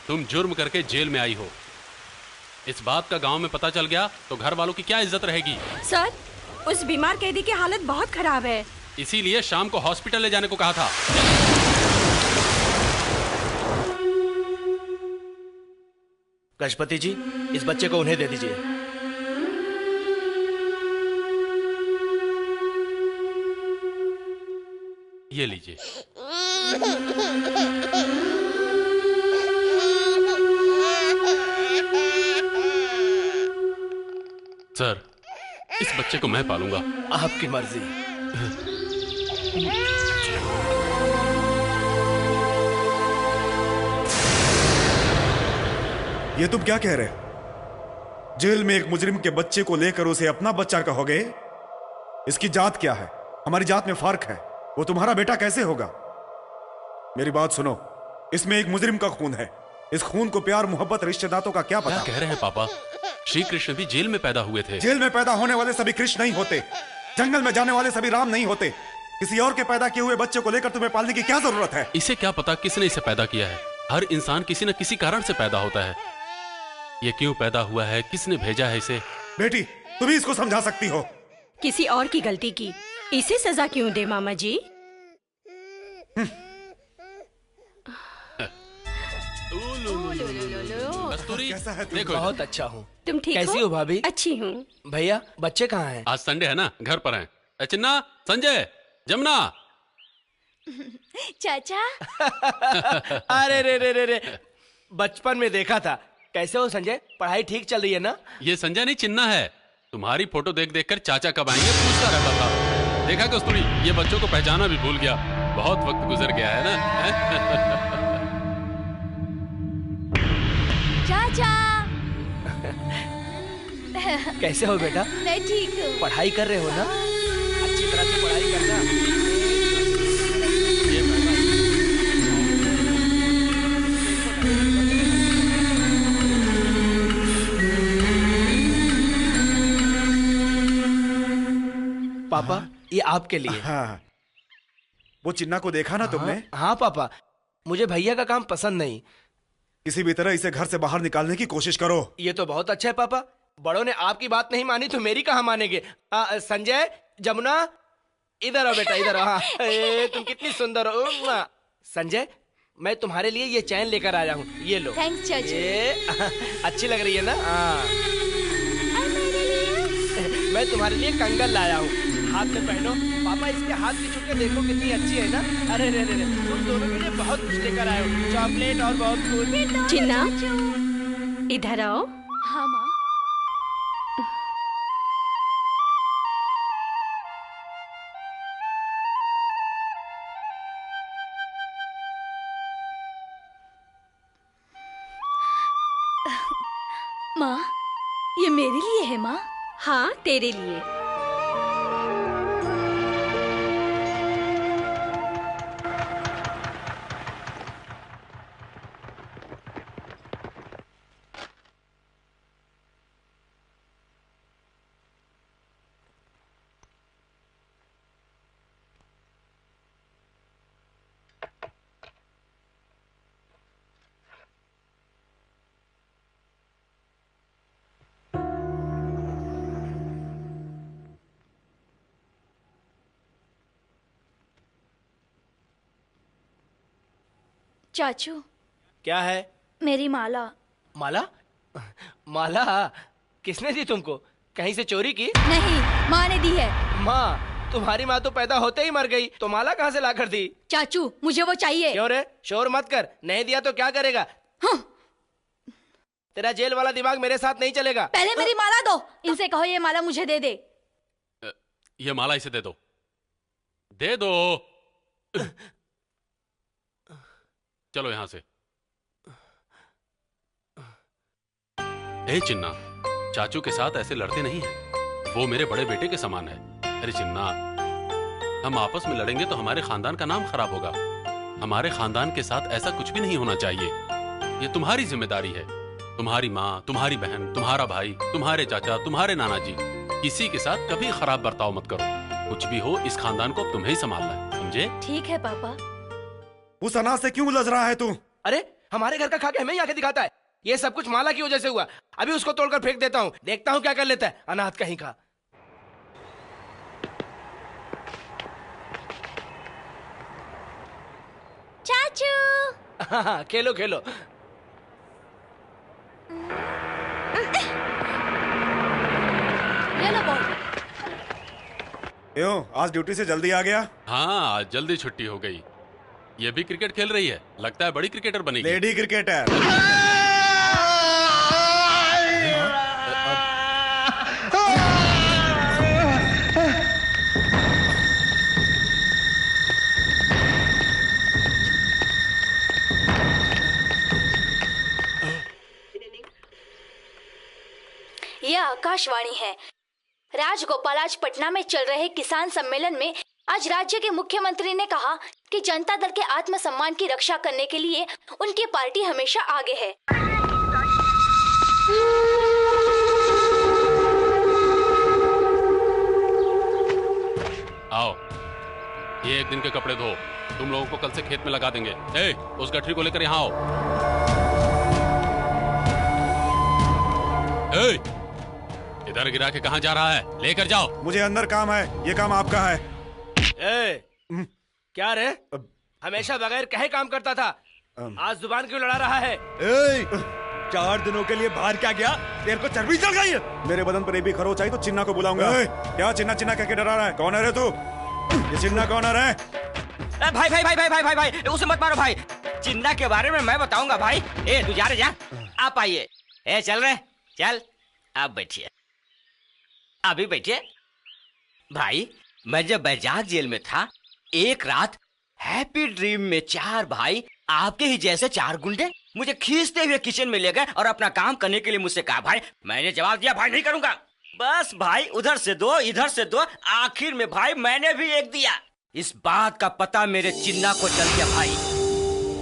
तुम जुर्म करके जेल में आई हो। इस बात का गांव में पता चल गया तो घर वालों की क्या इज्जत रहेगी? सर, उस बीमार कैदी की हालत बहुत खराब है। इसीलिए शाम को हॉस्पिटल ले जाने को कहा था। गजपति जी, इस बच्चे को उन्हें दे दीजिए। ये लीजिए। सर, इस बच्चे को मैं पालूंगा। आपकी मर्जी। ये तुम क्या कह रहे हो? जेल में एक मुजरिम के बच्चे को लेकर उसे अपना बच्चा कहोगे? इसकी जात क्या है? हमारी जात में फर्क है। वो तुम्हारा बेटा कैसे होगा? मेरी बात सुनो, इसमें एक मुजरिम का खून है। इस खून को प्यार मोहब्बत रिश्तेदारों का क्या पता? क्या कह रहे हैं पापा? श्री कृष्ण भी जेल में पैदा हुए थे। जेल में पैदा होने वाले सभी कृष्ण नहीं होते। जंगल में जाने वाले सभी राम नहीं होते। किसी और के पैदा किए हुए बच्चे को लेकर तुम्हें पालने की क्या जरूरत है? इसे क्या पता किसने इसे पैदा किया है। हर इंसान किसी न किसी कारण से पैदा होता है। ये क्यों पैदा हुआ है, किसने भेजा है इसे? बेटी, तुम ही इसको समझा सकती हो। किसी और की गलती की इसे सजा क्यों दे मामा जी? कस्तूरी, कैसा है तू? देखो बहुत अच्छा हूँ। तुम ठीक हो? कैसी हो भाभी? अच्छी हूँ। भैया, बच्चे कहाँ हैं? आज संडे है ना, घर पर हैं। चिन्ना, संजय, जमुना। चाचा। अरे रे रे रे रे, बचपन में देखा था। कैसे हो संजय? पढ़ाई ठीक चल रही है ना? ये संजय नहीं, चिन्ना है। तुम्हारी फोटो देख देख कर चाचा कब आएंगे पूछता रहता था। देखा कस्तूरी, ये बच्चों को पहचाना भी भूल गया। बहुत वक्त गुजर गया है ना। चाचा। कैसे हो बेटा? मैं ठीक हूँ। पढ़ाई कर रहे हो ना? अच्छी तरह से पढ़ाई करना। पापा, ये आपके लिए। हाँ, वो चिन्ना को देखा ना तुमने? हाँ पापा, मुझे भैया का काम पसंद नहीं। किसी भी तरह इसे घर से बाहर निकालने की कोशिश करो। ये तो बहुत अच्छा है पापा। बड़ों ने आपकी बात नहीं मानी तो मेरी कहाँ मानेंगे? संजय, जमुना, इधर आओ बेटा, इधर आओ। हाँ, तुम कितनी सुंदर हो। संजय, मैं तुम्हारे लिए ये चैन लेकर आया हूँ। ये लो। थैंक्स चाचा। ये अच्छी लग रही है ना? हाँ। और मेरे लिए? मैं तुम्हारे लिए कंगन लाया हूँ, हाथ में पहनो। पापा, इसके हाथ की चुटके देखो कितनी अच्छी है ना? अरे रे रे रे, तुम दोनों के लिए बहुत कुछ लेकर आए हो, चॉकलेट और बहुत कुछ। चिन्ना, इधर आओ। हाँ माँ। माँ, ये मेरे लिए है माँ? हाँ, तेरे लिए। चाचू, क्या है? मेरी माला। माला? माला किसने दी तुमको? कहीं से चोरी की? नहीं, माँ ने दी है। माँ, तुम्हारी माँ तो पैदा होते ही मर गई, तो माला कहाँ से लाकर दी? चाचू, मुझे वो चाहिए। क्यों रे? शोर मत कर, नहीं दिया तो क्या करेगा? हाँ। तेरा जेल वाला दिमाग मेरे साथ नहीं चलेगा। पहले मेरी माला दो। इनसे कहो ये माला मुझे दे दे। ये माला इसे दे दो, दे दो। चलो यहां से। ए चिन्ना, चाचू के साथ ऐसे लड़ते नहीं हैं। वो मेरे बड़े बेटे के समान है। अरे चिन्ना, हम आपस में लड़ेंगे तो हमारे खानदान का नाम खराब होगा। हमारे खानदान के साथ ऐसा कुछ भी नहीं होना चाहिए। ये तुम्हारी जिम्मेदारी है। तुम्हारी माँ, तुम्हारी बहन, तुम्हारा भाई, तुम्हारे चाचा, तुम्हारे नाना जी, किसी के साथ कभी खराब बर्ताव मत करो। कुछ भी हो, इस खानदान को अब तुम्हें ही संभालना है, समझे? ठीक है पापा। उस अनाज से क्यों उलझ रहा है तू? अरे हमारे घर का खा के हमें ही आके दिखाता है। ये सब कुछ माला की वजह से हुआ। अभी उसको तोड़कर फेंक देता हूँ, देखता हूँ क्या कर लेता है, अनाथ कहीं का। चाचू हाँ, खेलो खेलो। ये लो बॉल। क्यों आज ड्यूटी से जल्दी आ गया? हाँ, आज जल्दी छुट्टी हो गई। ये भी क्रिकेट खेल रही है, लगता है बड़ी क्रिकेटर बनेगी। Lady cricketer. यह आकाशवाणी है। राजगोपाल आज पटना में चल रहे किसान सम्मेलन में आज राज्य के मुख्यमंत्री ने कहा कि जनता दल के आत्मसम्मान की रक्षा करने के लिए उनकी पार्टी हमेशा आगे है। आओ, ये एक दिन के कपड़े धो, तुम लोगों को कल से खेत में लगा देंगे। ए, उस गठरी को लेकर यहाँ आओ। ए, इधर गिरा के कहाँ जा रहा है? लेकर जाओ। मुझे अंदर काम है, ये काम आपका है। ए, क्या रे? हमेशा बगैर कहे काम करता था, आज जुबान क्यों लड़ा रहा है? 4 दिनों के लिए बाहर क्या गया? तेरे को चर्बी चढ़ गई है? मेरे बदन पर ये भी खरोच आई तो चिन्ना को बुलाऊंगा। क्या चिन्ना चिन्ना कहके डरा रहा है? कौन है रे तू? ये चिन्ना कौन है रे? भाई भाई भाई भाई भाई भाई भाई उसे मत मारो भाई। चिन्ना के बारे में मैं बताऊंगा भाई। ए तू जा रे जा। आप आइए। ए चल रे चल। आप बैठिए, अभी बैठिए। भाई मैं जब बैजाक जेल में था, एक रात हैप्पी ड्रीम में 4 भाई आपके ही जैसे 4 गुंडे मुझे खींचते हुए किचन में ले गए और अपना काम करने के लिए मुझसे कहा। भाई मैंने जवाब दिया भाई नहीं करूंगा। बस भाई उधर से 2 इधर से 2, आखिर में भाई मैंने भी एक दिया। इस बात का पता मेरे चिन्ना को चल गया भाई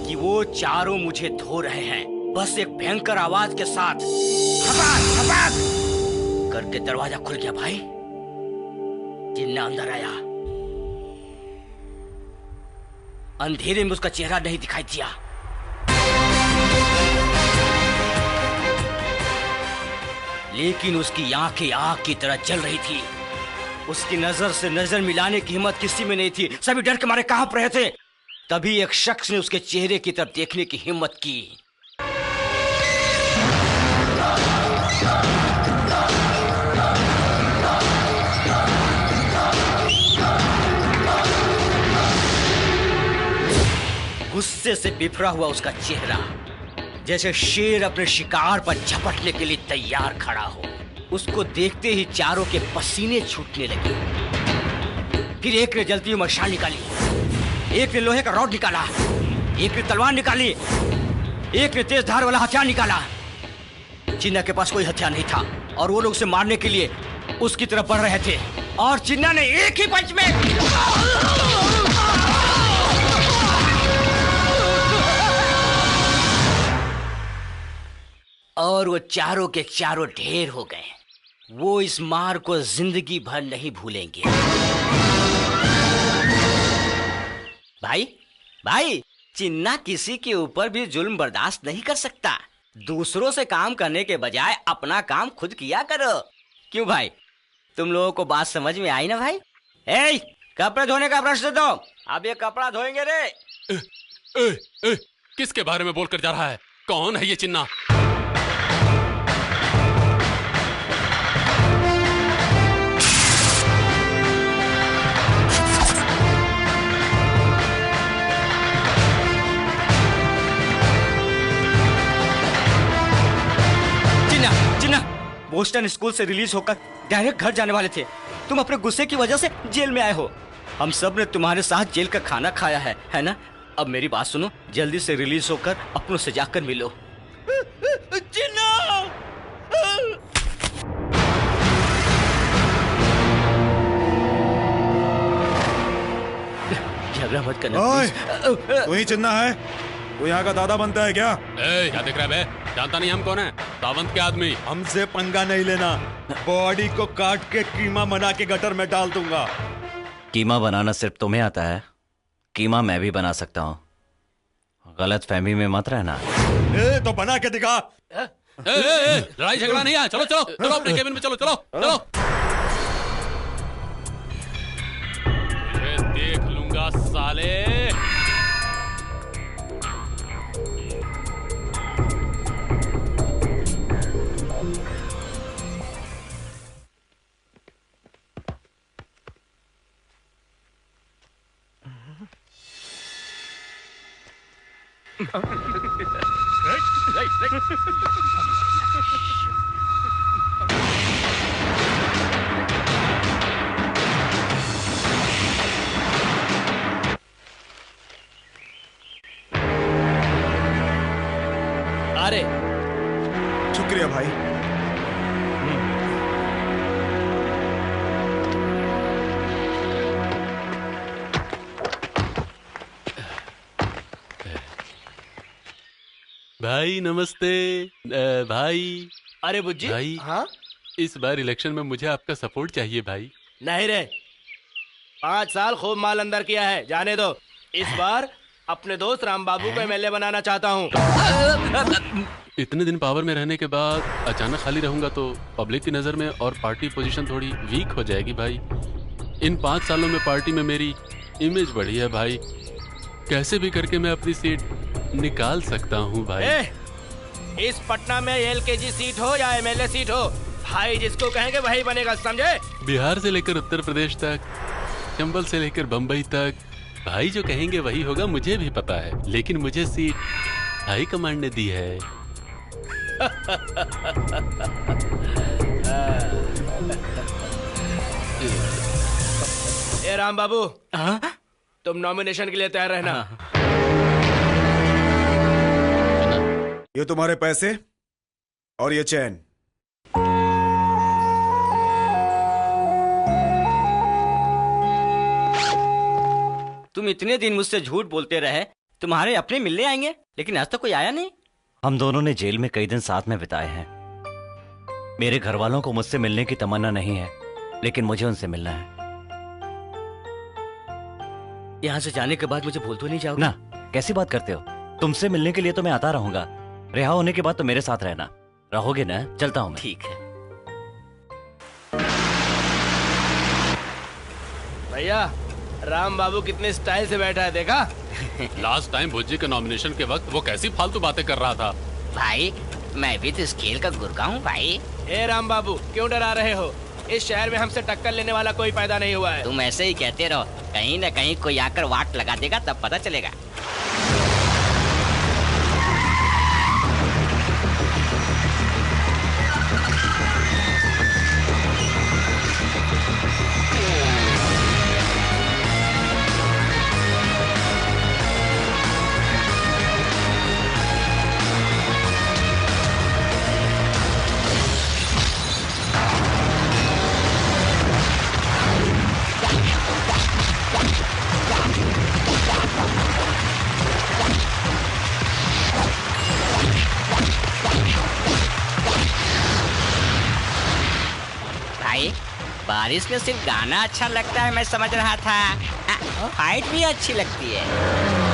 कि वो चारों मुझे धो रहे हैं। बस एक भयंकर आवाज के साथ खपाक खपाक करके दरवाजा खुल गया भाई। चिन्ना अंदर आया। अंधेरे में उसका चेहरा नहीं दिखाई दिया। लेकिन उसकी आंखें आग की तरह जल रही थी। उसकी नजर से नजर मिलाने की हिम्मत किसी में नहीं थी। सभी डर के मारे कांप रहे थे। तभी एक शख्स ने उसके चेहरे की तरफ देखने की हिम्मत की। गुस्से से बिफरा हुआ उसका चेहरा, जैसे शेर अपने शिकार पर झपटने के लिए तैयार खड़ा हो। उसको देखते ही चारों के पसीने छूटने लगे। फिर एक ने जलती हुई मशाल निकाली, एक ने लोहे का रॉड निकाला, एक ने तलवार निकाली, एक ने तेज धार वाला हथियार निकाला। चिन्ना के पास कोई हथियार नहीं था और वो लोग उसे मारने के लिए उसकी तरफ बढ़ रहे थे और चिन्ना ने एक ही पंच में और वो चारों के चारों ढेर हो गए। वो इस मार को जिंदगी भर नहीं भूलेंगे। भाई भाई चिन्ना किसी के ऊपर भी जुल्म बर्दाश्त नहीं कर सकता। दूसरों से काम करने के बजाय अपना काम खुद किया करो। क्यों भाई, तुम लोगों को बात समझ में आई ना भाई? ए, कपड़े धोने का ब्रश दे दो, अब ये कपड़ा धोएंगे रे। किसके बारे में बोलकर जा रहा है? कौन है ये चिन्ना? बोस्टन स्कूल से रिलीज होकर डायरेक्ट घर जाने वाले थे। तुम अपने गुस्से की वजह से जेल में आए हो। हम सब ने तुम्हारे साथ जेल का खाना खाया है ना? अब मेरी बात सुनो, जल्दी से रिलीज होकर अपनों से जाकर मिलो। झगड़ा मत करना। तू ही चिन्ना है? तू यहाँ का दादा बनता है क्या? क्या दिख रहा है बे? जानता नहीं हम कौन है? दावंत के आदमी। हमसे पंगा नहीं लेना, बॉडी को काट के कीमा बना के गटर में डाल दूंगा। कीमा बनाना सिर्फ तुम्हें आता है, कीमा मैं भी बना सकता हूँ। गलत फहमी में मत रहना। ए, तो बना के दिखा। लड़ाई झगड़ा नहीं है। चलो चलो चलो अपने केबिन में चलो चलो चलो। देख लूंगा साले। अरे शुक्रिया भाई। भाई नमस्ते। भाई अरे बुज्जी। भाई। हाँ इस बार इलेक्शन में मुझे आपका सपोर्ट चाहिए भाई। नहीं रे, 5 साल खूब माल अंदर किया है, जाने दो। इस बार अपने दोस्त राम बाबू को एमएलए बनाना चाहता हूँ। इतने दिन पावर में रहने के बाद अचानक खाली रहूंगा तो पब्लिक की नजर में और पार्टी पोजीशन थोड़ी वीक हो जाएगी भाई। इन 5 सालों में पार्टी में मेरी इमेज बढ़ी है भाई। कैसे भी करके मैं अपनी सीट निकाल सकता हूँ भाई। इस पटना में एलकेजी सीट हो या एमएलए सीट हो, भाई जिसको कहेंगे वही बनेगा, समझे? बिहार से लेकर उत्तर प्रदेश तक, चंबल से लेकर बंबई तक, भाई जो कहेंगे वही होगा, मुझे भी पता है। लेकिन मुझे सीट हाई कमांड ने दी है। ए राम बाबू, तुम नॉमिनेशन के लिए तैयार रहना। ये तुम्हारे पैसे और ये चैन। तुम इतने दिन मुझसे झूठ बोलते रहे, तुम्हारे अपने मिलने आएंगे, लेकिन आज तक कोई आया नहीं। हम दोनों ने जेल में कई दिन साथ में बिताए हैं। मेरे घर वालों को मुझसे मिलने की तमन्ना नहीं है, लेकिन मुझे उनसे मिलना है। यहाँ से जाने के बाद मुझे भूल तो नहीं जाओगे ना? कैसी बात करते हो? तुमसे मिलने के लिए तो मैं आता रहूंगा। रिहा होने के बाद तो मेरे साथ रहना। रहोगे ना? चलता हूँ मैं। ठीक है भैया, राम बाबू कितने स्टाइल से बैठा है, देखा? लास्ट टाइम भुज्जी के नॉमिनेशन के वक्त वो कैसी फालतू बातें कर रहा था। भाई, मैं भी तो इस खेल का गुरगा हूँ भाई। ए राम बाबू, क्यों डरा रहे हो? इस शहर में हमसे टक्कर लेने वाला कोई पैदा नहीं हुआ है। तुम ऐसे ही कहते रहो, कहीं न कहीं कोई आकर वाट लगा देगा, तब पता चलेगा। बारिश में सिर्फ गाना अच्छा लगता है, मैं समझ रहा था। फाइट भी अच्छी लगती है।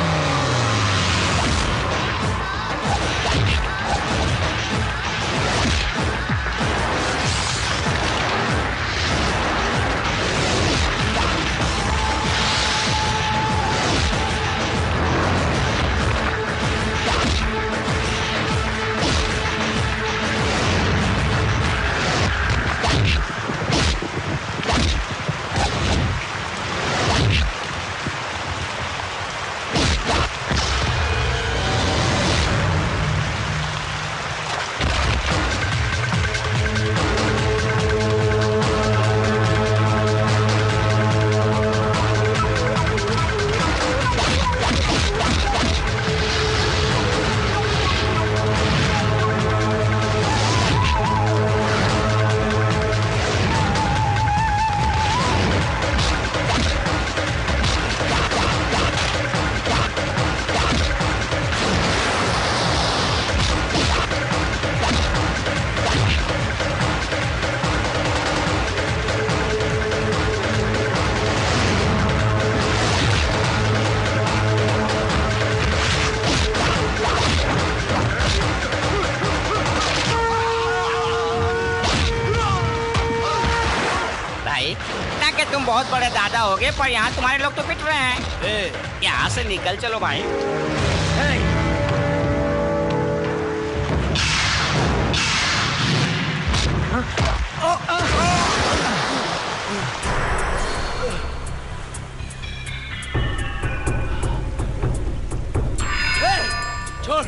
बहुत बड़े दादा हो गए, पर यहाँ तुम्हारे लोग तो पिट रहे हैं। यहाँ से निकल चलो भाई। छोड़।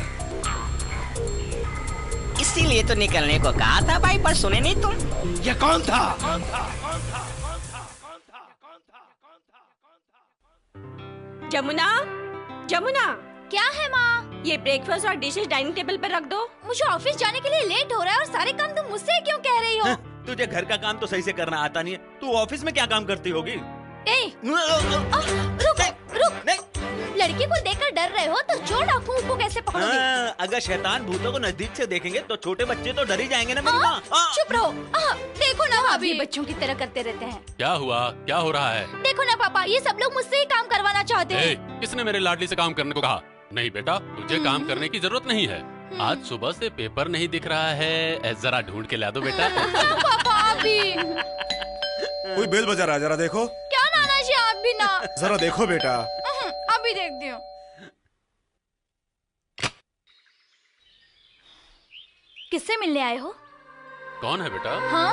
इसीलिए तो निकलने को कहा था भाई, पर सुने नहीं तुम। ये कौन था? जमुना, जमुना, क्या है माँ? ये ब्रेकफास्ट और डिशेस डाइनिंग टेबल पर रख दो। मुझे ऑफिस जाने के लिए लेट हो रहा है और सारे काम तुम मुझसे क्यों कह रही हो? तुझे घर का काम तो सही से करना आता नहीं है, तू ऑफिस में क्या काम करती होगी? रुक रुक, लड़की को देखकर डर रहे हो तो चोर डाकुओं को कैसे पकड़ोगे? अगर शैतान भूतों को नजदीक से देखेंगे तो छोटे बच्चे तो डर ही जाएंगे ना मेरी माँ। चुप रहो। देखो ना भाभी, बच्चों की तरह करते रहते हैं। क्या हुआ? क्या हो रहा है? देखो ना पापा, ये सब लोग मुझसे ही काम करवाना चाहते हैं। किसने मेरे लाडली से काम करने को कहा? नहीं बेटा, तुझे काम करने की जरूरत नहीं है। आज सुबह से पेपर नहीं दिख रहा है, जरा ढूंढ के ला दो बेटा। पापा अभी कोई बेल बजा रहा है, जरा देखो। क्या नाना जी, आप भी ना। जरा देखो बेटा। अभी देखती हूँ। किससे मिलने आए हो? कौन है बेटा? हाँ?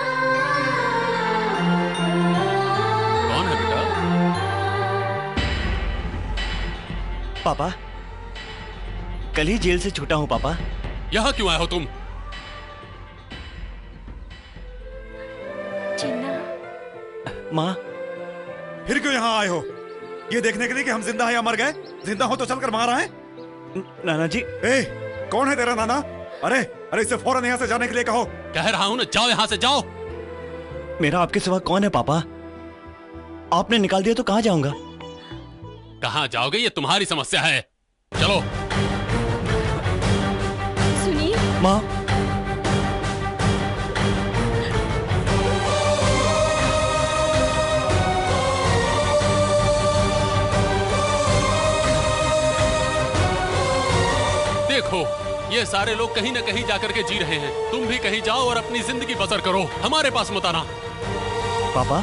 कौन है बेटा? पापा, कल ही जेल से छूटा हूँ पापा। यहाँ क्यों आए हो तुम? माँ, फिर क्यों यहाँ आए हो? ये देखने के लिए कि हम जिंदा हैं या मर गए? जिंदा हो तो चलकर वहां आए। नाना जी। कौन है तेरा नाना? अरे अरे, इसे फौरन यहाँ से जाने के लिए कहो। कह रहा हूँ ना, जाओ यहाँ से, जाओ। मेरा आपके सिवा कौन है पापा? आपने निकाल दिया तो कहाँ जाऊंगा? कहाँ जाओगे ये तुम्हारी समस्या है। चलो। सुनिए माँ, देखो, ये सारे लोग कहीं न कहीं जाकर के जी रहे हैं। तुम भी कहीं जाओ और अपनी जिंदगी बसर करो, हमारे पास मत आना। पापा,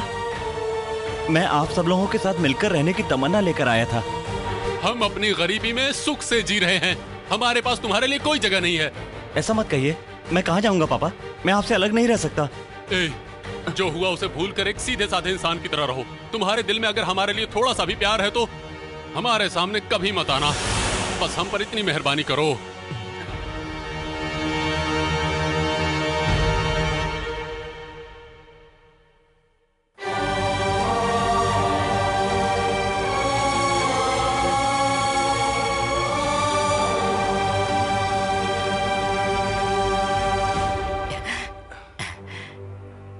मैं आप सब लोगों के साथ मिलकर रहने की तमन्ना लेकर आया था। हम अपनी गरीबी में सुख से जी रहे हैं, हमारे पास तुम्हारे लिए कोई जगह नहीं है। ऐसा मत कहिए, मैं कहाँ जाऊंगा पापा? मैं आपसे अलग नहीं रह सकता। जो हुआ उसे भूल कर एक सीधे साधे इंसान की तरह रहो। तुम्हारे दिल में अगर हमारे लिए थोड़ा सा भी प्यार है तो हमारे सामने कभी मत आना। बस हम पर इतनी मेहरबानी करो।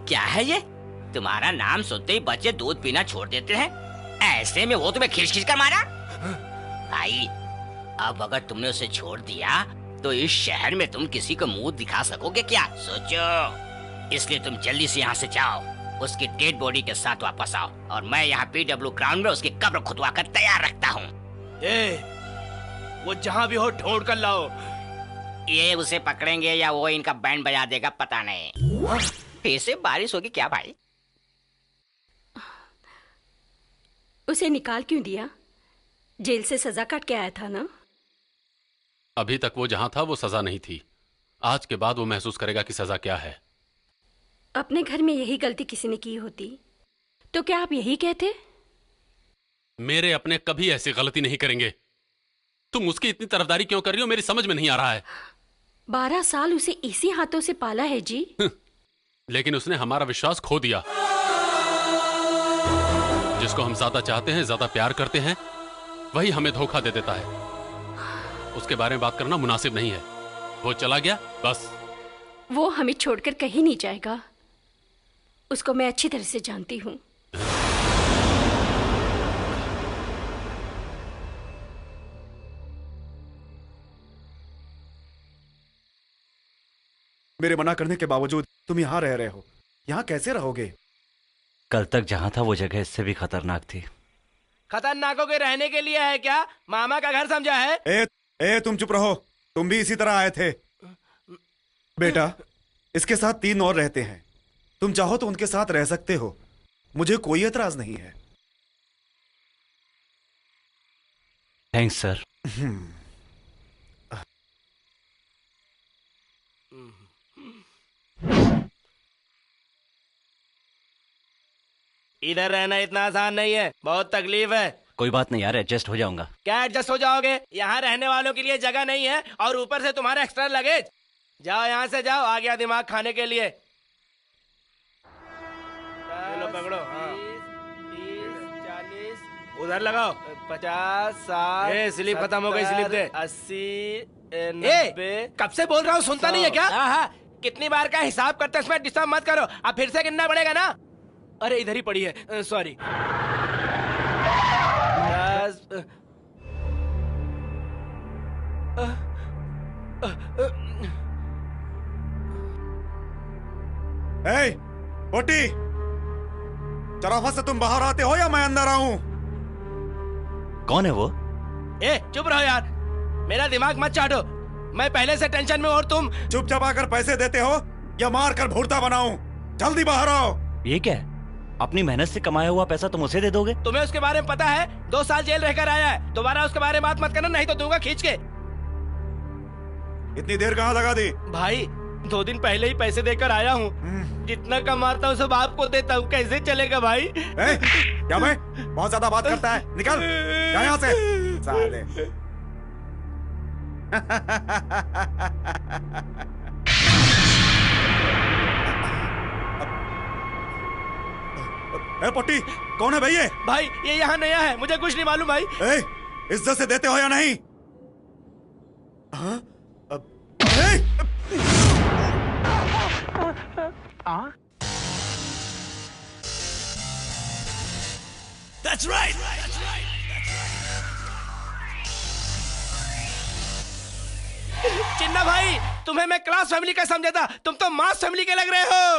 क्या है ये? तुम्हारा नाम सुनते ही बच्चे दूध पीना छोड़ देते हैं। ऐसे में वो तुम्हें खींच खींच कर मारा? भाई, अब अगर तुमने उसे छोड़ दिया तो इस शहर में तुम किसी को मुंह दिखा सकोगे क्या? सोचो। इसलिए तुम जल्दी से यहाँ से जाओ, उसकी डेड बॉडी के साथ वापस आओ और मैं यहाँ PW ग्राउंड में उसकी कब्र खुदवा कर तैयार रखता हूँ। वो जहाँ भी हो ढूंढ कर लाओ। ये उसे पकड़ेंगे या वो इनका बैंड बजा देगा पता नहीं। फिर से बारिश होगी क्या भाई? उसे निकाल क्यों दिया? जेल से सजा काट के आया था ना? अभी तक वो जहां था वो सजा नहीं थी। आज के बाद वो महसूस करेगा कि सजा क्या है। अपने घर में यही गलती किसी ने की होती तो क्या आप यही कहते? मेरे अपने कभी ऐसी गलती नहीं करेंगे। तुम उसकी इतनी तरफदारी क्यों कर रही हो, मेरी समझ में नहीं आ रहा है। 12 साल उसे इसी हाथों से पाला है जी। लेकिन उसने हमारा विश्वास खो दिया। जिसको हम ज्यादा चाहते हैं, ज्यादा प्यार करते हैं, वही हमें धोखा दे देता है। उसके बारे में बात करना मुनासिब नहीं है। वो चला गया, बस। वो हमें छोड़कर कहीं नहीं जाएगा। उसको मैं अच्छी तरह से जानती हूँ। मेरे मना करने के बावजूद तुम यहाँ रह रहे हो। यहाँ कैसे रहोगे? कल तक जहाँ था वो जगह इससे भी खतरनाक थी। खतरनाकों के रहने के लिए है क्या? मामा का घर समझा है? तुम चुप रहो। तुम भी इसी तरह आए थे। बेटा, इसके साथ 3 और रहते हैं। तुम चाहो तो उनके साथ रह सकते हो। मुझे कोई एतराज नहीं है। Thanks sir. इधर रहना इतना आसान नहीं है, बहुत तकलीफ है। कोई बात नहीं यार, एडजस्ट हो जाऊंगा। क्या एडजस्ट हो जाओगे? यहाँ रहने वालों के लिए जगह नहीं है और ऊपर से तुम्हारा एक्स्ट्रा लगेज। जाओ यहाँ से जाओ, आ गया दिमाग खाने के लिए। लो पकड़ो। हाँ। 30, 40 उधर लगाओ। 50, 60। ये स्लिप खत्म हो गई, स्लिप दे। 80, 90। कब से बोल रहा हूँ, सुनता नहीं है क्या? हाँ हाँ, कितनी बार का हिसाब करते इसमें डिस्टर्ब मत करो। अब फिर से गिनना पड़ेगा ना। अरे इधर ही पड़ी है, सॉरी। 10। पोटी, चराफा से तुम बाहर आते हो या मैं अंदर आऊं? कौन है वो? चुप रहो यार, मेरा दिमाग मत चाटो। मैं पहले से टेंशन में और तुम चुपचाप आकर पैसे देते हो या मार कर भूरता बनाऊं? जल्दी बाहर आओ। ये क्या है? अपनी मेहनत से कमाया हुआ पैसा तुम उसे दे दोगे? तुम्हें उसके बारे में पता है? 2 साल जेल रहकर आया है। दोबारा उसके बारे में बात मत करना, नहीं तो दूंगा खींच के। इतनी देर कहाँ लगा दी? भाई 2 दिन पहले ही पैसे देकर आया हूँ। जितना कमाता हूँ सब आपको देता हूँ, कैसे चलेगा भाई? क्या मैं बहुत ज्यादा बात करता है? निकल जा यहाँ से साले। पोटी, कौन है भैया? भाई ये यहाँ नया है, मुझे कुछ नहीं मालूम भाई। इज्जत से देते हो या नहीं? That's right. चिन्ना भाई, तुम्हें मैं क्लास फैमिली का समझा था, तुम तो मास फैमिली के लग रहे हो।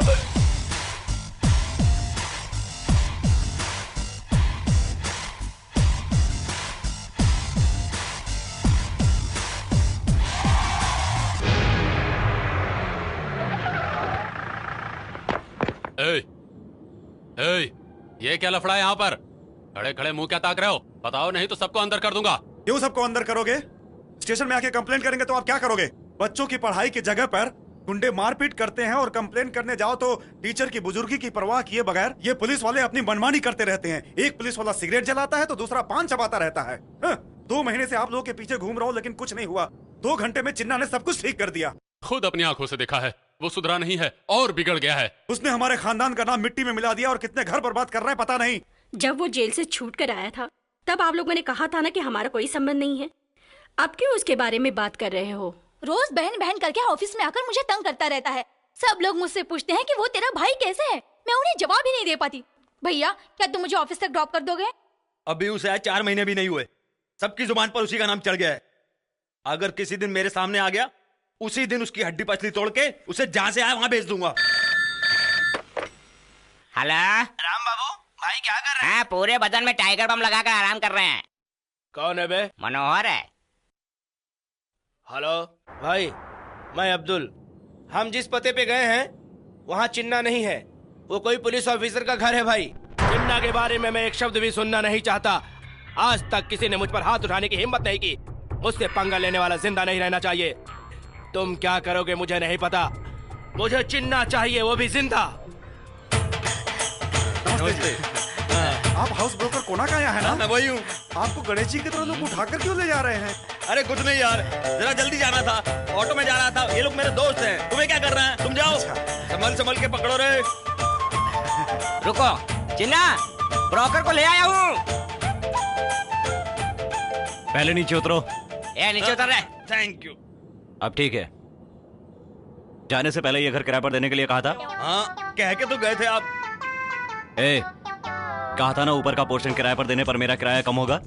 ये क्या लफड़ा है यहाँ पर? खड़े खड़े मुंह क्या ताक रहे हो? बताओ, नहीं तो सबको अंदर कर दूंगा। क्यों सबको अंदर करोगे? स्टेशन में आके कंप्लेन करेंगे तो आप क्या करोगे? बच्चों की पढ़ाई की जगह पर गुंडे मारपीट करते हैं और कंप्लेन करने जाओ तो टीचर की बुजुर्गी की परवाह किए बगैर ये पुलिस वाले अपनी मनमानी करते रहते हैं। एक पुलिस वाला सिगरेट जलाता है तो दूसरा पान चबाता रहता है। 2 महीने से आप लोगों के पीछे घूम रहा हूँ लेकिन कुछ नहीं हुआ। 2 घंटे में चिन्ना ने सब कुछ ठीक कर दिया। खुद अपनी आंखों से देखा है, वो सुधरा नहीं है और बिगड़ गया है। उसने हमारे खानदान का नाम मिट्टी में मिला दिया और कितने घर बर्बाद कर रहा है पता नहीं। जब वो जेल से छूट कर आया था तब आप लोगों ने कहा था ना कि हमारा कोई संबंध नहीं है। अब क्यों उसके बारे में बात कर रहे हो? रोज बहन बहन करके ऑफिस में आकर मुझे तंग करता रहता है। सब लोग मुझसे पूछते हैं कि वो तेरा भाई कैसे है, मैं उन्हें जवाब ही नहीं दे पाती। भैया, क्या तुम मुझे ऑफिस तक ड्रॉप कर दोगे? अभी उसे आज 4 महीने भी नहीं हुए, सबकी जुबान पर उसी का नाम चढ़ गया है। अगर किसी दिन मेरे सामने आ गया, उसी दिन उसकी हड्डी पसली तोड़ के उसे जहां से आया वहां भेज दूंगा। हेलो राम बाबू, भाई क्या कर रहे हैं? पूरे बदन में टाइगर बम लगाकर आराम कर रहे हैं। कौन है बे? मनोहर है। हेलो भाई, मैं अब्दुल। हम जिस पते पे गए हैं वहाँ चिन्ना नहीं है, वो कोई पुलिस ऑफिसर का घर है भाई। चिन्ना के बारे में मैं एक शब्द भी सुनना नहीं चाहता। आज तक किसी ने मुझ पर हाथ उठाने की हिम्मत नहीं की। मुझसे पंगा लेने वाला जिंदा नहीं रहना चाहिए। तुम क्या करोगे मुझे नहीं पता, मुझे चिन्ना चाहिए, वो भी जिंदा। आप हाउस ब्रोकर कोना का यहाँ है ना? मैं वही हूँ। आपको गणेश जी की तरह लोग उठाकर क्यों ले जा रहे हैं? अरे कुछ नहीं यार, जरा जल्दी जाना था, ऑटो में जा रहा था। ये लोग मेरे दोस्त हैं, तुम्हें क्या कर रहे हैं? तुम जाओ। संभल संभल के पकड़ो रे। रुको चिन्ना, ब्रोकर को ले आया हूँ। पहले नीचे उतरो। नीचे उतर रहे। Thank you. अब ठीक है। जाने से पहले ये घर किराए पर देने के लिए कहा था? हाँ, कह के तो गए थे आप। कहा था ना ऊपर का पोर्शन किराए पर देने पर मेरा किराया कम होगा।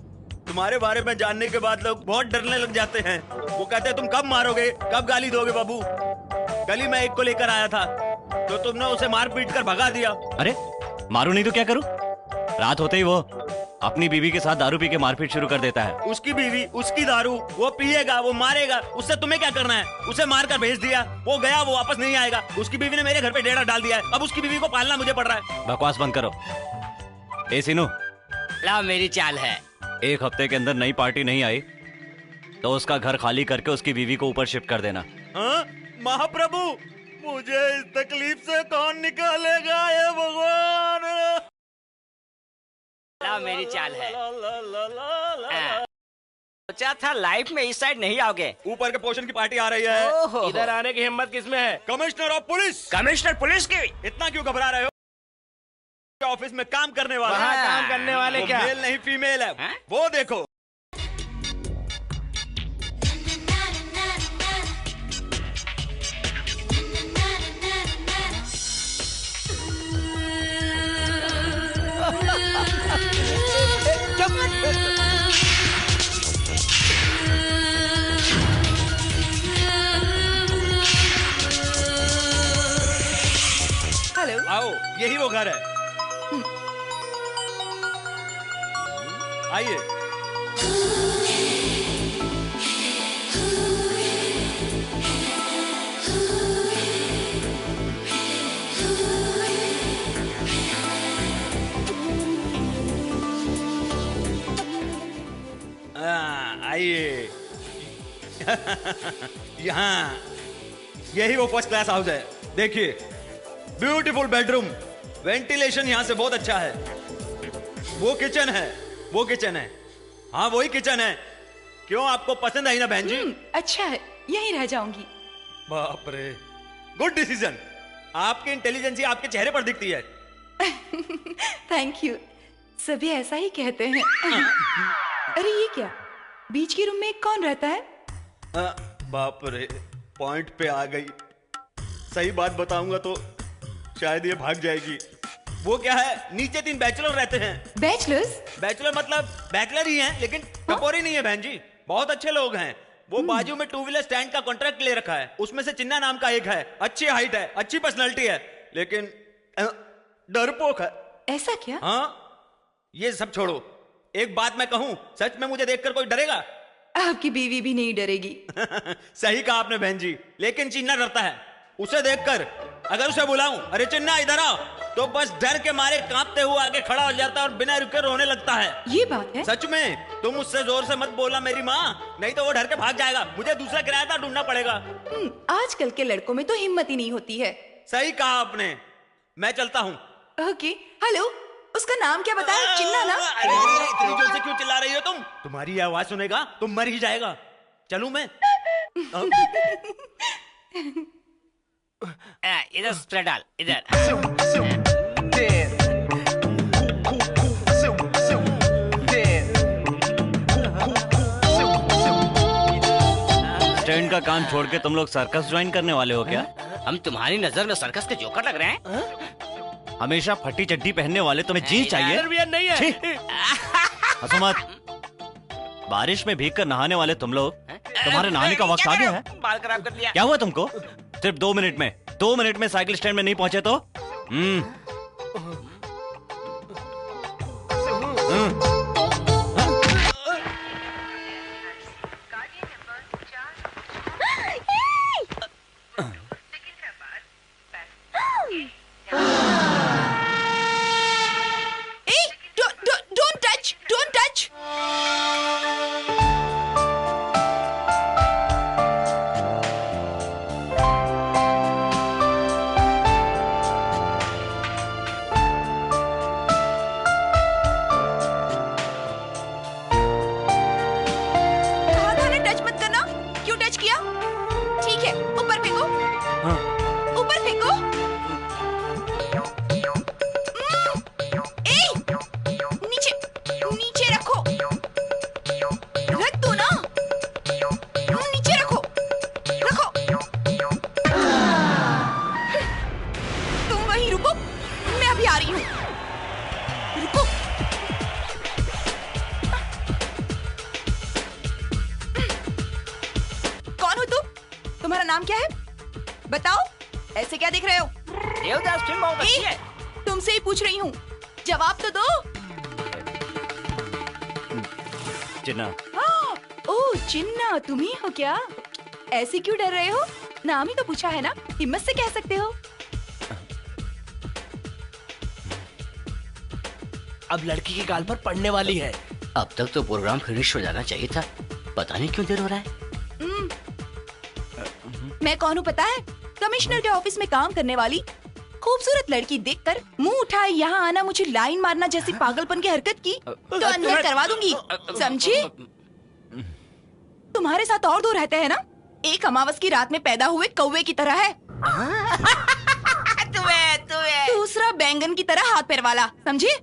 तुम्हारे बारे में जानने के बाद लोग बहुत डरने लग जाते हैं। वो कहते हैं तुम कब मारोगे, कब गाली दोगे बाबू। कल ही मैं एक को लेकर आया था तो तुमने उसे मार पीट कर भगा दिया। अरे मारू नहीं तो क्या करूं? रात होते ही वो अपनी बीवी के साथ दारू पी के मारपीट शुरू कर देता है। उसकी बीवी, उसकी दारू, वो पिएगा, वो मारेगा, उससे तुम्हें क्या करना है? उसे मार कर भेज दिया, वो गया, वो वापस नहीं आएगा। उसकी बीवी ने मेरे घर पे डेरा डाल दिया है, अब उसकी बीवी को पालना मुझे पड़ रहा है। बकवास बंद करो। ए सीनू, ला मेरी चाल है। एक हफ्ते के अंदर नई पार्टी नहीं आई तो उसका घर खाली करके उसकी बीवी को ऊपर शिफ्ट कर देना। हाँ? महाप्रभु, मुझे इस तकलीफ से कौन निकालेगा, ये भगवान। ला मेरी चाल है। सोचा था लाइफ में इस साइड नहीं आओगे। ऊपर के पोर्शन की पार्टी आ रही है। ओहो। इधर आने की हिम्मत किसमें है? Commissioner of police. Commissioner police की। इतना क्यों घबरा रहे हो? ऑफिस में काम करने वाला। वहाँ काम करने वाले वो क्या? मेल नहीं फीमेल है। हाँ? वो देखो। हेलो। आओ, यही वो घर है। आइए। आइए। यहाँ यही वो फर्स्ट क्लास हाउस है। देखिए, ब्यूटीफुल बेडरूम, वेंटिलेशन यहाँ से बहुत अच्छा है। वो किचन है, वो किचन है। हाँ, वही किचन है। क्यों, आपको पसंद आई ना बहन जी? अच्छा है, यहीं रह जाऊंगी। बाप रे, गुड डिसीजन। आपकी इंटेलिजेंसी आपके चेहरे पर दिखती है। Thank you. सभी ऐसा ही कहते हैं। अरे ये क्या, बीच के रूम में कौन रहता है? बाप रे, पॉइंट पे आ गई। सही बात बताऊंगा तो शायद ये भाग जाएगी। वो क्या है, नीचे 3 बैचलर रहते हैं। बैचलर्स? बैचलर मतलब बैचलर ही हैं, लेकिन टपोरी नहीं है बहन जी। बहुत अच्छे लोग हैं। वो बाजू में 2 व्हीलर स्टैंड का कॉन्ट्रैक्ट ले रखा है। उसमें से चिन्ना नाम का एक है। अच्छी हाइट है, अच्छी पर्सनालिटी है, लेकिन डरपोक है। ऐसा क्या? हाँ, ये सब छोड़ो, एक बात मैं कहूं, सच में मुझे देखकर कोई डरेगा? आपकी बीवी भी नहीं डरेगी। सही कहा आपने बहन जी, लेकिन चिन्ना डरता है। उसे देखकर अगर उसे बुलाऊं, अरे चिन्ना इधर आओ, तो बस डर के मारे कांपते हुए आगे खड़ा हो जाता है और बिना रुके रोने लगता है। ये बात है? सच में। तुम उससे जोर से मत बोलना मेरी माँ, नहीं तो वो डर के भाग जाएगा। मुझे दूसरा किराएदार ढूंढना पड़ेगा। आजकल के लड़कों में तो हिम्मत ही नहीं होती है। सही कहा आपने, मैं चलता हूँ। ओके। हेलो, उसका नाम क्या बताया? चिन्ना ना? अरे इतनी जोर से क्यों चिल्ला रही हो तुम? तुम्हारी ये आवाज सुनेगा तो मर ही जाएगा। चलूं मैं? इधर स्प्रे डाल, इधर। स्टैंड का काम छोड़ के तुम लोग सर्कस ज्वाइन करने वाले हो क्या? हम तुम्हारी नजर में सर्कस के जोकर लग रहे हैं? हमेशा फटी चड्डी पहनने वाले तुम्हें जीन्स चाहिए? अंडरवियर नहीं है। छी! हंसो मत। बारिश में भीगकर नहाने वाले तुम लोग, तुम्हारे नहाने का वक्त आ गया है। बाल खराब कर दिया। क्या हुआ तुमको? सिर्फ 2 मिनट में 2 मिनट में साइकिल स्टैंड में नहीं पहुंचे तो? Don't touch! Don't touch! कहा था ना टच मत करना? क्यों टच किया? ठीक है, ऊपर फेंको। ऊपर फेंको। नीचे नीचे रखो। रख दो ना। नीचे रखो। रखो। तुम वहीं रुको, मैं अभी आ रही हूँ। रुको। कौन हो तुम? तुम्हारा नाम क्या है? बताओ। ऐसे क्या देख रहे हो? देवदास फिल्म बहुत अच्छी है। तुमसे ही पूछ रही हूँ, जवाब तो दो। चिन्ना। हाँ, ओह चिन्ना, तुम ही हो क्या? ऐसे क्यों डर रहे हो? नाम ही तो पूछा है ना, हिम्मत से कह सकते हो। अब लड़की के गाल पर पड़ने वाली है। अब तक तो प्रोग्राम फिनिश हो जाना चाहिए था, पता नहीं क्यों देर हो रहा है। मैं कौन हूँ पता है? कमिश्नर के ऑफिस में काम करने वाली खूबसूरत लड़की देखकर मुंह उठाए यहाँ आना, मुझे लाइन मारना जैसी पागलपन की हरकत की तो अंदर करवा दूंगी, समझी? तुम्हारे साथ और दो रहते हैं ना, एक अमावस की रात में पैदा हुए कौवे की तरह है, दूसरा बैंगन की तरह हाथ पैर वाला, समझी?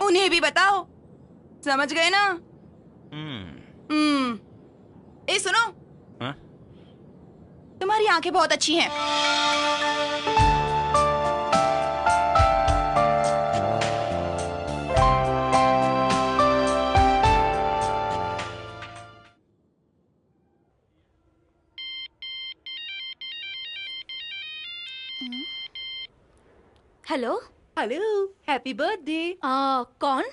उन्हें भी बताओ, समझ गए ना? ए सुनो, तुम्हारी आंखें बहुत अच्छी हैं। Hello hello, happy birthday. कौन?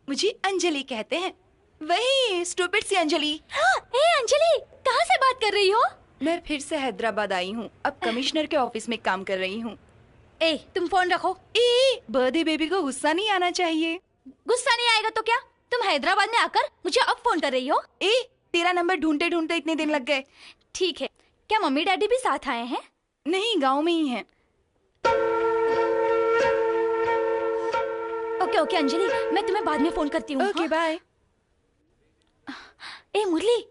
मुझे अंजलि कहते हैं, वही स्टूपिड सी अंजलि। ए अंजलि, कहाँ से बात कर रही हो? मैं फिर से हैदराबाद आई हूँ, अब कमिश्नर के ऑफिस में काम कर रही हूँ। ए तुम फोन रखो। बर्थडे बेबी को गुस्सा नहीं आना चाहिए। गुस्सा नहीं आएगा तो क्या? तुम हैदराबाद में आकर मुझे अब फोन कर रही हो? तेरा नंबर ढूंढते ढूंढते इतने दिन लग गए। ठीक है, क्या मम्मी डैडी भी साथ आए हैं? नहीं, गाँव में ही है। ओके ओके अंजलि, मैं तुम्हें बाद में फोन करती हूँ। Okay bye. ए मुरली,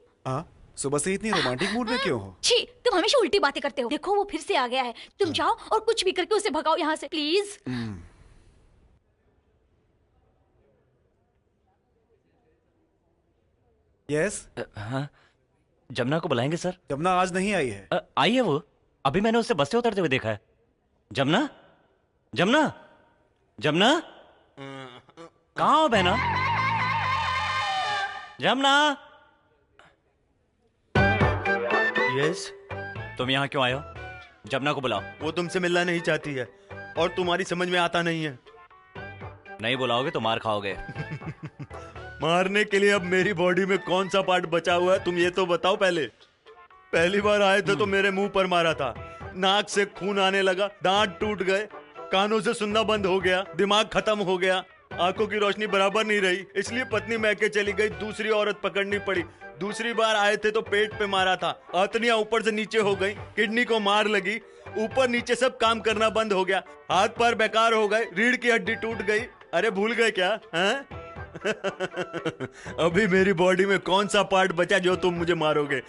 सुबह से इतनी रोमांटिक मूड में क्यों हो? छी, तुम हमेशा उल्टी बातें करते हो। देखो वो फिर से आ गया है, तुम जाओ और कुछ भी करके उसे भगाओ यहाँ से प्लीज। यस। हाँ, जमुना को बुलाएंगे सर। जमुना आज नहीं आई है। आई है वो, अभी मैंने उसे बस से उतरते हुए देखा है। जमुना, जमुना, जमुना, कहाँ हो बहना? जमुना। यस। तुम यहाँ क्यों आए हो? जमुना को बुलाओ। वो तुमसे मिलना नहीं चाहती है और तुम्हारी समझ में आता नहीं है। नहीं बुलाओगे तो मार खाओगे। मारने के लिए अब मेरी बॉडी में कौन सा पार्ट बचा हुआ है तुम ये तो बताओ पहले। पहली बार आए थे तो मेरे मुंह पर मारा था, नाक से खून आने लगा, दांत टूट गए, कानों से सुनना बंद हो गया, दिमाग खत्म हो गया, आंखों की रोशनी बराबर नहीं रही, इसलिए पत्नी मैके चली गई, दूसरी औरत पकड़नी पड़ी। दूसरी बार आए थे तो पेट पे मारा था, आंतड़ियां ऊपर से नीचे हो गई, किडनी को मार लगी, ऊपर नीचे सब काम करना बंद हो गया, हाथ पैर बेकार हो गए, रीढ़ की हड्डी टूट गई। अरे भूल गए क्या? हैं? अभी मेरी बॉडी में कौन सा पार्ट बचा जो तुम मुझे मारोगे?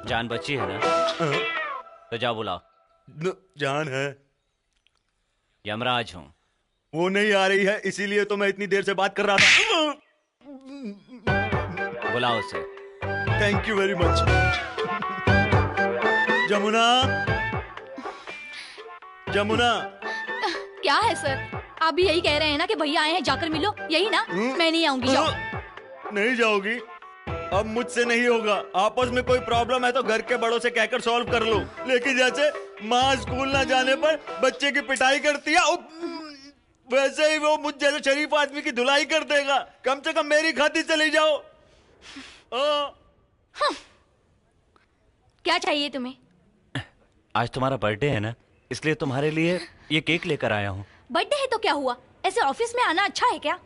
जान बची है ना? तो जाओ बुलाओ। जान है? यमराज हूँ। वो नहीं आ रही है, इसीलिए तो मैं इतनी देर से बात कर रहा था। बुलाओ उसे। Thank you very much. Jamuna, Jamuna. क्या है सर, आप भी यही कह रहे हैं ना कि भैया आए हैं जाकर मिलो, यही ना? मैं नहीं आऊंगी। जाओ। नहीं जाओगी? अब मुझसे नहीं होगा। आपस में कोई प्रॉब्लम है तो घर के बड़ों से कहकर सॉल्व कर लो, लेकिन जैसे माँ स्कूल ना जाने पर बच्चे की पिटाई करती है, वैसे ही वो मुझ जैसे शरीफ आदमी की धुलाई कर देगा। कम से कम मेरी खातिर चली जाओ। क्या चाहिए तुम्हें? आज तुम्हारा बर्थडे है ना, इसलिए तुम्हारे लिए ये केक लेकर आया हूँ। बर्थडे है तो क्या हुआ, ऐसे ऑफिस में आना अच्छा है क्या?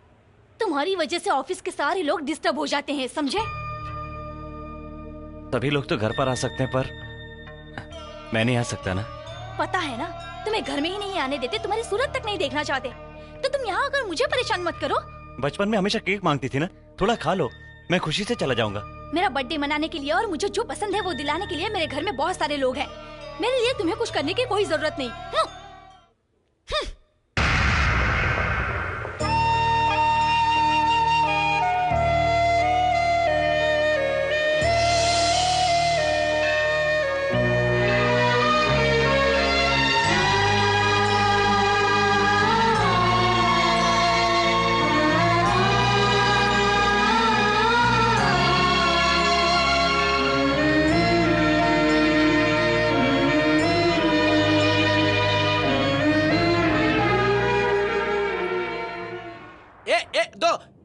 तुम्हारी वजह से ऑफिस के सारे लोग डिस्टर्ब हो जाते हैं, समझे? सभी लोग तो घर पर आ सकते हैं, पर मैं नहीं आ सकता ना। पता है ना, तुम्हें घर में ही नहीं आने देते, तुम्हारी सूरत तक नहीं देखना चाहते, तो तुम यहाँ आकर मुझे परेशान मत करो। बचपन में हमेशा केक मांगती थी ना, थोड़ा खा लो, मैं खुशी से चला जाऊंगा। मेरा बर्थडे मनाने के लिए और मुझे जो पसंद है वो दिलाने के लिए मेरे घर में बहुत सारे लोग हैं। मेरे लिए तुम्हें कुछ करने की कोई जरूरत नहीं।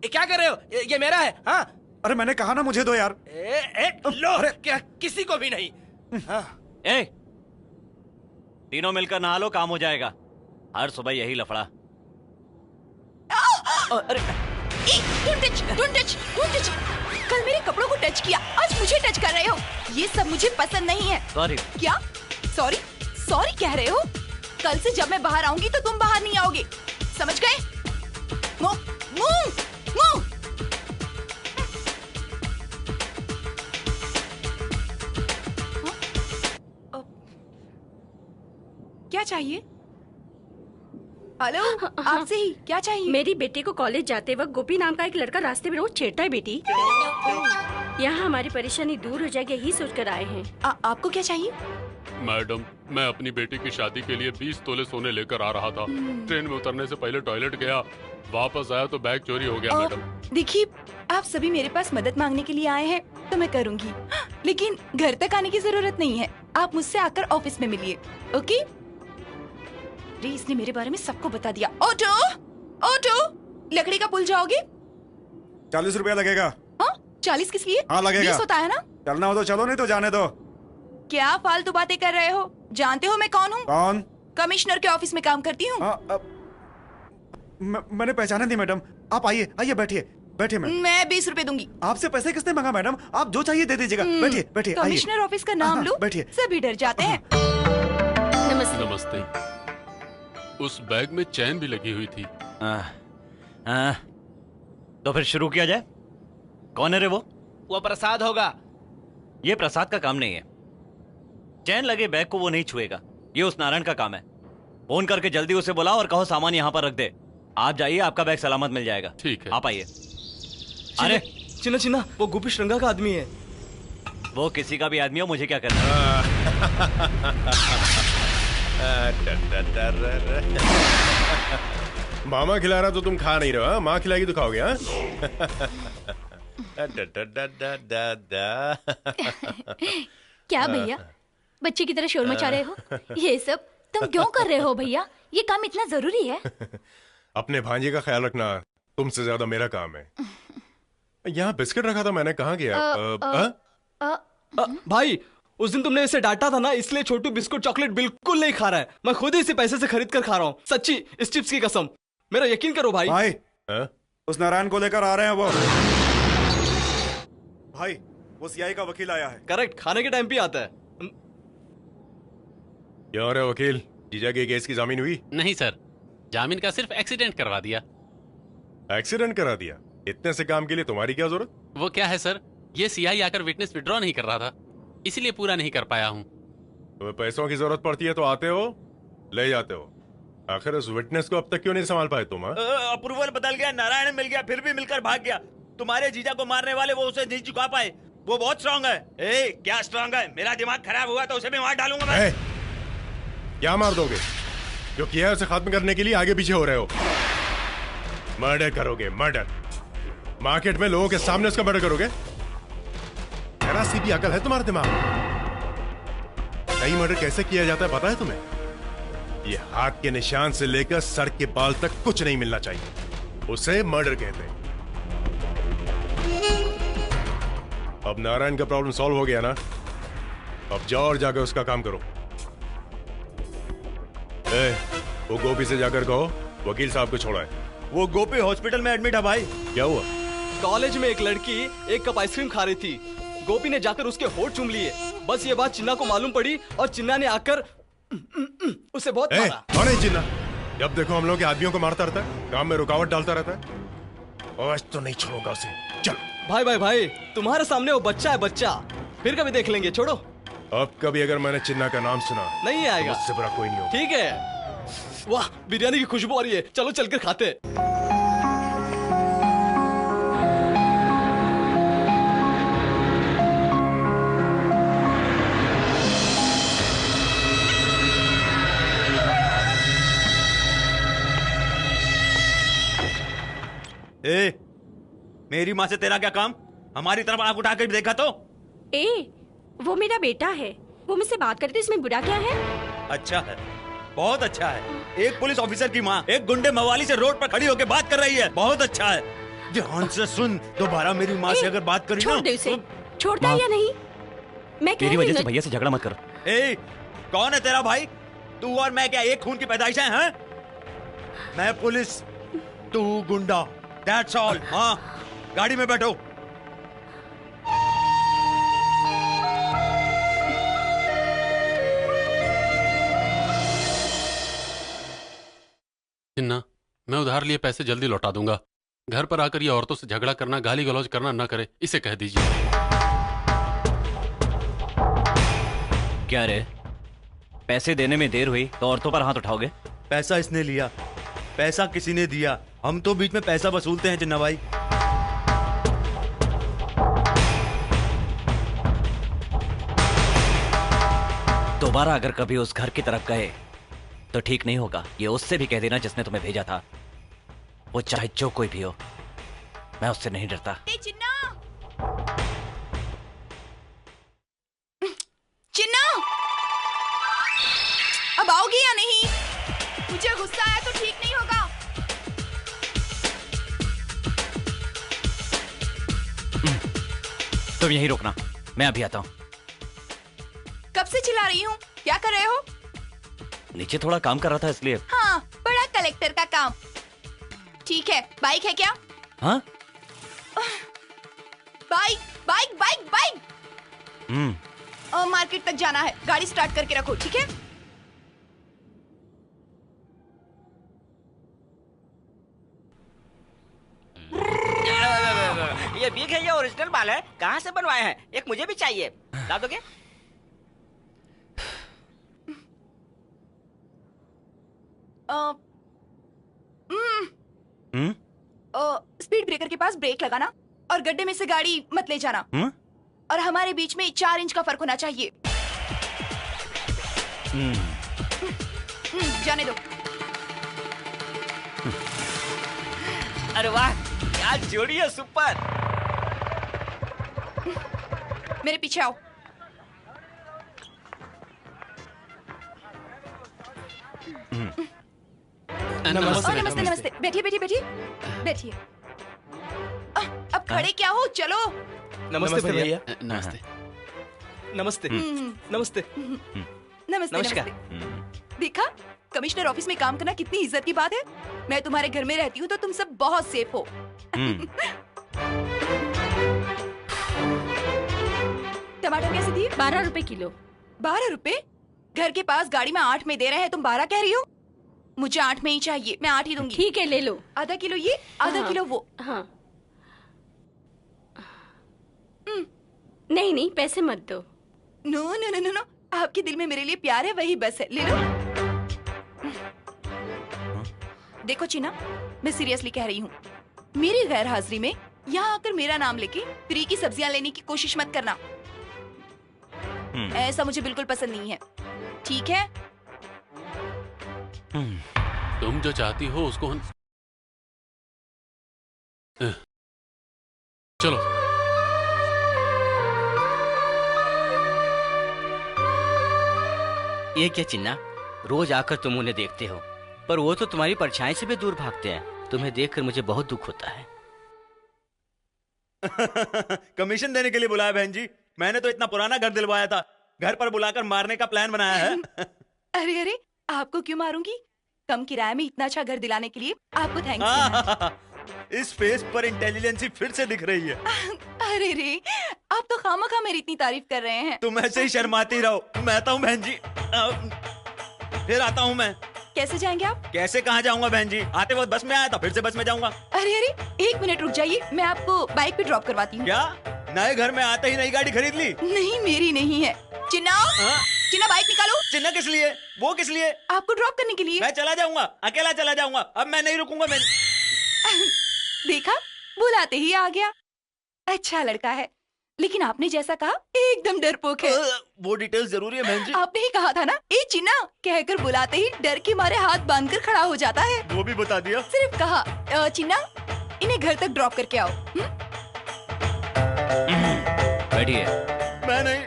क्या कर रहे हो? ये मेरा है। हाँ, अरे मैंने कहा ना मुझे दो यार। लो। अरे क्या, किसी को भी नहीं। हाँ। तीनों मिलकर नहा लो, काम हो जाएगा। हर सुबह यही लफड़ा। Don't touch! कल मेरे कपड़ों को टच किया, आज मुझे टच कर रहे हो। ये सब मुझे पसंद नहीं है। सॉरी। क्या? सॉरी कह रहे हो? कल से जब मैं बाहर आऊंगी तो तुम बाहर नहीं आओगे, समझ गए? मूव! क्या चाहिए? हेलो, आपसे ही क्या चाहिए? मेरी बेटी को कॉलेज जाते वक्त गोपी नाम का एक लड़का रास्ते में रोज छेड़ता है बेटी। यहाँ हमारी परेशानी दूर हो जाएगी, यही सोच कर आए हैं। आपको क्या चाहिए? मैडम, मैं अपनी बेटी की शादी के लिए 20 तोले सोने लेकर आ रहा था। ट्रेन में उतरने से पहले टॉयलेट गया, वापस आया तो बैग चोरी हो गया। मैडम देखिए, आप सभी मेरे पास मदद मांगने के लिए आए हैं तो मैं करूंगी, लेकिन घर तक आने की जरूरत नहीं है। आप मुझसे आकर ऑफिस में मिलिए, ओके? इसने मेरे बारे में सबको बता दिया। ऑटो, लकड़ी का पुल जाओगे? 40 रुपया लगेगा। 40 किस लिए? हाँ लगेगा। 20 होता है ना? चलना हो तो चलो, नहीं तो जाने दो। क्या फालतू बातें कर रहे हो? जानते हो मैं कौन हूँ? कौन? कमिश्नर के ऑफिस में काम करती हूँ। मैंने पहचाना नहीं मैडम। आप आइए, बैठिए मैम। मैं 20 रुपए दूंगी। आपसे पैसे किसने मांगा मैडम? आप जो चाहिए दे दीजिएगा। बैठिए। कमिश्नर ऑफिस का नाम लो, बैठिए। सभी डर जाते हैं। नमस्ते। उस बैग में चैन भी लगी हुई थी। तो फिर शुरू किया जाए। कौन है रे वो? प्रसाद होगा। ये प्रसाद का काम नहीं है। चैन लगे बैग को वो नहीं छुएगा, ये उस नारायण का काम है। फोन करके जल्दी उसे बुलाओ और कहो सामान यहाँ पर रख दे। आप जाइए, आपका बैग सलामत मिल जाएगा। ठीक है, आप आइए। अरे चिन्ना, वो गोपी श्रृंगा का आदमी है। वो किसी का भी आदमी हो, मुझे क्या करना है? मामा खिला रहा तो तुम खा नहीं रहे हो, माँ खिलाएगी तो खाओगे। क्या भैया, बच्चे की तरह शोर मचा रहे हो? ये सब तुम क्यों कर रहे हो भैया? ये काम इतना जरूरी है? अपने भांजे का ख्याल रखना तुमसे ज्यादा मेरा काम है। यहाँ बिस्किट रखा था, मैंने कहाँ गया? भाई, उस दिन तुमने इसे डांटा था ना, इसलिए छोटू बिस्कुट चॉकलेट बिल्कुल नहीं खा रहा है। मैं खुद ही इसे पैसे से खरीद कर खा रहा हूँ, सच्ची, इस चिप्स की कसम। मेरा यकीन करो भाई। उस नारायण को लेकर आ रहे हैं वो। भाई, वो सीआई का वकील आया है। करेक्ट, खाने के टाइम पे आता है। क्यों रे वकील, जीजा के केस की जामीन हुई? नहीं सर, जामीन का सिर्फ एक्सीडेंट करवा दिया। एक्सीडेंट करा दिया? इतने से काम के लिए तुम्हारी क्या जरूरत? वो क्या है सर, ये सीआई आकर विटनेस विड्रॉ नहीं कर रहा था, इसलिए पूरा नहीं कर पाया हूँ। तुम्हें पैसों की जरूरत पड़ती है तो आते हो, ले जाते हो। आखिर उस विटनेस को अब तक क्यों नहीं संभाल पाए तुम? अप्रूवल बदल गया, नारायण मिल गया, फिर भी मिलकर भाग गया। तुम्हारे जीजा को मारने वाले वो उसे नहीं चुका पाए। वो बहुत स्ट्रांग है। क्या स्ट्रांग है? मेरा दिमाग खराब हुआ तो उसे भी मार डालूंगा मैं। क्या मार दोगे? जो किया है उसे खत्म करने के लिए आगे पीछे हो रहे हो। मर्डर करोगे, मर्डर। मार्केट में लोगों के सामने उसका मर्डर करोगे? जरा सी भी अकल है तुम्हारे दिमाग में? सही मर्डर कैसे किया जाता है पता है तुम्हें? ये हाथ के निशान से लेकर सर के बाल तक कुछ नहीं मिलना चाहिए, उसे मर्डर कहते हैं। अब नारायण का प्रॉब्लम सॉल्व हो गया ना, अब जाओ और जाकर उसका काम करो। वो गोपी से जाकर कहो वकील साहब को छोड़ा है। वो गोपी हॉस्पिटल में एडमिट है भाई। क्या हुआ? कॉलेज में एक लड़की एक कप आइसक्रीम खा रही थी, गोपी ने जाकर उसके होठ चूम लिए। बस ये बात चिन्ना को मालूम पड़ी और चिन्ना ने आकर उसे बहुत मारा। कौन है चिन्ना? जब देखो हम लोग के आदमियों को मारता रहता है, काम में रुकावट डालता रहता है। आज तो नहीं छोड़ूंगा उसे। चल भाई, तुम्हारे सामने वो बच्चा है, बच्चा। फिर कभी देख लेंगे, छोड़ो। अब कभी अगर मैंने चिन्ना का नाम सुना नहीं आएगा, उससे बुरा कोई नहीं होगा। ठीक है। वाह, बिरयानी की खुशबू आ रही है, चलो चलकर खाते। मेरी माँ से तेरा क्या काम? हमारी तरफ आंख उठाकर भी देखा तो? वो मेरा बेटा है, वो मुझसे बात करते, इसमें बुरा क्या है? अच्छा है, बहुत अच्छा है। एक पुलिस ऑफिसर की माँ एक गुंडे मवाली से रोड पर खड़ी होकर बात कर रही है, बहुत अच्छा है। ध्यान से सुन, दोबारा मेरी माँ से अगर बात करी छोड़ दे उसे। छोड़ता है या नहीं? मैं तेरी वजह से भैया से झगड़ा मत कर। कौन है तेरा भाई? तू और मैं क्या एक खून की पैदाइश है? मैं पुलिस, तू गुंडा। That's all. हाँ, गाड़ी में बैठो। चिन्ना, मैं उधार लिए पैसे जल्दी लौटा दूंगा। घर पर आकर ये औरतों से झगड़ा करना, गाली गलौज करना न करे, इसे कह दीजिए। क्या रे, पैसे देने में देर हुई तो औरतों पर हाथ उठाओगे? पैसा इसने लिया, पैसा किसी ने दिया। हम तो बीच में पैसा वसूलते हैं चिन्ना भाई। दोबारा अगर कभी उस घर की तरफ गए तो ठीक नहीं होगा। ये उससे भी कह देना जिसने तुम्हें भेजा था। वो चाहे जो कोई भी हो, मैं उससे नहीं डरता। चिन्ना, चिन्ना, अब आओगी या नहीं? मुझे गुस्सा आया तो ठीक नहीं होगा। तुम यहीं रुकना, मैं अभी आता हूँ। कब से चिल्ला रही हूँ? क्या कर रहे हो? नीचे थोड़ा काम कर रहा था इसलिए। हाँ, बड़ा कलेक्टर का काम। ठीक है, बाइक है क्या? हाँ? Bike bike bike bike. Market तक जाना है, गाड़ी स्टार्ट करके रखो, ठीक है? ये बिग है या ओरिजिनल बाल है? कहाँ से बनवाए हैं? एक मुझे भी चाहिए, ला दोगे? स्पीड ब्रेकर के पास ब्रेक लगाना और गड्ढे में से गाड़ी मत ले जाना। और हमारे बीच में 4 इंच का फर्क होना चाहिए। जाने दो। अरे वाह, क्या जोड़ी है, सुपर। मेरे पीछे आओ। नमस्ते नमस्ते नमस्ते। बैठिए बैठिए बैठिए बैठिए। अब खड़े क्या हो, चलो। नमस्ते भैया। नमस्ते। नमस्ते नमस्ते नमस्ते नमस्कार। नमस्ते। देखा, कमिश्नर ऑफिस में काम करना कितनी इज्जत की बात है। मैं तुम्हारे घर में रहती हूँ तो तुम सब बहुत सेफ हो। टमाटर कैसे दिए? 12 रुपए किलो। 12 रुपए? घर के पास गाड़ी में 8 में दे रहे हैं, तुम 12 कह रही हो? मुझे 8 में ही चाहिए, मैं 8 ही दूंगी। ठीक है, ले लो। आधा किलो ये, आधा किलो वो। हाँ। नहीं नहीं, पैसे मत दो। No no no no no, आपके दिल में मेरे लिए प्यार है, वही बस है, ले लो। देखो चिन्ना, मैं सीरियसली कह रही हूँ, मेरी गैर हाजिरी में यहाँ आकर मेरा नाम लेके फ्री की सब्जियां लेने की कोशिश मत करना। ऐसा मुझे बिल्कुल पसंद नहीं है, ठीक है? तुम जो चाहती हो उसको हम... चलो। ये क्या चिन्ना, रोज आकर तुम उन्हें देखते हो, पर वो तो तुम्हारी परछाई से भी दूर भागते हैं। तुम्हें देखकर मुझे बहुत दुख होता है। कमीशन देने के लिए बुलाया बहन जी। मैंने तो इतना पुराना घर दिलवाया था, घर पर बुलाकर मारने का प्लान बनाया है। अरे अरे, आपको क्यों मारूंगी? कम किराए में इतना अच्छा घर दिलाने के लिए आपको थैंक्स। इस फेस पर इंटेलिजेंसी फिर से दिख रही है। अरे रे, आप तो खामखा मेरी इतनी तारीफ कर रहे हैं। तुम ऐसे ही शर्माती रहो, मैं आता हूँ बहन जी। फिर आता हूँ मैं। कैसे जाएंगे आप? कैसे कहाँ जाऊंगा बहन जी, आते वक्त बस में आया था, फिर से बस में जाऊंगा। अरे अरे, 1 मिनट रुक जाइए, मैं आपको बाइक पे ड्रॉप करवाती हूँ। क्या नए घर में आते ही नई गाड़ी खरीद ली? नहीं, मेरी नहीं है। चिन्ना, चिन्ना बाइक निकालो। चिन्ना किस लिए? वो किस लिए? आपको ड्रॉप करने के लिए। मैं चला जाऊंगा, अकेला चला जाऊंगा, अब मैं नहीं रुकूंगा। देखा, बुलाते ही आ गया। अच्छा लड़का है, लेकिन आपने जैसा कहा एकदम डरपोक है। वो डिटेल्स जरूरी है बहन जी। आपने ही कहा था ना, ए चिन्ना कहकर बुलाते ही डर के मारे हाथ बांधकर खड़ा हो जाता है। वो भी बता दिया। सिर्फ कहा, चिन्ना इन्हें घर तक ड्रॉप करके आओ। बैठिए। मैं नहीं,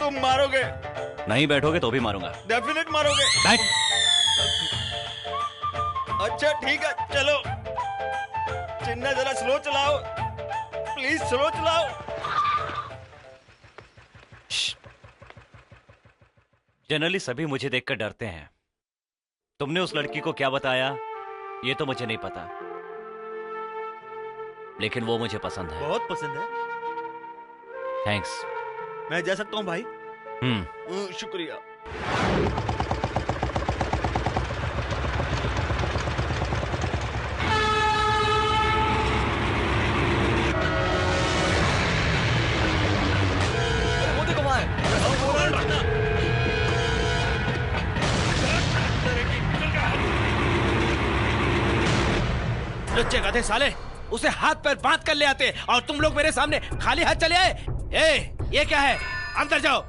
तुम मारोगे। नहीं बैठोगे तो भी मारूंगा। डेफिनेट मारोगे। बैठ। अच्छा ठीक है, चलो। चिन्ना जरा स्लो चलाओ, प्लीज स्लो चलाओ। जनरली सभी मुझे देखकर डरते हैं। तुमने उस लड़की को क्या बताया ये तो मुझे नहीं पता, लेकिन वो मुझे पसंद है। बहुत पसंद है। थैंक्स। मैं जा सकता हूँ भाई? शुक्रिया। लुच्चे गधे साले, उसे हाथ पैर बांध कर ले आते और तुम लोग मेरे सामने खाली हाथ चले आए। ये क्या है? अंदर जाओ।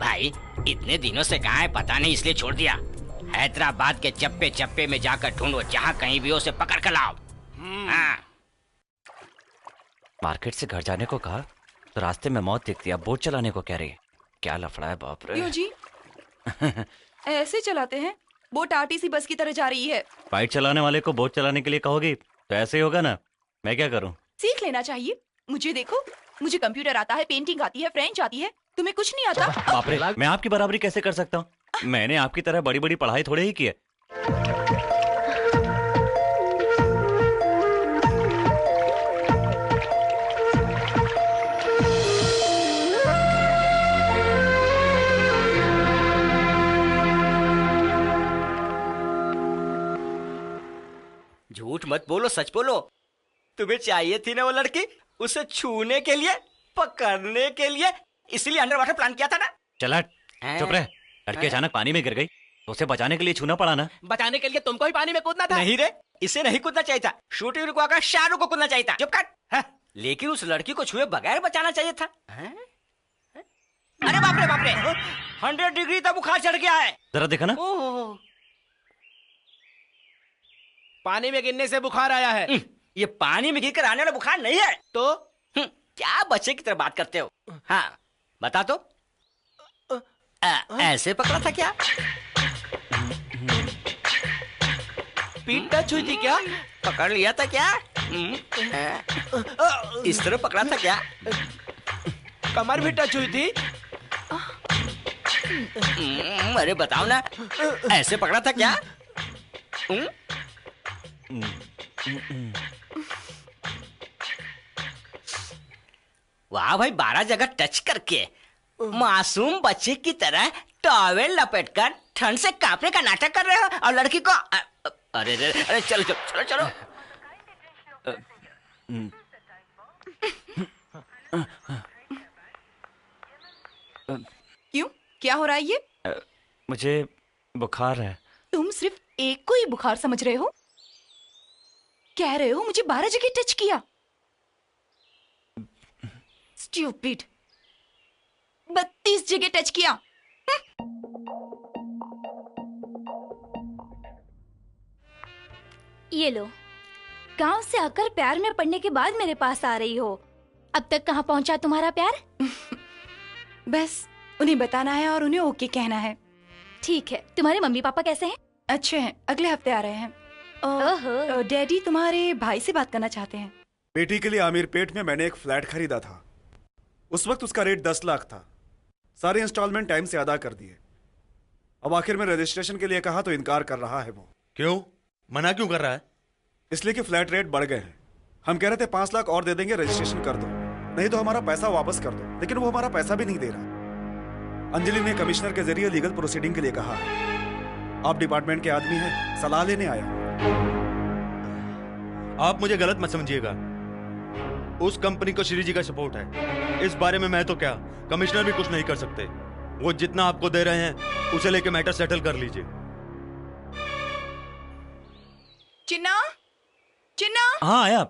भाई इतने दिनों से कहाँ है पता नहीं, इसलिए छोड़ दिया। हैदराबाद के चप्पे चप्पे में जाकर ढूंढो, जहाँ कहीं भी हो उसे पकड़ कर लाओ। हाँ। मार्केट से घर जाने को कहा तो रास्ते में मौत दिखती है, अब बोट चलाने को कह रही है। क्या लफड़ा है बाप रे। क्यों जी? ऐसे चलाते हैं? बोट आरटीसी बस की तरह जा रही है। बाइक चलाने वाले को बोट चलाने के लिए कहोगी तो ऐसे ही होगा ना। मैं क्या करूं? सीख लेना चाहिए। मुझे देखो, मुझे कंप्यूटर आता है, पेंटिंग आती है, फ्रेंच आती है, तुम्हें कुछ नहीं आता? बाप रे, मैं आपकी बराबरी कैसे कर सकता हूँ? मैंने आपकी तरह बड़ी बड़ी पढ़ाई थोड़े ही की है। झूठ मत बोलो, सच बोलो। तुम्हें चाहिए थी ना वो लड़की, उसे छूने के लिए, पकड़ने के लिए, इसलिए अंडर वाटर प्लान किया था ना। चला चुप रह। लड़की अचानक पानी में गिर गई तो उसे बचाने के लिए छूना पड़ा ना। बचाने के लिए तुमको ही पानी में कूदना था। नहीं रे, इसे नहीं कूदना चाहिए था। शूटिंग रुकवाकर शाहरुख को कूदना चाहिए था। चुप कर। लेकिन उस लड़की को छुए बगैर बचाना चाहिए था। अरे बाप रे बाप रे, 100 डिग्री तक बुखार चढ़ गया है। जरा देखा ना। पानी में गिरने से बुखार आया है। ये पानी में गिरकर आने वाला बुखार नहीं है। तो क्या बच्चे की तरह बात करते हो? हाँ बता तो। ऐसे पकड़ा था क्या? पीठ टच हुई थी क्या? पकड़ लिया था क्या? इस तरह पकड़ा था क्या? कमर भी टच हुई थी? अरे बताओ ना, ऐसे पकड़ा था क्या? वाह भाई, 12 जगह टच करके मासूम बच्चे की तरह टॉवेल लपेटकर ठंड से कांपने का नाटक कर रहे हो और लड़की को अरे अरे अरे चलो चलो चलो चलो। क्यों, क्या हो रहा है ये? मुझे बुखार है। तुम सिर्फ एक को ही बुखार समझ रहे हो? कह रहे हो मुझे 12 जगह टच किया। स्टूपिड। 32 जगह टच किया। ये लो, गांव से आकर प्यार में पड़ने के बाद मेरे पास आ रही हो। अब तक कहाँ पहुंचा तुम्हारा प्यार? बस उन्हें बताना है और उन्हें ओके कहना है। ठीक है। तुम्हारे मम्मी पापा कैसे हैं? अच्छे हैं, अगले हफ्ते आ रहे हैं। डैडी तुम्हारे भाई से बात करना चाहते हैं। बेटी के लिए आमिर पेट में मैंने एक फ्लैट खरीदा था। उस वक्त उसका रेट 10 लाख था। सारे इंस्टॉलमेंट टाइम से अदा कर दिए। अब आखिर में रजिस्ट्रेशन के लिए कहा तो इनकार कर रहा है वो। क्यों? मना क्यों कर रहा है? इसलिए कि फ्लैट रेट बढ़ गए हैं। हम कह रहे थे 5 लाख और दे देंगे, रजिस्ट्रेशन कर दो, नहीं तो हमारा पैसा वापस कर दो, लेकिन वो हमारा पैसा भी नहीं दे रहा। अंजलि ने कमिश्नर के जरिए लीगल प्रोसीडिंग के लिए कहा है। आप डिपार्टमेंट के आदमी हैं, सलाह लेने आया। आप मुझे गलत मत समझिएगा। उस कंपनी को श्री जी का सपोर्ट है। इस बारे में मैं तो क्या, कमिश्नर भी कुछ नहीं कर सकते। वो जितना आपको दे रहे हैं उसे लेके मैटर सेटल कर लीजिए। चिन्ना, चिन्ना। हाँ आया।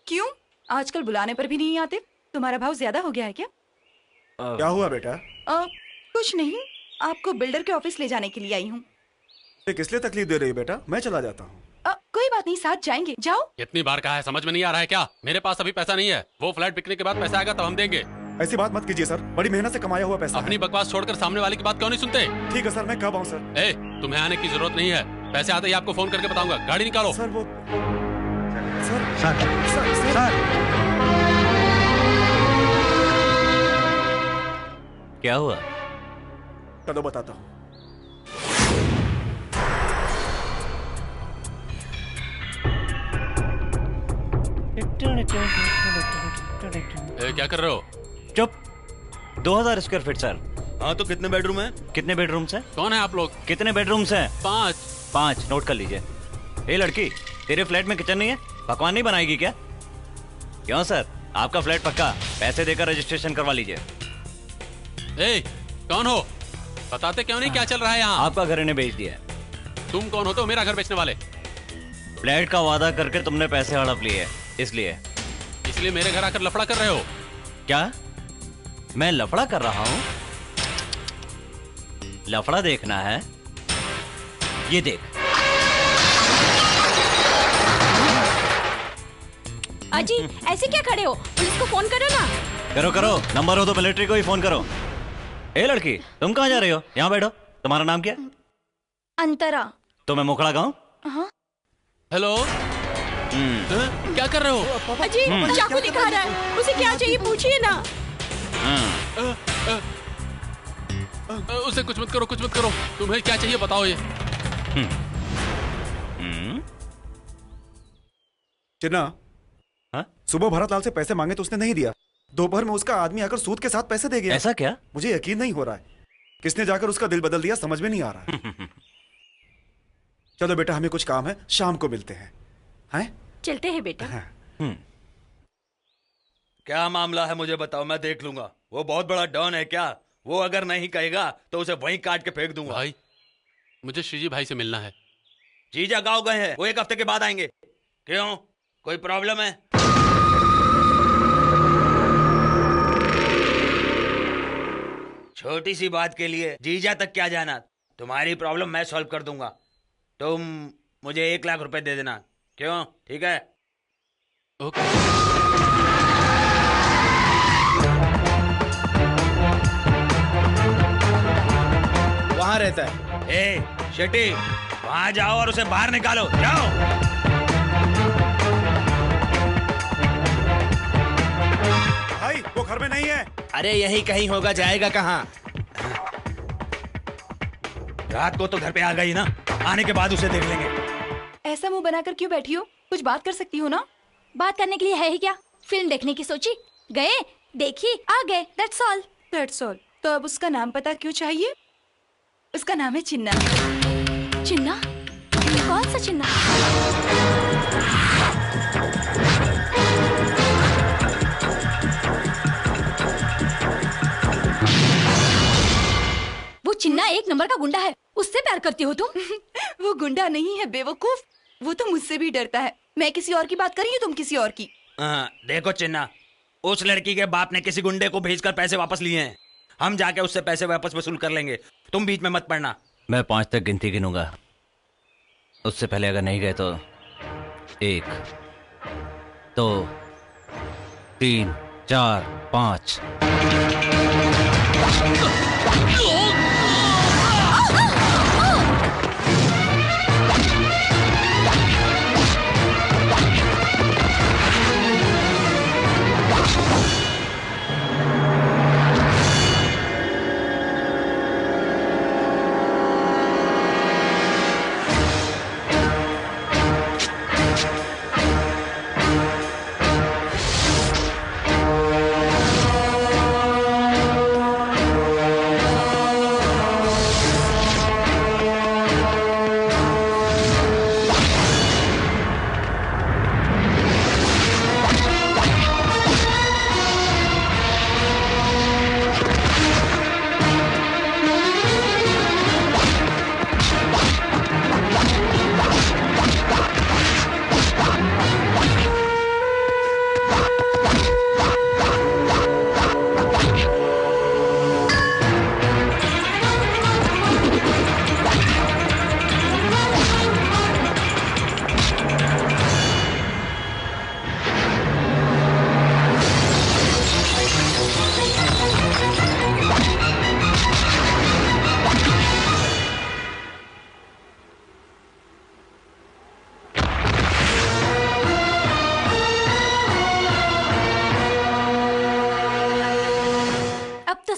क्यों आजकल बुलाने पर भी नहीं आते? तुम्हारा भाव ज्यादा हो गया है क्या? क्या हुआ बेटा? कुछ नहीं, आपको बिल्डर के ऑफिस ले जाने के लिए आई हूँ। किस लिए तकलीफ दे रही है बेटा? मैं चला जाता हूँ। कोई बात नहीं, साथ जाएंगे, जाओ। इतनी बार कहा है, समझ में नहीं आ रहा है क्या? मेरे पास अभी पैसा नहीं है। वो फ्लैट बिकने के बाद पैसा आएगा तब हम देंगे। ऐसी बात मत कीजिए सर, बड़ी मेहनत से कमाया हुआ पैसा। अपनी बकवास छोड़कर सामने वाले की बात क्यों नहीं सुनते? ठीक है सर, मैं कब आऊँ सर? तुम्हें आने की जरूरत नहीं है। पैसे आते ही आपको फोन करके बताऊंगा। गाड़ी निकालो। सर वो क्या हुआ? चलो बताता हूँ। क्या कर रहे हो? चुप। 2000 स्क्वायर फीट सर। हाँ तो कितने बेडरूम है? कितने बेडरूम्स हैं? कौन है आप लोग? कितने बेडरूम्स हैं? 5 नोट कर लीजिए। ए लड़की, तेरे फ्लैट में किचन नहीं है? पकवान नहीं बनाएगी क्या? क्यों सर, आपका फ्लैट पक्का, पैसे देकर रजिस्ट्रेशन करवा लीजिए। ए, कौन हो? बताते क्यों नहीं क्या चल रहा है यहाँ? आपका घर इन्हें बेच दिया है। तुम कौन हो तो मेरा घर बेचने वाले? फ्लैट का वादा करके तुमने पैसे हड़प लिए, इसलिए मेरे घर आकर लफड़ा कर रहे हो? क्या मैं लफड़ा कर रहा हूं? लफड़ा देखना है? ये देख। अजी ऐसे क्या खड़े हो? पुलिस को फोन करो ना। करो, नंबर हो तो मिलिट्री को ही फोन करो। ए लड़की, तुम कहाँ जा रही हो? यहाँ बैठो। तुम्हारा नाम क्या? अंतरा। तो मैं मुखड़ा गाँव। हाँ? हेलो। क्या कर रहे हो? अजी चाकू दिखा रहा है, उसे क्या चाहिए पूछिए ना। उसे कुछ मत करो। तुम्हें क्या चाहिए बताओ ये। चिन्ना, हाँ? सुबह भरत लाल से पैसे मांगे तो उसने नहीं दिया। दोपहर में उसका आदमी आकर सूद के साथ पैसे दे गया। ऐसा क्या? मुझे यकीन नहीं हो रहा है। किसने जाकर उसका दिल बदल दिया समझ में नहीं आ रहा है। चलो बेटा, हमें कुछ काम है, शाम को मिलते हैं। हैं? चलते हैं बेटा। हाँ। क्या मामला है मुझे बताओ, मैं देख लूंगा। वो बहुत बड़ा डॉन है क्या? वो अगर नहीं कहेगा तो उसे वहीं काट के फेंक दूंगा। भाई, मुझे श्रीजी भाई से मिलना है। जीजा गाँव गए हैं, वो 1 हफ्ते के बाद आएंगे। क्यों, कोई प्रॉब्लम है? छोटी सी बात के लिए जीजा तक क्या जाना? तुम्हारी प्रॉब्लम मैं सॉल्व कर दूंगा। तुम मुझे 1 लाख रुपए दे देना। क्यों? ठीक है? ओके। वहां रहता है। ए शेट्टी, वहां जाओ और उसे बाहर निकालो। जाओ। भाई, वो घर में नहीं है। अरे यही कहीं होगा, जाएगा कहाँ? रात को तो घर पे आ गई ना, आने के बाद उसे देख लेंगे। ऐसा मुंह बनाकर क्यों बैठी हो? कुछ बात कर सकती हो ना? बात करने के लिए है ही क्या? फिल्म देखने की सोची, गए, देखी, आ गए, दैट्स ऑल। तो अब उसका नाम पता क्यों चाहिए? उसका नाम है चिन्ना। चिन्ना? कौन सा चिन्ना? वो चिन्ना 1 नंबर का गुंडा है, उससे प्यार करती हो तुम? वो गुंडा नहीं है बेवकूफ, वो तो मुझसे भी डरता है। मैं किसी और की बात कर रही हूँ, तुम किसी और की। देखो चिन्ना, उस लड़की के बाप ने किसी गुंडे को भेजकर पैसे वापस लिए हैं। हम जाके उससे पैसे वापस वसूल कर लेंगे, तुम बीच में मत पड़ना। मैं 5 तक गिनती गिनूंगा, उससे पहले अगर नहीं गए तो 1 2 3 4 5।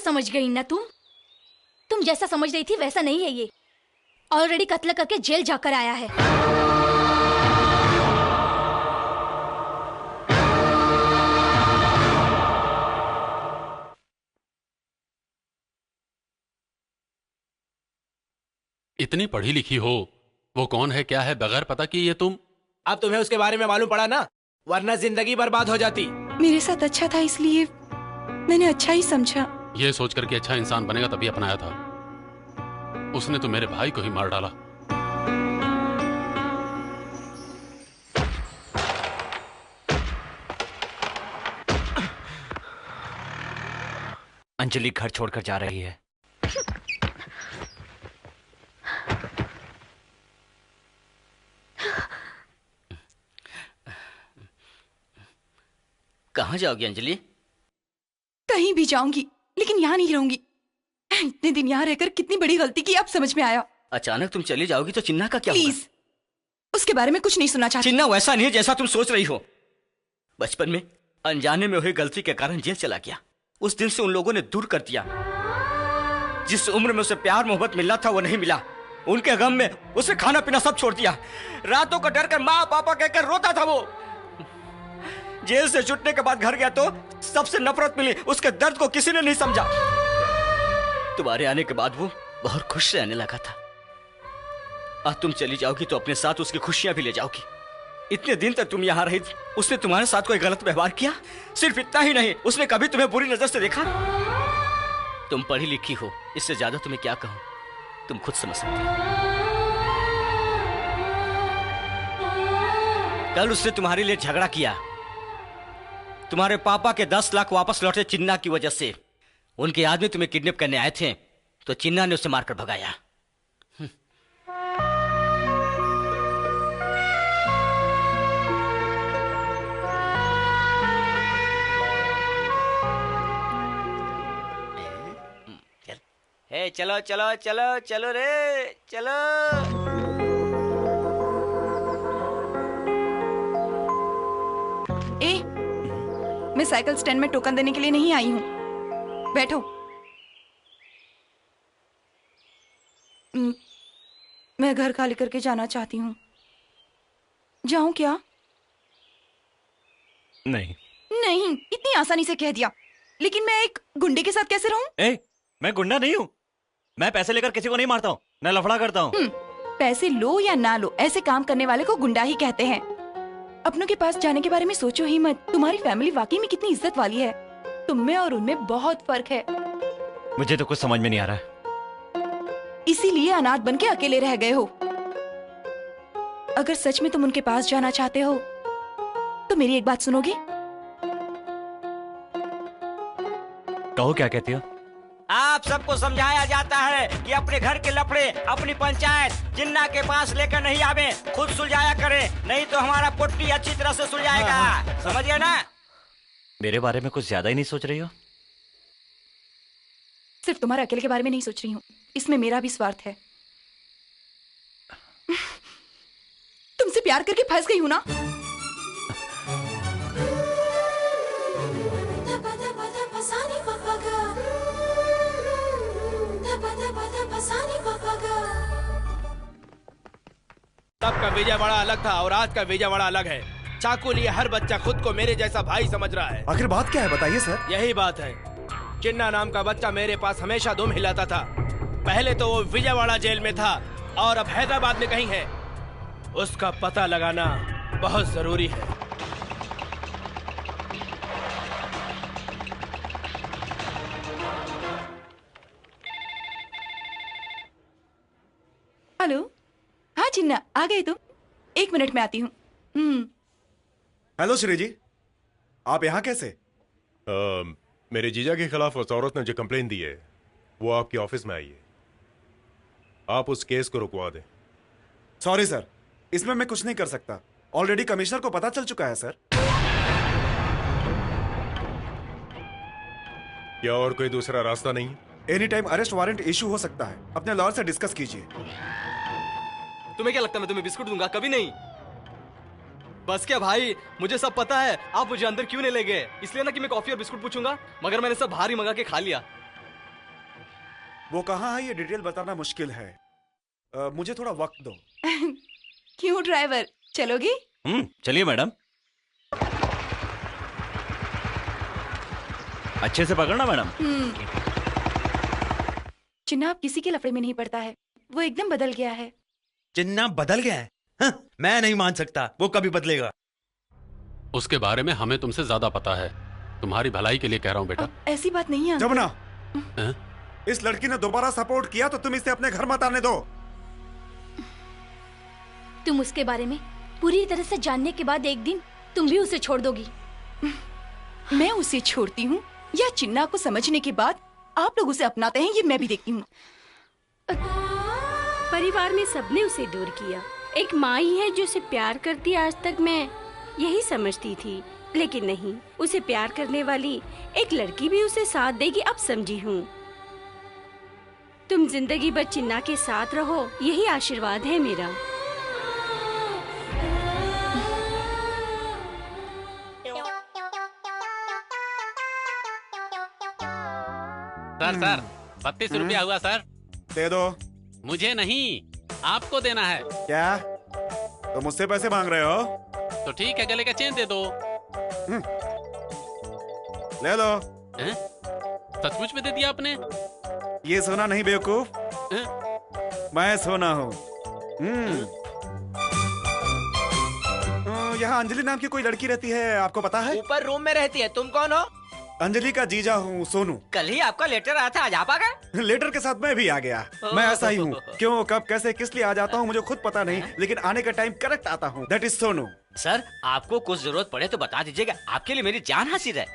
समझ गई ना तुम जैसा समझ रही थी वैसा नहीं है ये। ऑलरेडी कत्ल करके जेल जाकर आया है। इतनी पढ़ी लिखी हो, वो कौन है क्या है बगैर पता कि ये तुम। अब तुम्हें उसके बारे में मालूम पड़ा ना, वरना जिंदगी बर्बाद हो जाती। मेरे साथ अच्छा था इसलिए मैंने अच्छा ही समझा। ये सोच कर कि अच्छा इंसान बनेगा तभी अपनाया था। उसने तो मेरे भाई को ही मार डाला। अंजलि घर छोड़कर जा रही है। कहाँ जाओगी अंजलि? कहीं भी जाऊंगी, लेकिन यहाँ नहीं रहूंगी। इतने दिन यहाँ रहकर कितनी बड़ी गलती की, अब समझ में आया। अचानक तुम चली जाओगी तो चिन्ना का क्या होगा? प्लीज, उसके बारे में कुछ नहीं सुनना चाहती। चिन्ना वैसा नहीं है जैसा तुम सोच रही हो। बचपन में अनजाने में हुई गलती के कारण जेल चला गया। उस दिन से उन लोगों ने दूर कर दिया। जिस उम्र में उसे प्यार मोहब्बत मिलना था वो नहीं मिला। उनके गम में उसे खाना पीना सब छोड़ दिया। रातों को डर कर माँ पापा कहकर रोता था वो। जेल से छुटने के बाद घर गया तो सबसे नफरत मिली। उसके दर्द को किसी ने नहीं समझा। तुम्हारे आने के बाद वो बहुत खुश रहने लगा था। आज तुम चली जाओगी तो अपने साथ उसकी खुशियां भी ले जाओगी। इतने दिन तक तुम यहाँ रही, उसने तुम्हारे साथ कोई गलत व्यवहार किया? सिर्फ इतना ही नहीं, उसने कभी तुम्हें बुरी नजर से देखा? तुम पढ़ी लिखी हो, इससे ज्यादा तुम्हें क्या कहूं, तुम खुद समझ सकती हो। कल उसने तुम्हारे लिए झगड़ा किया। तुम्हारे पापा के 10 लाख वापस लौटे चिन्ना की वजह से। उनके आदमी तुम्हें किडनैप करने आए थे तो चिन्ना ने उसे मारकर भगाया। ए, चलो चलो चलो चलो रे चलो। ए, मैं साइकिल स्टैंड में टोकन देने के लिए नहीं आई हूँ। बैठो। मैं घर खाली करके जाना चाहती हूँ। जाऊं क्या? नहीं। नहीं, इतनी आसानी से कह दिया। लेकिन मैं एक गुंडे के साथ कैसे रहूं? ए, मैं गुंडा नहीं हूँ। मैं पैसे लेकर किसी को नहीं मारता हूँ, न लफड़ा करता हूँ। पैसे लो या ना लो, ऐसे काम करने वाले को गुंडा ही कहते हैं। अपनों के पास जाने के बारे में सोचो ही मत। तुम्हारी फैमिली वाकई में कितनी इज्जत वाली है। तुम में और उनमें बहुत फर्क है। मुझे तो कुछ समझ में नहीं आ रहा है। इसीलिए अनाथ बन के अकेले रह गए हो। अगर सच में तुम उनके पास जाना चाहते हो तो मेरी एक बात सुनोगे? कहो, क्या कहती हो? आप सबको समझाया जाता है कि अपने घर के लफड़े अपनी पंचायत जिन्ना के पास लेकर नहीं आवे, खुद सुलझाया करें, नहीं तो हमारा पुट्टी अच्छी तरह से सुलझाएगा। समझ गए ना? मेरे बारे में कुछ ज्यादा ही नहीं सोच रही हो? सिर्फ तुम्हारे अकेले के बारे में नहीं सोच रही हूँ, इसमें मेरा भी स्वार्थ है। तुमसे प्यार करके फंस गई हूँ ना। तब का विजयवाड़ा अलग था और आज का विजयवाड़ा अलग है। चाकू लिए हर बच्चा खुद को मेरे जैसा भाई समझ रहा है। आखिर बात क्या है, बताइए सर। यही बात है। चिन्ना नाम का बच्चा मेरे पास हमेशा दुम हिलाता था। पहले तो वो विजयवाड़ा जेल में था और अब हैदराबाद में कहीं है। उसका पता लगाना बहुत जरूरी है। हेलो, हाँ चिन्ना, आ गए तुम? 1 मिनट में आती हूँ। हेलो श्री जी, आप यहाँ कैसे? मेरे जीजा के खिलाफ उस औरत ने जो कंप्लेन दी है वो आपके ऑफिस में आई है। आप उस केस को रुकवा दें। सॉरी सर, इसमें मैं कुछ नहीं कर सकता। ऑलरेडी कमिश्नर को पता चल चुका है सर। क्या और कोई दूसरा रास्ता नहीं है? Any time arrest warrant issue हो सकता है। अपने लॉयर से डिस्कस कीजिए। तुम्हें क्या लगता है मैं तुम्हें बिस्कुट दूंगा? कभी नहीं। बस क्या भाई, मुझे सब पता है। आप मुझे अंदर क्यों नहीं ले गए? इसलिए ना कि मैं कॉफी और बिस्कुट पूछूंगा, मगर मैंने सब बाहर ही मंगा के खा लिया। वो कहाँ है ये डिटेल बताना मुश्किल है। मुझे थोड़ा वक्त दो। क्यों ड्राइवर, चलोगे? चलिए मैडम। अच्छे से पकड़ना मैडम। चिन्ना अब किसी के लफड़े में नहीं पड़ता है। वो एकदम बदल गया है। चिन्ना बदल गया है? हाँ, मैं नहीं मान सकता, वो कभी बदलेगा। उसके बारे में हमें तुमसे ज्यादा पता है। तुम्हारी भलाई के लिए कह रहा हूँ बेटा। ऐसी बात नहीं है। जमुना, इस लड़की ने दोबारा सपोर्ट किया तो तुम इसे अपने घर मत आने दो। तुम उसके बारे में पूरी तरह से जानने के बाद एक दिन तुम भी उसे छोड़ दोगी। मैं उसे छोड़ती हूँ या चिन्ना को समझने के बाद आप लोग उसे अपनाते हैं, ये मैं भी देखती हूँ। परिवार में सबने उसे दूर किया। एक माँ ही है जो उसे प्यार करती है। आज तक मैं यही समझती थी, लेकिन नहीं, उसे प्यार करने वाली एक लड़की भी उसे साथ देगी, अब समझी हूँ। तुम जिंदगी भर चिन्ना के साथ रहो, यही आशीर्वाद है मेरा। सर 32 रुपया हुआ सर। दे दो। मुझे नहीं, आपको देना है। क्या तो मुझसे पैसे मांग रहे हो? तो ठीक है, गले का चेन दे दो। ले लो। सचमुच में दे दिया आपने? ये सोना नहीं बेवकूफ, मैं सोना हूँ। यहाँ अंजलि नाम की कोई लड़की रहती है, आपको पता है? ऊपर रूम में रहती है। तुम कौन हो? अंजलि का जीजा हूँ, सोनू। कल ही आपका लेटर आया था, आज आप आ गए? लेटर के साथ मैं भी आ गया। मैं ऐसा ही हूँ, क्यों कब कैसे किस लिए आ जाता हूँ मुझे खुद पता नहीं, लेकिन आने का टाइम करेक्ट आता हूँ। That is Sonu. सर, आपको कुछ जरूरत पड़े तो बता दीजिएगा, आपके लिए मेरी जान हाजिर है।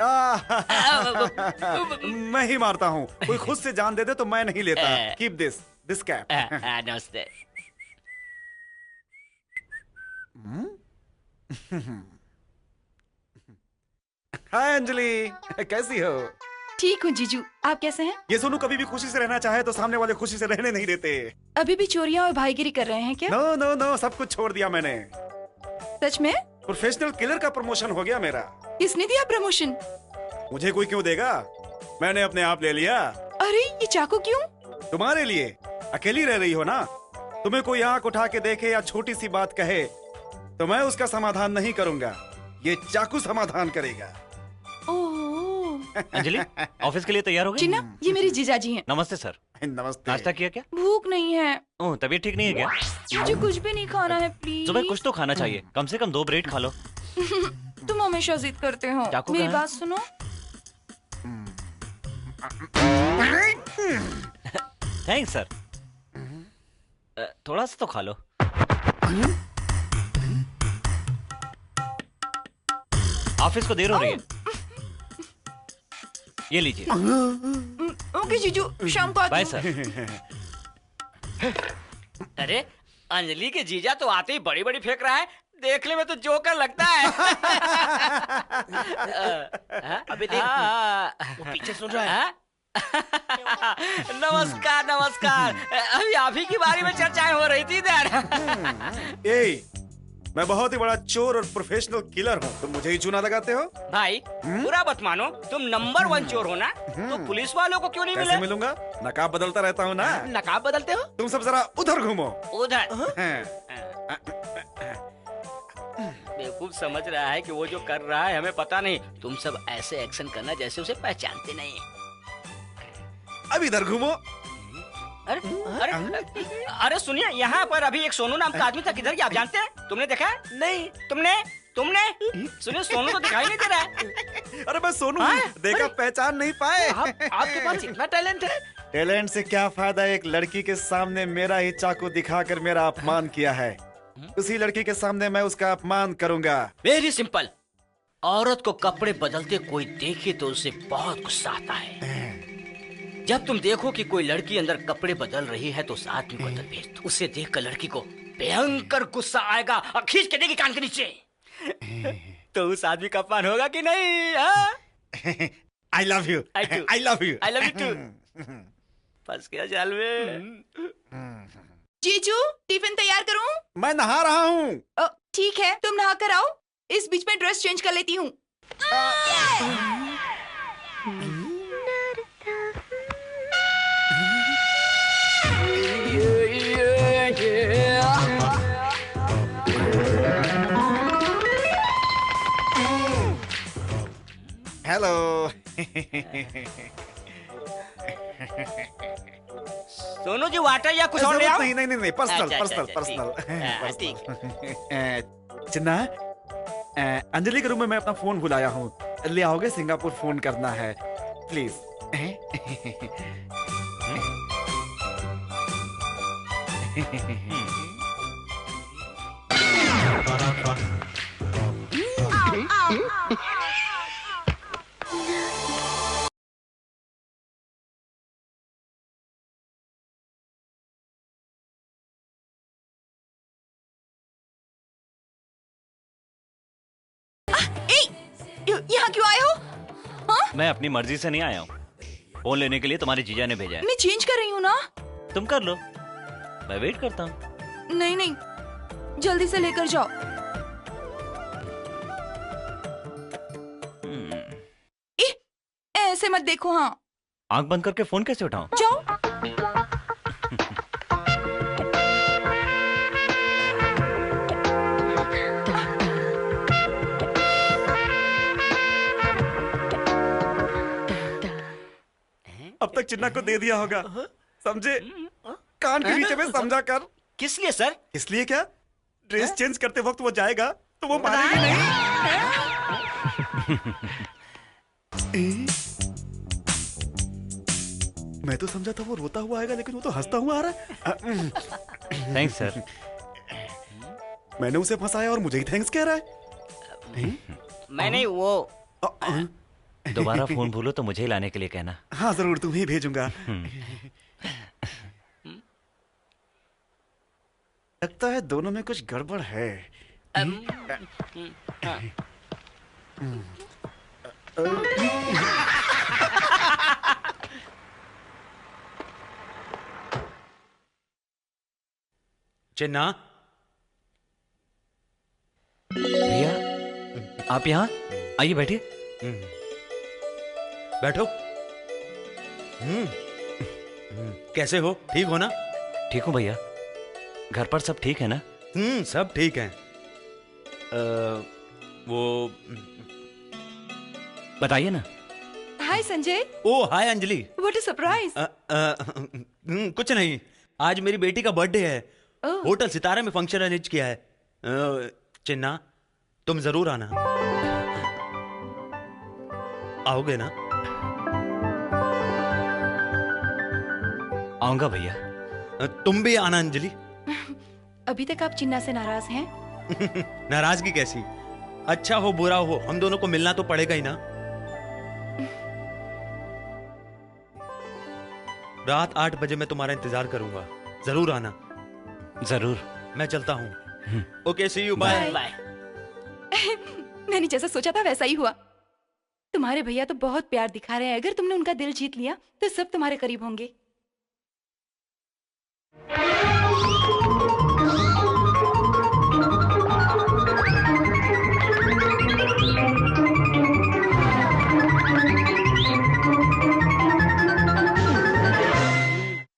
मैं ही मारता हूँ, कोई खुद से जान दे दे तो मैं नहीं लेता। Keep this cap. नमस्ते। हाय अंजलि, कैसी हो? ठीक हूँ जीजू, आप कैसे हैं? ये सोनू कभी भी खुशी से रहना चाहे तो सामने वाले खुशी से रहने नहीं देते। अभी भी चोरियाँ और भाईगिरी कर रहे हैं क्या? नो नो नो, सब कुछ छोड़ दिया मैंने। सच में? प्रोफेशनल किलर का प्रमोशन हो गया मेरा। किसने दिया प्रमोशन? मुझे कोई क्यों देगा, मैंने अपने आप ले लिया। अरे ये चाकू क्यों? तुम्हारे लिए। अकेली रह रही हो ना, तुम्हें कोई आंख उठा के देखे या छोटी सी बात कहे तो मैं उसका समाधान नहीं करूंगा, ये चाकू समाधान करेगा। अंजलि, ऑफिस के लिए तैयार हो गए? चिन्ना, ये मेरे जीजाजी हैं। नमस्ते सर। नमस्ते। नाश्ता किया क्या? भूख नहीं है। ओह, तबीयत ठीक नहीं है क्या? मुझे कुछ भी नहीं खाना है, प्लीज। सुबह कुछ तो खाना चाहिए, कम से कम 2 ब्रेड खा लो। तुम हमेशा जिद करते हो। चाकू मेरी कहाँ है? बात सुनो। Thanks sir. थोड़ा सा तो खा लो। ऑफिस को देर हो रही है। ये लीजिए। ओके जीजू, शाम को बाय आती हूँ। सर। अरे, अंजलि के जीजा तो आते ही बड़ी बड़ी फेंक रहा है, देखने में तो जोकर लगता है। अबे देख, वो पीछे सुन रहा है। नमस्कार नमस्कार, अभी आप ही के बारे में चर्चाएं हो रही थी इधर। मैं बहुत ही बड़ा चोर और प्रोफेशनल किलर हूँ, तुम मुझे ही चूना लगाते हो? भाई बुरा मत मानो, तुम नंबर 1 चोर हो ना, तो पुलिस वालों को क्यों नहीं कैसे मिले? मिलूंगा? नकाब बदलता रहता हूँ ना। नकाब बदलते हो? तुम सब जरा उधर घूमो। उधर बेवकूफ समझ रहा है कि वो जो कर रहा है हमें पता नहीं। तुम सब ऐसे एक्शन करना जैसे उसे पहचानते नहीं। अब इधर घूमो। अरे अरे अरे सुनिए, यहाँ पर अभी एक सोनू नाम का आदमी था, किधर गया आप जानते हैं? तुमने देखा? नहीं। तुमने सुनिए, सोनू तो दिखाई नहीं दे रहा है। अरे मैं सोनू देखा, पहचान नहीं पाए। आपके पास इतना टैलेंट है? टैलेंट से क्या फायदा, एक लड़की के सामने मेरा ही चाकू दिखाकर मेरा अपमान किया है, उसी लड़की के सामने मैं उसका अपमान करूंगा। वेरी सिंपल, औरत को कपड़े बदलते कोई देखे तो उसे बहुत गुस्सा आता है। जब तुम देखो कि कोई लड़की अंदर कपड़े बदल रही है तो उस आदमी को अंदर भेज दो। उसे देखकर लड़की को भयंकर गुस्सा आएगा और खींच के देगी कान के नीचे। तो उस आदमी का अपमान होगा कि नहीं? I love you. I love you too। फंस गया जाल में। जीजू, टिफिन तैयार करूं? मैं नहा रहा हूँ। ठीक है, तुम नहा कर आओ, इस बीच में ड्रेस चेंज कर लेती हूँ। हेलो। सोनू जी वाटर या कुछ और ले आओ? नहीं नहीं नहीं पर्सनल अच्छा, पर्सनल अच्छा, पर्सनल ठीक। चिन्ना, अंजलि के रूम में मैं अपना फोन भुलाया हूँ, ले आओगे? सिंगापुर फोन करना है प्लीज। यहाँ क्यों आए हो? हाँ? मैं अपनी मर्जी से नहीं आया हूँ, फोन लेने के लिए तुम्हारे जीजा ने भेजा है। मैं चेंज कर रही हूँ ना। तुम कर लो, मैं वेट करता हूँ। नहीं नहीं, जल्दी से लेकर जाओ। ऐसे मत देखो। हाँ, आंख बंद करके फोन कैसे उठाऊं? जाओ। अब तक चिन्ना को दे दिया होगा, समझे? कान के नीचे में समझा कर। किस लिए सर? इसलिए क्या, ड्रेस चेंज करते वक्त वो जाएगा तो वो मारेगी नहीं। मैं तो समझा था वो रोता हुआ आएगा, लेकिन वो तो हंसता हुआ आ रहा है। Thanks sir. मैंने उसे फंसाया और मुझे ही थैंक्स कह रहा है। मैं नहीं, वो दोबारा फोन भूलो तो मुझे ही लाने के लिए कहना। हाँ जरूर, तुम्हें भेजूंगा। लगता है दोनों में कुछ गड़बड़ है। चिन्ना, भैया आप यहाँ आइए, बैठिए। बैठो। कैसे हो? ठीक हो ना? ठीक हूँ भैया। घर पर सब ठीक है ना? सब ठीक है। वो बताइए ना। Hi Sanjay. Oh hi Anjali. What a surprise. कुछ नहीं, आज मेरी बेटी का बर्थडे है। होटल सितारे में फंक्शन अरेंज किया है। चिन्ना, तुम जरूर आना। आओगे ना? आऊंगा भैया। तुम भी आना अंजलि। अभी तक आप चिन्ना से नाराज हैं? नाराजगी कैसी? अच्छा हो बुरा हो, हम दोनों को मिलना तो पड़ेगा ही ना। रात 8 बजे मैं तुम्हारा इंतजार करूंगा, जरूर आना। जरूर। मैं चलता हूँ। Okay, see you, bye bye. मैंने जैसा सोचा था वैसा ही हुआ। तुम्हारे भैया तो बहुत प्यार दिखा रहे हैं। अगर तुमने उनका दिल जीत लिया तो सब तुम्हारे करीब होंगे।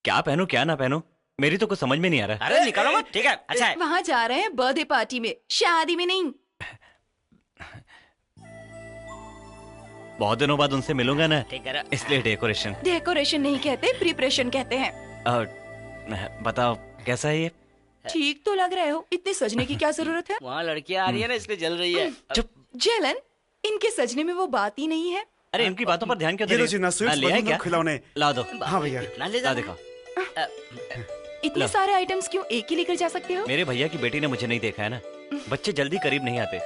क्या पहनूं क्या ना पहनूं, मेरी तो कुछ समझ में नहीं आ रहा। अरे निकलो मत, ठीक है? अच्छा है। वहाँ जा रहे हैं बर्थडे पार्टी में, शादी में नहीं। बहुत दिनों बाद उनसे मिलूंगा ना, ठीक है। इसलिए डेकोरेशन। डेकोरेशन नहीं कहते, प्रिपरेशन कहते हैं। बताओ कैसा है ये? ठीक तो लग रहे हो, इतने सजने की क्या जरूरत है? वहाँ लड़कियां आ रही है ना, इसलिए जल रही है। चुप। जलन, इनके सजने में वो बात ही नहीं है। अरे इनकी बातों पर ध्यान क्यों दे ये लो रही चिन्ना, हो? स्वीट्स, ले आए बलून क्या? और खिलौने। ला दो। हाँ भैया। इतना ले ला जा। दिखाओ। इतने सारे आइटम्स क्यों एक ही लेकर जा सकते हो? मेरे भैया की बेटी ने मुझे नहीं देखा है ना, बच्चे जल्दी करीब नहीं आते।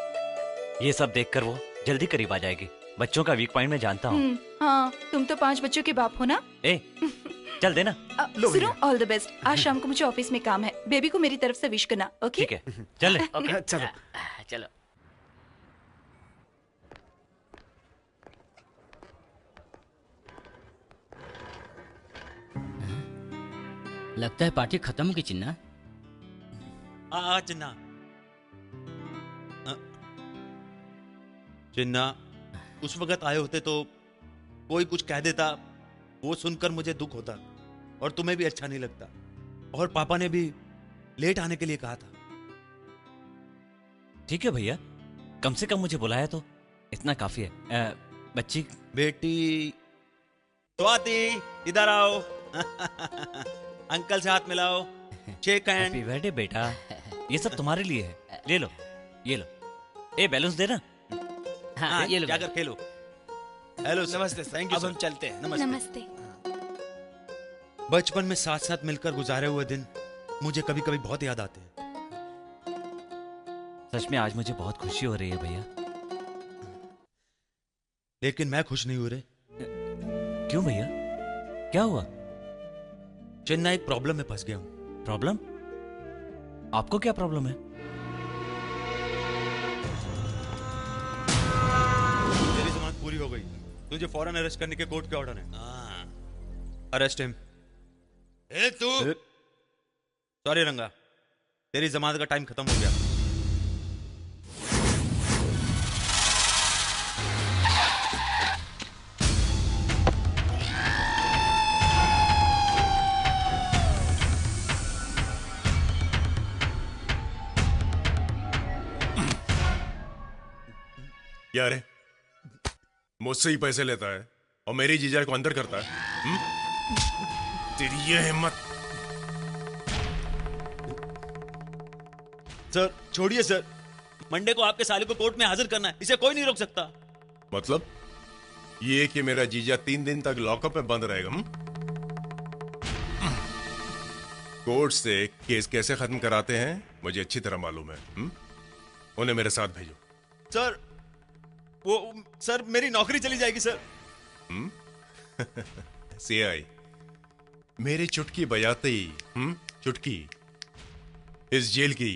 ये सब देखकर वो जल्दी करीब आ जाएगी। बच्चों का वीक पॉइंट मैं जानता हूँ। हाँ, तुम तो 5 बच्चों के बाप हो ना। ए, चल देना। सुनो, ऑल द बेस्ट। आज शाम को मुझे ऑफिस में काम है। बेबी को मेरी तरफ से विश करना, ओके? ठीक है, चल। ओके, चलो चलो। लगता है पार्टी खत्म होगी चिन्ना। चिन्ना। चिन्ना, उस वक्त आए होते तो कोई कुछ कह देता, वो सुनकर मुझे दुख होता और तुम्हें भी अच्छा नहीं लगता। और पापा ने भी लेट आने के लिए कहा था। ठीक है भैया, कम से कम मुझे बुलाया तो इतना काफी है। बच्ची बेटी स्वाति, इधर आओ। अंकल से हाथ मिलाओ, शेक हैंड। हैप्पी बर्थडे बेटा, ये सब तुम्हारे लिए है, ले लो, ये लो। ए बैलेंस देना। हाँ, ये लो। जाकर खेलो। हेलो नमस्ते, थैंक यू। अब हम चलते हैं। नमस्ते। बचपन में साथ साथ मिलकर गुजारे हुए दिन मुझे कभी कभी बहुत याद आते हैं। सच में आज मुझे बहुत खुशी हो रही है भैया। लेकिन मैं खुश नहीं हो रहे। क्यों भैया, क्या हुआ? चिन्ना, एक प्रॉब्लम में फंस गया हूं। प्रॉब्लम? आपको क्या प्रॉब्लम है? तेरी जमानत पूरी हो गई, तुझे फौरन अरेस्ट करने के कोर्ट के ऑर्डर है। Arrest him. ए तू, सॉरी रंगा, तेरी जमानत का टाइम खत्म हो गया। क्या रे, मुझसे ही पैसे लेता है और मेरी जीजा को अंदर करता है? तेरी ये हिम्मत। सर छोड़िए सर, मंडे को आपके साले को कोर्ट में हाजिर करना है, इसे कोई नहीं रोक सकता। मतलब ये कि मेरा जीजा 3 दिन तक लॉकअप में बंद रहेगा? कोर्ट से केस कैसे खत्म कराते हैं मुझे अच्छी तरह मालूम है। उन्हें मेरे साथ भेजो। सर सर मेरी नौकरी चली जाएगी सर। सीआई, मेरी चुटकी बजाते ही चुटकी इस जेल की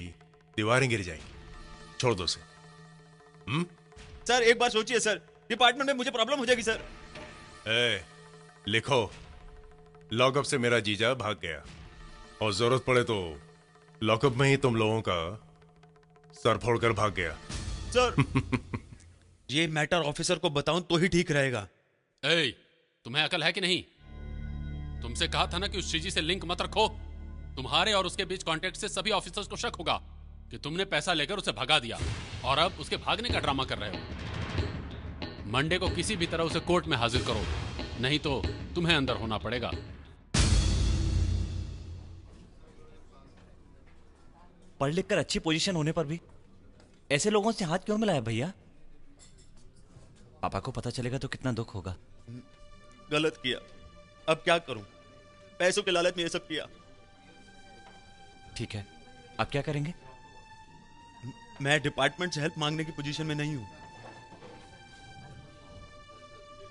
दीवारें गिर जाएंगी। छोड़ दो उसे। सर एक बार सोचिए सर, डिपार्टमेंट में मुझे प्रॉब्लम हो जाएगी सर। लिखो, लॉकअप से मेरा जीजा भाग गया और जरूरत पड़े तो लॉकअप में ही तुम लोगों का सर फोड़कर भाग गया। सर ये मैटर ऑफिसर को बताऊं तो ही ठीक रहेगा। तुम्हें अकल है कि नहीं? तुमसे कहा था ना कि उस चीजी से लिंक मत रखो। तुम्हारे और उसके बीच कांटेक्ट से सभी ऑफिसर्स को शक होगा कि तुमने पैसा लेकर उसे भगा दिया और अब उसके भागने का ड्रामा कर रहे हो। मंडे को किसी भी तरह उसे कोर्ट में हाजिर करो, नहीं तो तुम्हें अंदर होना पड़ेगा। पढ़ लिख कर अच्छी पोजीशन होने पर भी ऐसे लोगों से हाथ क्यों मिलाया भैया? पापा को पता चलेगा तो कितना दुख होगा। गलत किया, अब क्या करूं? पैसों के लालच में ये सब किया। ठीक है, आप क्या करेंगे? मैं डिपार्टमेंट से हेल्प मांगने की पोजीशन में नहीं हूं।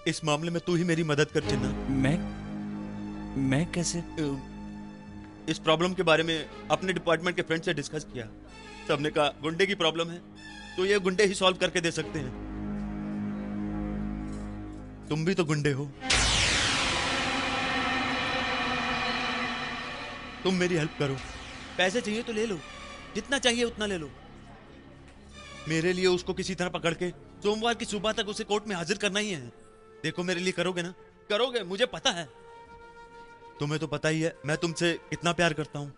इस मामले में तू ही मेरी मदद कर चिन्ना। मैं कैसे? इस प्रॉब्लम के बारे में अपने डिपार्टमेंट के फ्रेंड से डिस्कस किया। सबने कहा गुंडे की प्रॉब्लम है तो ये गुंडे ही सॉल्व करके दे सकते हैं। तुम भी तो गुंडे हो, तुम मेरी हेल्प करो। पैसे चाहिए तो ले लो, जितना चाहिए उतना ले लो। मेरे लिए उसको किसी तरह पकड़ के सोमवार की सुबह तक उसे कोर्ट में हाजिर करना ही है। देखो मेरे लिए करोगे ना? करोगे, मुझे पता है। तुम्हें तो पता ही है मैं तुमसे कितना प्यार करता हूं,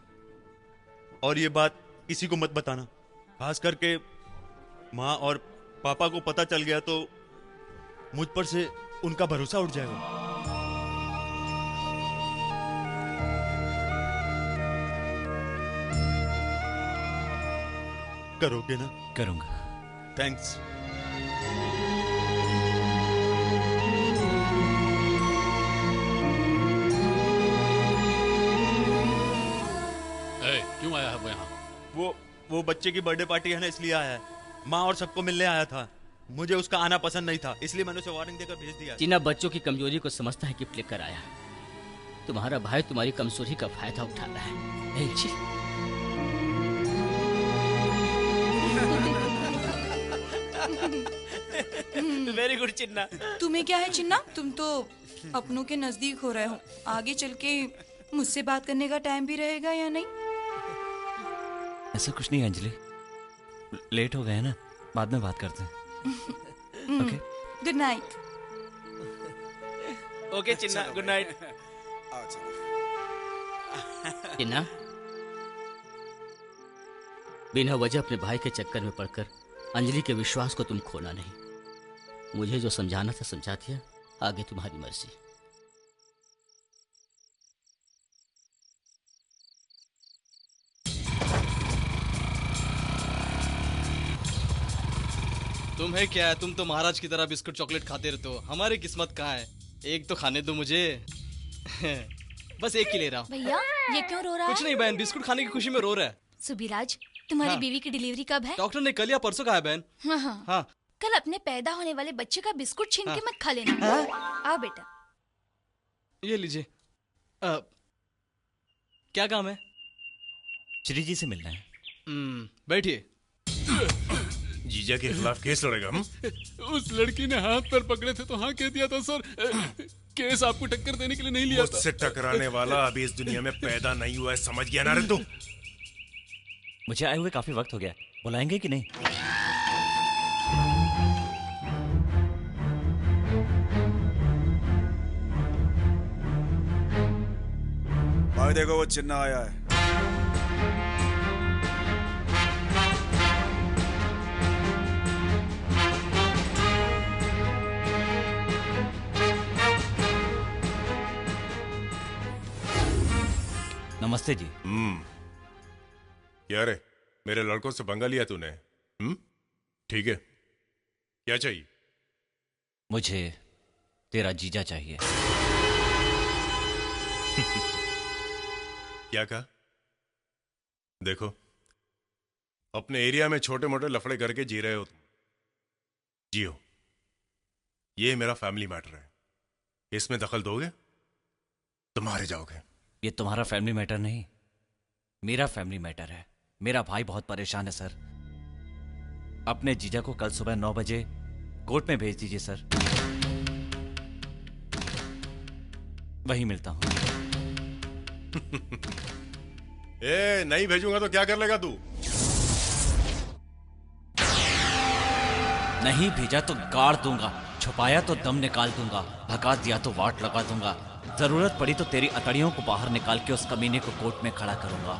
और ये बात किसी को मत बताना। खास करके माँ और पापा को पता चल गया तो मुझ पर से उनका भरोसा उठ जाएगा। करोगे ना? करूंगा। थैंक्स। क्यों आया है वो यहाँ? वो बच्चे की बर्थडे पार्टी है ना, इसलिए आया है। माँ और सबको मिलने आया था। मुझे उसका आना पसंद नहीं था, इसलिए मैंने उसे वार्निंग देकर भेज दिया। चिन्ना बच्चों की कमजोरी को समझता है गिफ्ट लेकर आया। तुम्हारा भाई तुम्हारी कमजोरी का फायदा उठा रहा है। वेरी गुड चिन्ना। तुम्हें क्या है चिन्ना, तुम तो अपनों के नजदीक हो रहे हो। आगे चल के मुझसे बात करने का टाइम भी रहेगा या नहीं? ऐसा कुछ नहीं अंजलि, लेट हो गए ना, बाद में बात करते हैं। Okay, good night. ओके चिन्ना, गुड नाइट। चिन्ना, बिना वजह अपने भाई के चक्कर में पड़कर अंजलि के विश्वास को तुम खोना नहीं। मुझे जो समझाना था समझा दिया, आगे तुम्हारी मर्जी। तुम्हें क्या है, तुम तो महाराज की तरह बिस्कुट चॉकलेट खाते रहते हो। हमारी किस्मत कहाँ है? एक तो खाने दो मुझे। बस एक ही ले रहा हूँ। भैया ये क्यों रो रहा है? कुछ नहीं बहन, बिस्कुट खाने की खुशी में रो रहा है। सुबीराज, तुम्हारी हाँ। बीवी की डिलीवरी कब है? डॉक्टर ने कल या परसों कहा है बहन। हाँ हाँ। हाँ। कल अपने पैदा होने वाले बच्चे का बिस्कुट छीन के मत खा लेना। आओ बेटा। ये लीजिए। क्या काम है? श्री जी से मिलना है। बैठिए। जीजा के खिलाफ केस लड़ेगा हम? उस लड़की ने हाथ पर पकड़े थे तो हाँ कह दिया था सर। केस आपको टक्कर देने के लिए नहीं लिया था। मुझसे टकराने वाला अभी इस दुनिया में पैदा नहीं हुआ है, समझ गया ना रे तू? मुझे आए हुए काफी वक्त हो गया, बुलाएंगे कि नहीं? भाई देखो वो चिन्ना आया है। नमस्ते जी। क्या रे, मेरे लड़कों से पंगा लिया तूने? ठीक है, क्या चाहिए? मुझे तेरा जीजा चाहिए। क्या कहा? देखो, अपने एरिया में छोटे मोटे लफड़े करके जी रहे हो तुम, जियो। ये मेरा फैमिली मैटर है, इसमें दखल दोगे तो मारे जाओगे। ये तुम्हारा फैमिली मैटर नहीं, मेरा फैमिली मैटर है। मेरा भाई बहुत परेशान है सर। अपने जीजा को कल सुबह 9 बजे कोर्ट में भेज दीजिए सर। वहीं मिलता हूं। ए, नहीं भेजूंगा तो क्या कर लेगा तू? नहीं भेजा तो गाड़ दूंगा, छुपाया तो दम निकाल दूंगा, भगा दिया तो वाट लगा दूंगा, जरूरत पड़ी तो तेरी अतड़ियों को बाहर निकाल के उस कमीने को कोर्ट में खड़ा करूंगा।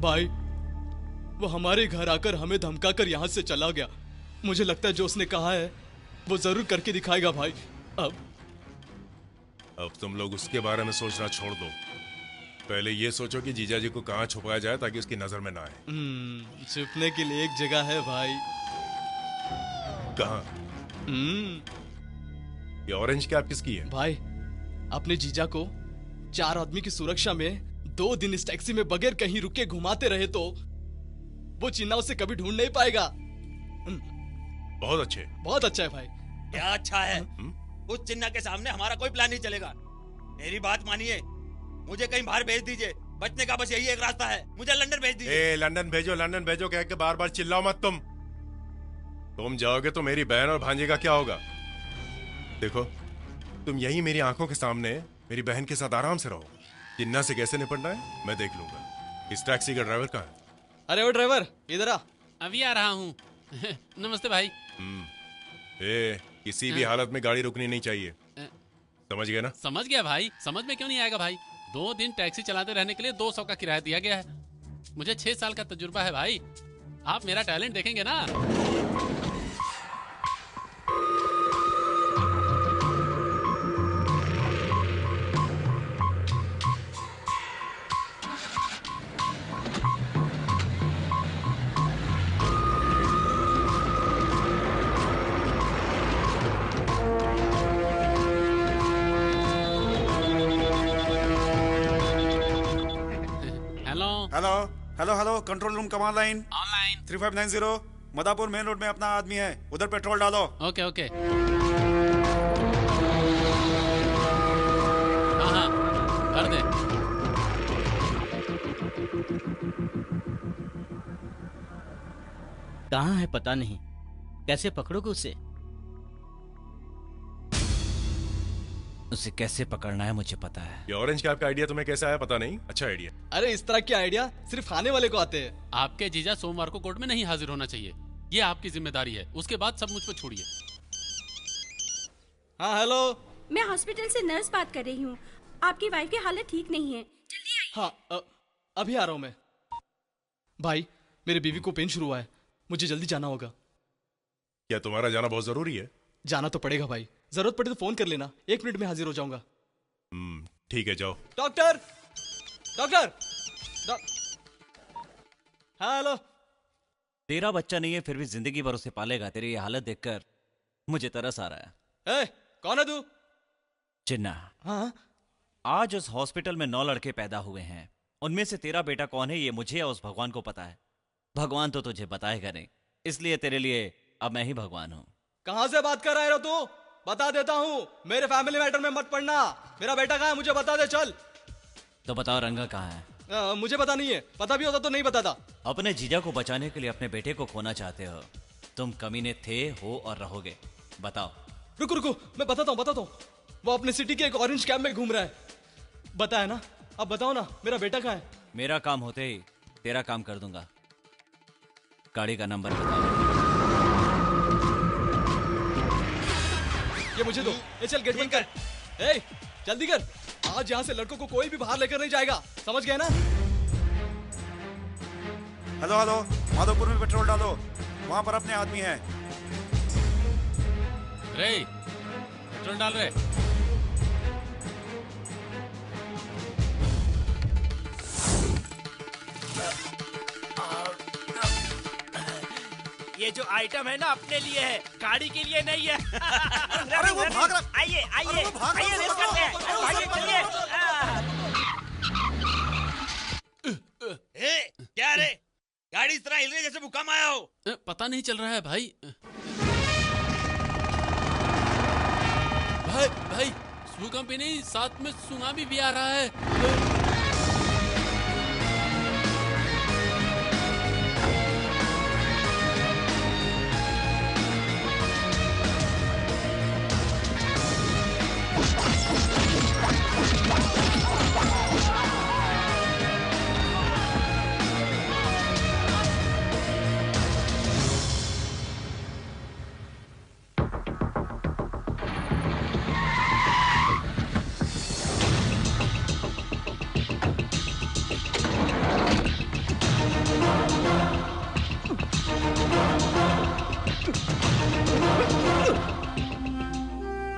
भाई, वो हमारे घर आकर हमें धमकाकर यहाँ से चला गया। मुझे लगता है जो उसने कहा है वो जरूर करके दिखाएगा भाई। अब तुम लोग उसके बारे में सोचना छोड़ दो। पहले ये सोचो कि जीजा जी को कहाँ छुपाया जाए ताकि उसकी नजर में ना आए। छुपने के लिए एक जगह है भाई। कहाँ? ये ऑरेंज कैप किसकी है? भाई, अपने जीजा को 4 आदमी की सुरक्षा में 2 दिन इस टैक्सी में बगैर कहीं रुके घुमाते रहे तो वो चिन्ना उसे कभी ढूंढ नहीं पाएगा। बहुत अच्छे, बहुत अच्छा है भाई। क्या अच्छा है? उस चिन्ना के सामने हमारा कोई प्लान नहीं चलेगा। मेरी बात मानिए, मुझे कहीं बाहर भेज दीजिए। बचने का बस यही एक रास्ता है, मुझे लंदन भेज दीजिए। लंदन भेजो, लंदन भेजो कह के बार बार चिल्लाओ मत। तुम जाओगे तो मेरी बहन और भांजे का क्या होगा? देखो, तुम यही मेरी आंखों के सामने मेरी बहन के साथ आराम से रहो। चिन्ना से कैसे निपटना है मैं देख लूंगा। इस टैक्सी का ड्राइवर कहाँ है? अरे वो ड्राइवर, इधर आ। अभी आ रहा हूँ। नमस्ते भाई। किसी भी हालत में गाड़ी रुकनी नहीं चाहिए, समझ गए ना? समझ गया भाई। समझ में क्यों नहीं आएगा भाई? 2 दिन टैक्सी चलाते रहने के लिए 200 का किराया दिया गया है। मुझे 6 साल का तजुर्बा है भाई। आप मेरा टैलेंट देखेंगे ना। Hello, control room command line online 3590 Madapur main road में अपना आदमी है, उधर पेट्रोल डालो। Okay okay. हाँ, कर दे। कहाँ है पता नहीं, कैसे पकड़ोगे उसे? उसे कैसे पकड़ना है मुझे पता है। ये ऑरेंज कैप का आइडिया तुम्हें कैसे आया पता नहीं? अच्छा आइडिया। अरे इस तरह के आइडिया सिर्फ खाने वाले को आते हैं। आपके जीजा सोमवार को कोर्ट में नहीं हाजिर होना चाहिए, ये आपकी जिम्मेदारी है। उसके बाद सब मुझ पर छोड़िए। हाँ हेलो, मैं हॉस्पिटल से नर्स बात कर रही हूँ। आपकी वाइफ की हालत ठीक नहीं है, जल्दी आइए। हाँ अभी आ रहा हूँ मैं। भाई मेरी बीवी को पेन शुरू हुआ है, मुझे जल्दी जाना होगा। क्या तुम्हारा जाना बहुत जरूरी है? जाना तो पड़ेगा भाई, जरूरत पड़े तो फोन कर लेना, 1 मिनट में हाजिर हो जाऊंगा। ठीक है, जाओ। Doctor doctor hello. तेरा बच्चा नहीं है फिर भी जिंदगी भर उसे पालेगा। तेरी ये हालत देखकर मुझे तरस आ रहा है। ए, कौन है तू? चिन्ना। हाँ? आज उस हॉस्पिटल में 9 लड़के पैदा हुए हैं। उनमें से तेरा बेटा कौन है ये मुझे या उस भगवान को पता है। भगवान तो तुझे बताएगा नहीं, इसलिए तेरे लिए अब मैं ही भगवान हूं। कहां से बात कर रहे हो तू? बता देता हूं, मेरे फैमिली मैटर में मत पड़ना। मेरा बेटा कहाँ है मुझे बता दे, चल। तो बताओ रंगा कहाँ है? मुझे पता नहीं है, पता भी होता तो नहीं बताता। अपने जीजा को बचाने के लिए अपने बेटे को खोना चाहते हो। तुम कमीने थे, हो और रहोगे। बताओ। रुको रुको, मैं बताता हूँ। वो अपने सिटी के एक ऑरेंज कैब में घूम रहा है। बताया ना, अब बताओ ना मेरा बेटा कहाँ है? मेरा काम होते ही तेरा काम कर दूंगा। गाड़ी का नंबर बताओ। ये मुझे दो। ये चल गेट बंद कर। ए, जल्दी कर। आज यहाँ से लड़कों को कोई भी बाहर लेकर नहीं जाएगा, समझ गए ना? हेलो हेलो, माधोपुर में पेट्रोल डालो, वहां पर अपने आदमी हैं। रे पेट्रोल डाल रहे। ये जो आइटम है ना अपने लिए है, गाड़ी के लिए नहीं है। अरे वो भाग रहा। आइए रेस करते हैं। चलिए। क्या रे, गाड़ी इस तरह हिल रही है जैसे भूकंप आया हो। पता नहीं चल रहा है भाई। भाई भूकंप ही नहीं, साथ में सुनामी भी आ रहा है।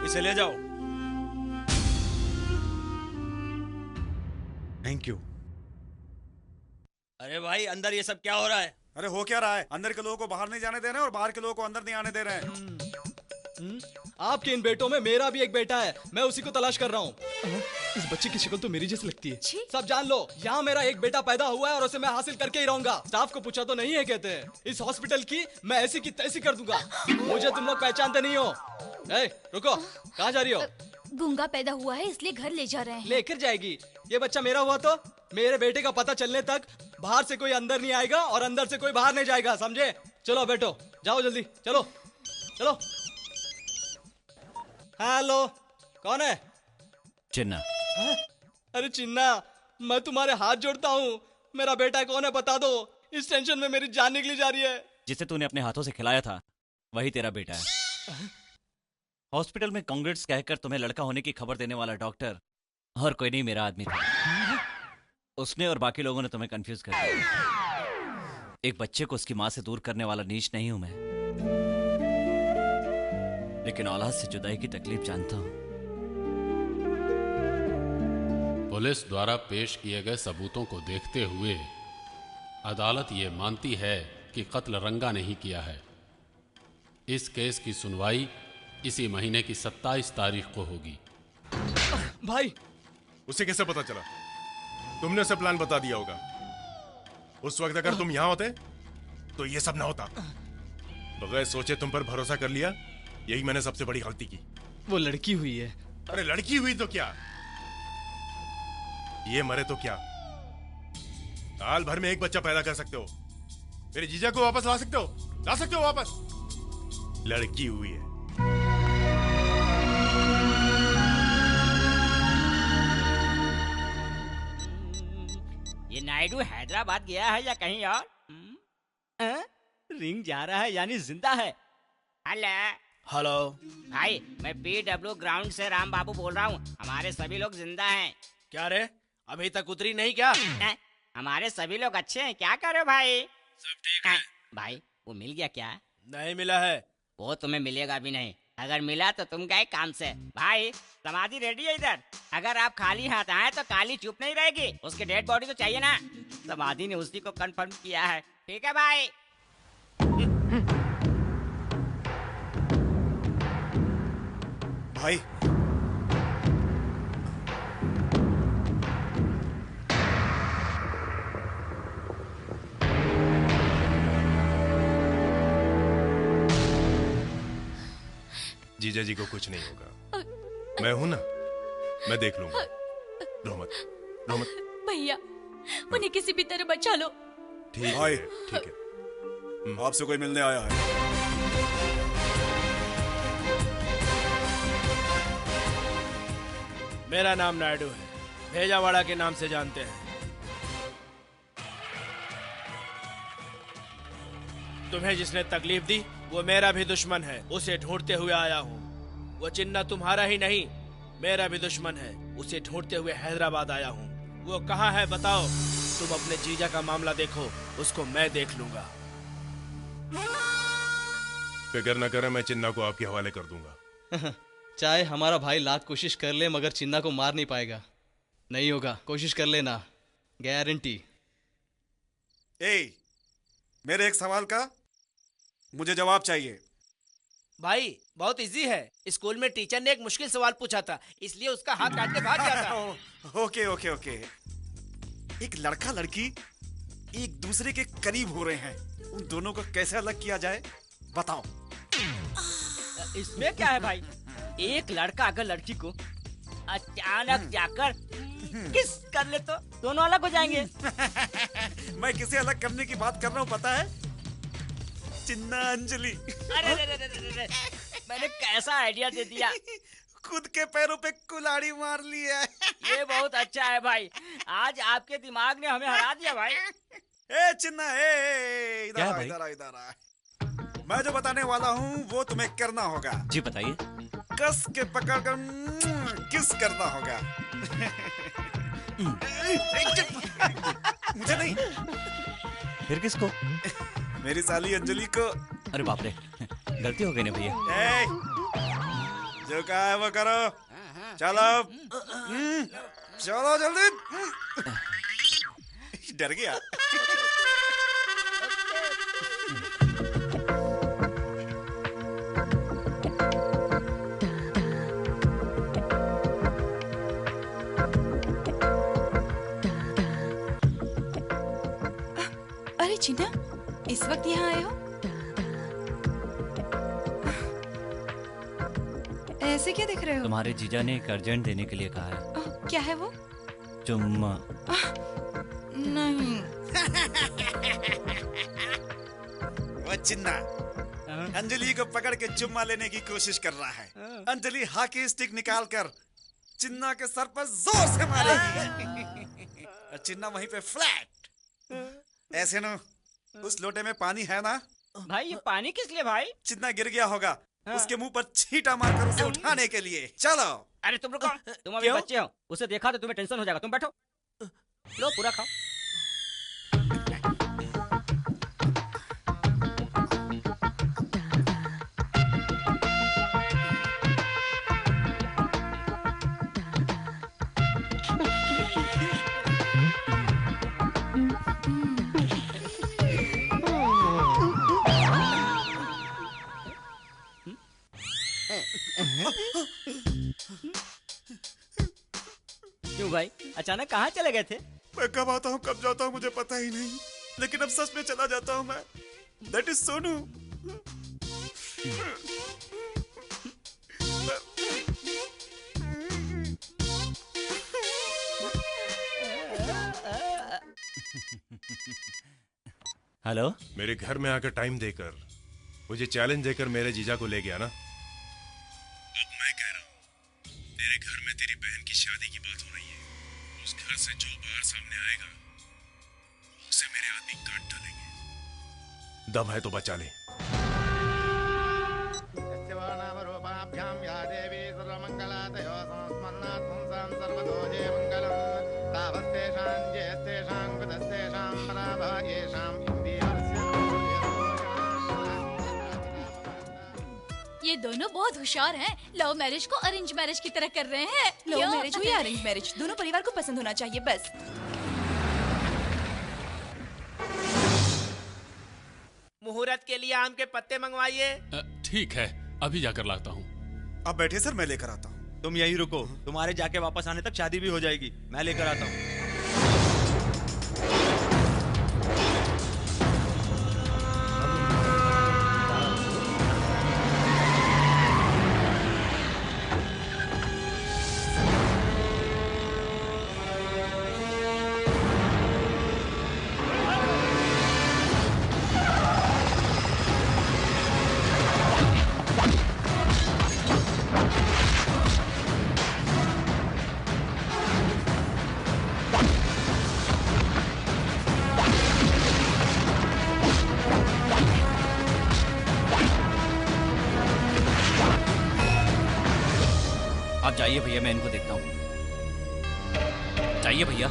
इसे ले जाओ। Thank you. अरे भाई अंदर ये सब क्या हो रहा है? अरे हो क्या रहा है? अंदर के लोगों को बाहर नहीं जाने दे रहे हैं और बाहर के लोगों को अंदर नहीं आने दे रहे हैं। आपके इन बेटों में मेरा भी एक बेटा है, मैं उसी को तलाश कर रहा हूँ। इस बच्चे की शक्ल तो मेरी जैसी लगती है। सब जान लो, यहाँ मेरा एक बेटा पैदा हुआ है और उसे मैं हासिल करके ही रहूंगा। स्टाफ को पूछा तो नहीं है कहते हैं। इस हॉस्पिटल की मैं ऐसी की तैसी कर दूंगा। मुझे तुम लोग पहचानते नहीं हो। ए, रुको, कहाँ जा रही हो? गूंगा पैदा हुआ है इसलिए घर ले जा रहे हैं। लेकर जाएगी? ये बच्चा मेरा हुआ तो मेरे बेटे का पता चलने तक बाहर से कोई अंदर नहीं आएगा और अंदर से कोई बाहर नहीं जाएगा, समझे? चलो बैठो, जाओ जल्दी, चलो चलो। हेलो, कौन है? चिन्ना। अरे चिन्ना, मैं तुम्हारे हाथ जोड़ता हूँ, मेरा बेटा कौन है बता दो। इस टेंशन में मेरी जान निकली जा रही है। जिसे तूने अपने हाथों से खिलाया था वही तेरा बेटा है। हॉस्पिटल में कांग्रेस कहकर तुम्हें लड़का होने की खबर देने वाला डॉक्टर और कोई नहीं, मेरा आदमी था। उसने और बाकी लोगों ने तुम्हें कंफ्यूज कर दिया। एक बच्चे को उसकी मां से दूर करने वाला नीच नहीं हूं मैं, लेकिन औलाद से जुदाई की तकलीफ जानता हूं। पुलिस द्वारा पेश किए गए सबूतों को देखते हुए अदालत ये मानती है कि कत्ल रंगा ने ही किया है। इस केस की सुनवाई इसी महीने की 27 तारीख को होगी। भाई, उसे कैसे पता चला? तुमने उसे प्लान बता दिया होगा। उस वक्त अगर तुम यहां होते तो ये सब ना होता। बगैर सोचे तुम पर भरोसा कर लिया, यही मैंने सबसे बड़ी गलती की। वो लड़की हुई है। अरे लड़की हुई तो क्या, ये मरे तो क्या, साल भर में एक बच्चा पैदा कर सकते हो। मेरे जीजा को वापस ला सकते हो वापस। लड़की हुई है। ये नायडू हैदराबाद गया है या कहीं और? रिंग जा रहा है यानी जिंदा है। हेलो भाई, मैं PW ग्राउंड से राम बाबू बोल रहा हूँ। हमारे सभी लोग जिंदा हैं। क्या रे, अभी तक उतरी नहीं क्या? हमारे सभी लोग अच्छे हैं, क्या करो भाई? सब ठीक है। भाई वो मिल गया क्या? नहीं मिला है। वो तुम्हें मिलेगा भी नहीं। अगर मिला तो तुम गए काम से। भाई समाधि रेडी है इधर। अगर आप खाली हाथ आए तो काली चुप नहीं रहेगी। उसकी डेड बॉडी तो चाहिए ना। समाधि ने उसी को कंफर्म किया है। ठीक है भाई। भाई जीजा जी को कुछ नहीं होगा, मैं हूं ना, मैं देख लूंगा। रो मत भैया, उन्हें किसी भी तरह बचा लो। ठीक भाई, है, ठीक है। आपसे कोई मिलने आया है। मेरा नाम नायडू है, भेजावाड़ा के नाम से जानते हैं। तुम्हें जिसने तकलीफ दी वो मेरा भी दुश्मन है, उसे ढूंढते हुए आया हूँ। वो चिन्ना तुम्हारा ही नहीं, मेरा भी दुश्मन है, उसे ढूंढते हुए हैदराबाद आया हूँ। वो कहाँ है बताओ? तुम अपने जीजा का मामला देखो, उसको मैं देख लूंगा। फिक्र न करें, मैं चिन्ना को आपके हवाले कर दूंगा। चाहे हमारा भाई लाख कोशिश कर ले मगर चिन्ना को मार नहीं पाएगा। नहीं होगा, कोशिश कर लेना, गारंटी। मेरे एक सवाल का मुझे जवाब चाहिए। भाई बहुत इजी है, स्कूल में टीचर ने एक मुश्किल सवाल पूछा था, इसलिए उसका हाथ काट के भाग गया था। Okay okay okay. एक लड़का लड़की एक दूसरे के करीब हो रहे हैं, उन दोनों को कैसे अलग किया जाए बताओ। इसमें क्या है भाई? एक लड़का अगर लड़की को अचानक जाकर किस कर ले तो दोनों अलग हो जाएंगे। मैं किसे अलग करने की बात कर रहा हूँ पता है? चिन्ना अंजलि। अरे मैंने कैसा आइडिया दे दिया। खुद के पैरों पे कुल्हाड़ी मार ली है। ये बहुत अच्छा है भाई, आज आपके दिमाग ने हमें हरा दिया भाई। ए चिन्ना, इधर आ। मैं जो बताने वाला हूँ वो तुम्हें करना होगा। जी बताइए। कस के पकड़ कर किस करना होगा। मुझे नहीं, फिर किसको? मेरी साली अंजलि को। अरे बाप रे, गलती हो गई ना भैया। जो कहा है वो करो, चलो चलो जल्दी। डर गया। अरे चिन्ना, इस वक्त यहाँ आए हो? ऐसे क्या दिख रहे हो? तुम्हारे जीजा ने एक अर्जेंट देने के लिए कहा है। क्या है वो? चुम्मा। नहीं। वो चिन्ना अंजलि को पकड़ के चुम्मा लेने की कोशिश कर रहा है। अंजलि हॉकी स्टिक निकाल कर चिन्ना के सर पर जोर से मारेगी और चिन्ना वहीं पे फ्लैट। ऐसे ना, उस लोटे में पानी है ना भाई? ये पानी किस लिए भाई? चिन्ना गिर गया होगा, उसके मुंह पर छींटा मारकर उसे उठाने के लिए। चलो। अरे तुम रुको, तुम अभी बच्चे हो, उसे देखा तो तुम्हें टेंशन हो जाएगा। तुम बैठो, लो पूरा खाओ। क्यों भाई, अचानक कहाँ चले गए थे? मैं कब आता हूँ कब जाता हूँ मुझे पता ही नहीं, लेकिन अब सच में चला जाता हूँ मैं। That is Sonu. हेलो। मेरे घर में आकर टाइम देकर, मुझे चैलेंज देकर मेरे जीजा को ले गया ना। अब मैं कह रहा हूँ, तेरे घर में तेरी बहन की शादी की बात हो रही है। उस घर से जो बाहर सामने आएगा उसे मेरे आदमी काट डालेंगे। दम है तो बचा ले। देवी सर्वमंगलातयो संस्मरणात् पुंसां सर्वतो जय मंगलम् तावत् ये दोनों बहुत होशियार हैं। लव मैरिज को अरेंज मैरिज की तरह कर रहे हैं। लव मैरिज हो या अरेंज मैरिज, दोनों परिवार को पसंद होना चाहिए बस। मुहूर्त के लिए आम के पत्ते मंगवाइए। ठीक है, अभी जाकर लाता हूँ। आप बैठे सर, मैं लेकर आता हूँ। तुम यहीं रुको, तुम्हारे जाके वापस आने तक शादी भी हो जाएगी। मैं लेकर आता हूँ। आप जाइए भैया, मैं इनको देखता हूँ। जाइए भैया।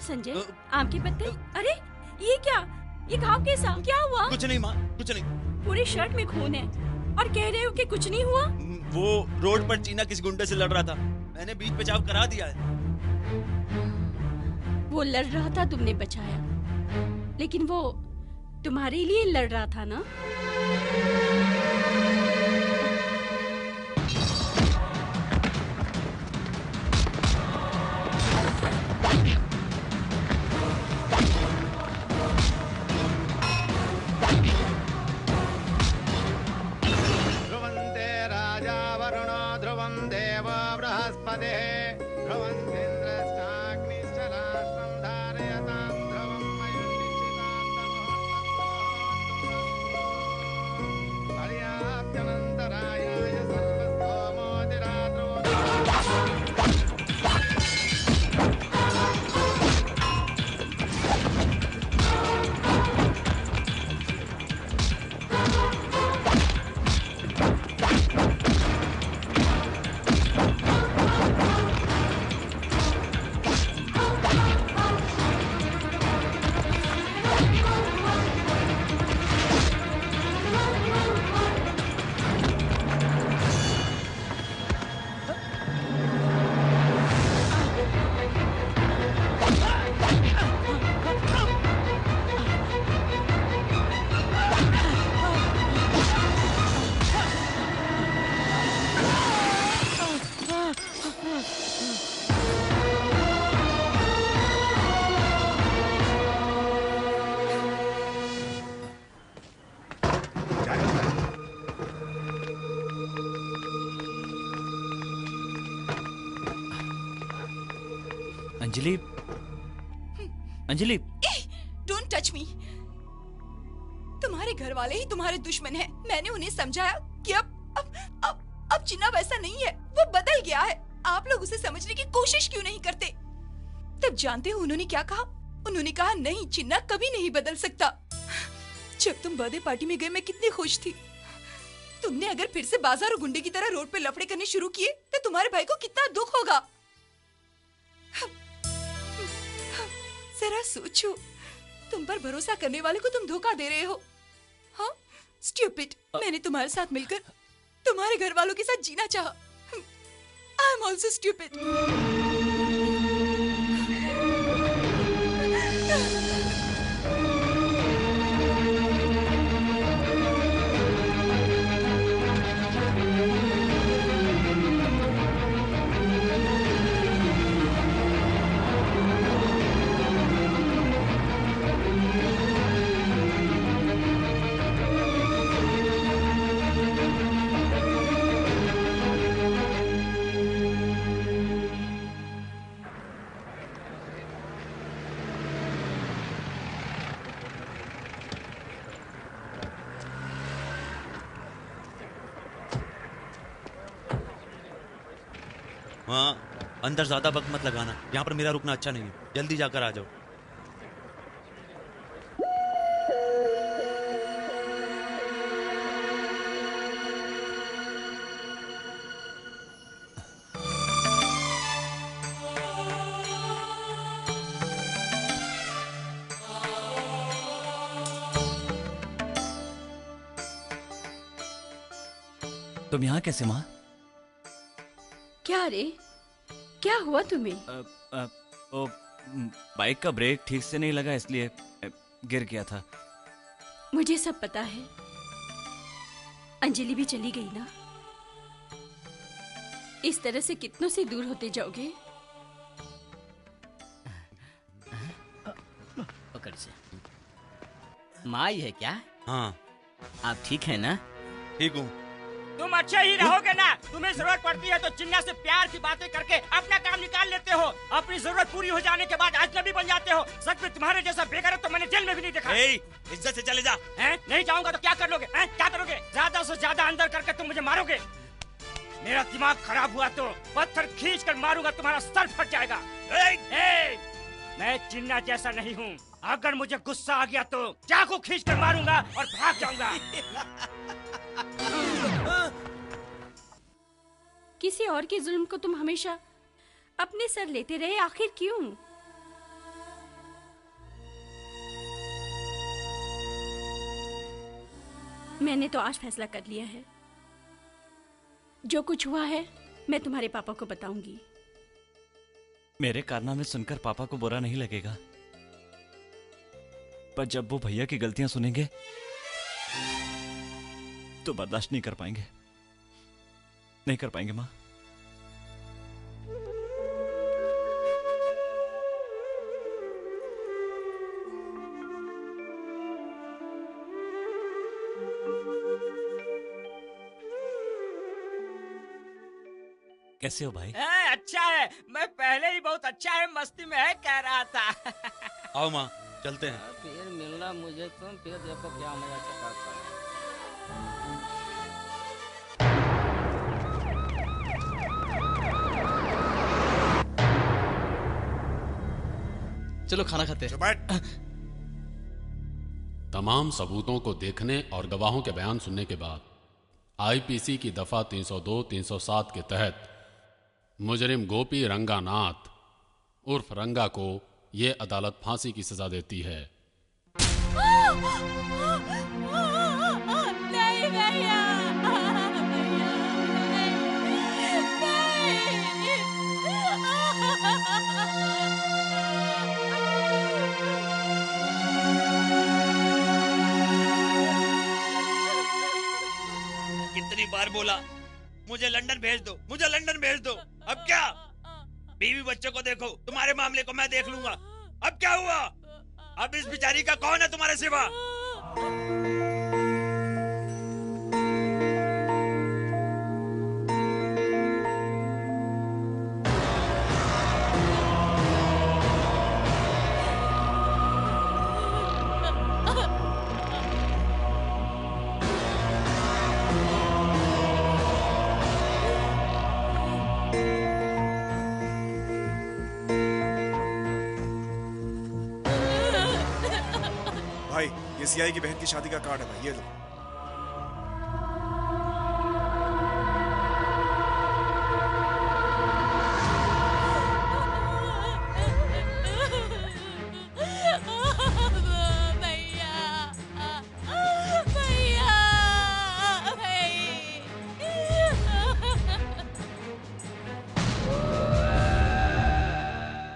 संजय, आम के पत्ते? अरे ये क्या? ये घाव कैसा? क्या हुआ? कुछ नहीं माँ, कुछ नहीं। पूरे शर्ट में खून है और कह रहे हो कि कुछ नहीं हुआ? वो रोड पर चीना किसी गुंडे से लड़ रहा था, मैंने बीच बचाव करा दिया है। वो लड़ रहा था, तुमने बचाया, लेकिन वो तुम्हारे लिए लड़ रहा था ना? Anjali, Anjali, don't touch me. तुम्हारे घर वाले ही तुम्हारे दुश्मन हैं। मैंने उन्हें समझाया कि अब चिन्ना वैसा नहीं है, वो बदल गया है। आप लोग उसे समझने की कोशिश क्यों नहीं करते? तब जानते हो उन्होंने क्या कहा? उन्होंने कहा नहीं, चिन्ना कभी नहीं बदल सकता। जब तुम बर्थडे पार्टी में गए मैं कितनी खुश थी। तुमने अगर फिर से बाजार और गुंडे की तरह रोड पे लफड़े करने शुरू किए तो तुम्हारे भाई को कितना दुख होगा। जरा सोचो, तुम पर भरोसा करने वाले को तुम धोखा दे रहे हो। हाँ, स्टूपिड। मैंने तुम्हारे साथ मिलकर तुम्हारे घर वालों के साथ जीना चाहा। I am also stupid. हाँ, अंदर ज्यादा वक्त मत लगाना, यहाँ पर मेरा रुकना अच्छा नहीं है। जल्दी जाकर आ जाओ। तुम यहाँ कैसे माँ? क्या रे, क्या हुआ तुम्हें? ओ, बाइक का ब्रेक ठीक से नहीं लगा इसलिए गिर गया था। मुझे सब पता है। अंजलि भी चली गई ना, इस तरह से कितनों से दूर होते जाओगे? पकड़ से। माँ ही है क्या? हाँ। आप ठीक है ना? ठीक हूँ। तुम अच्छे ही रहोगे ना? तुम्हें जरूरत पड़ती है तो चिन्ना से प्यार की बातें करके अपना काम निकाल लेते हो। अपनी जरूरत पूरी हो जाने के बाद अजनबी बन जाते हो। सच में तुम्हारे जैसा बेगैरत तो मैंने जेल में भी नहीं देखा। इज्जत से चले जा। नहीं जाऊंगा तो क्या कर लोगे? क्या करोगे? ज्यादा से ज्यादा अंदर करके तुम मुझे मारोगे। मेरा दिमाग खराब हुआ तो पत्थर खींच कर मारूंगा, तुम्हारा सर फट जाएगा। मैं चिन्ना जैसा नहीं हूँ। अगर मुझे गुस्सा आ गया तो चाकू खींच कर मारूंगा और भाग जाऊंगा। किसी और के जुल्म को तुम हमेशा अपने सर लेते रहे, आखिर क्यों? मैंने तो आज फैसला कर लिया है। जो कुछ हुआ है मैं तुम्हारे पापा को बताऊंगी। मेरे कारनामे सुनकर पापा को बुरा नहीं लगेगा, पर जब वो भैया की गलतियां सुनेंगे तो बर्दाश्त नहीं कर पाएंगे। नहीं कर पाएंगे माँ। कैसे हो भाई? अच्छा है, मैं पहले ही बहुत अच्छा है, मस्ती में है कह रहा था। आओ माँ, चलते हैं। फिर मिलना मुझे तुम, फिर देखो क्या मजा चकाता है। चलो खाना खाते हैं। तमाम सबूतों को देखने और गवाहों के बयान सुनने के बाद आईपीसी की दफा 302, 307 के तहत मुजरिम गोपी रंगानाथ उर्फ रंगा को यह अदालत फांसी की सजा देती है। नहीं भैया, कितनी बार बोला मुझे लंदन भेज दो, मुझे लंदन भेज दो। अब क्या? बीवी बच्चों को देखो, तुम्हारे मामले को मैं देख लूंगा। अब क्या हुआ? अब इस बिचारी का कौन है तुम्हारे सिवा? भाई, ये सीआई की बहन की शादी का कार्ड है भाई, ये लो।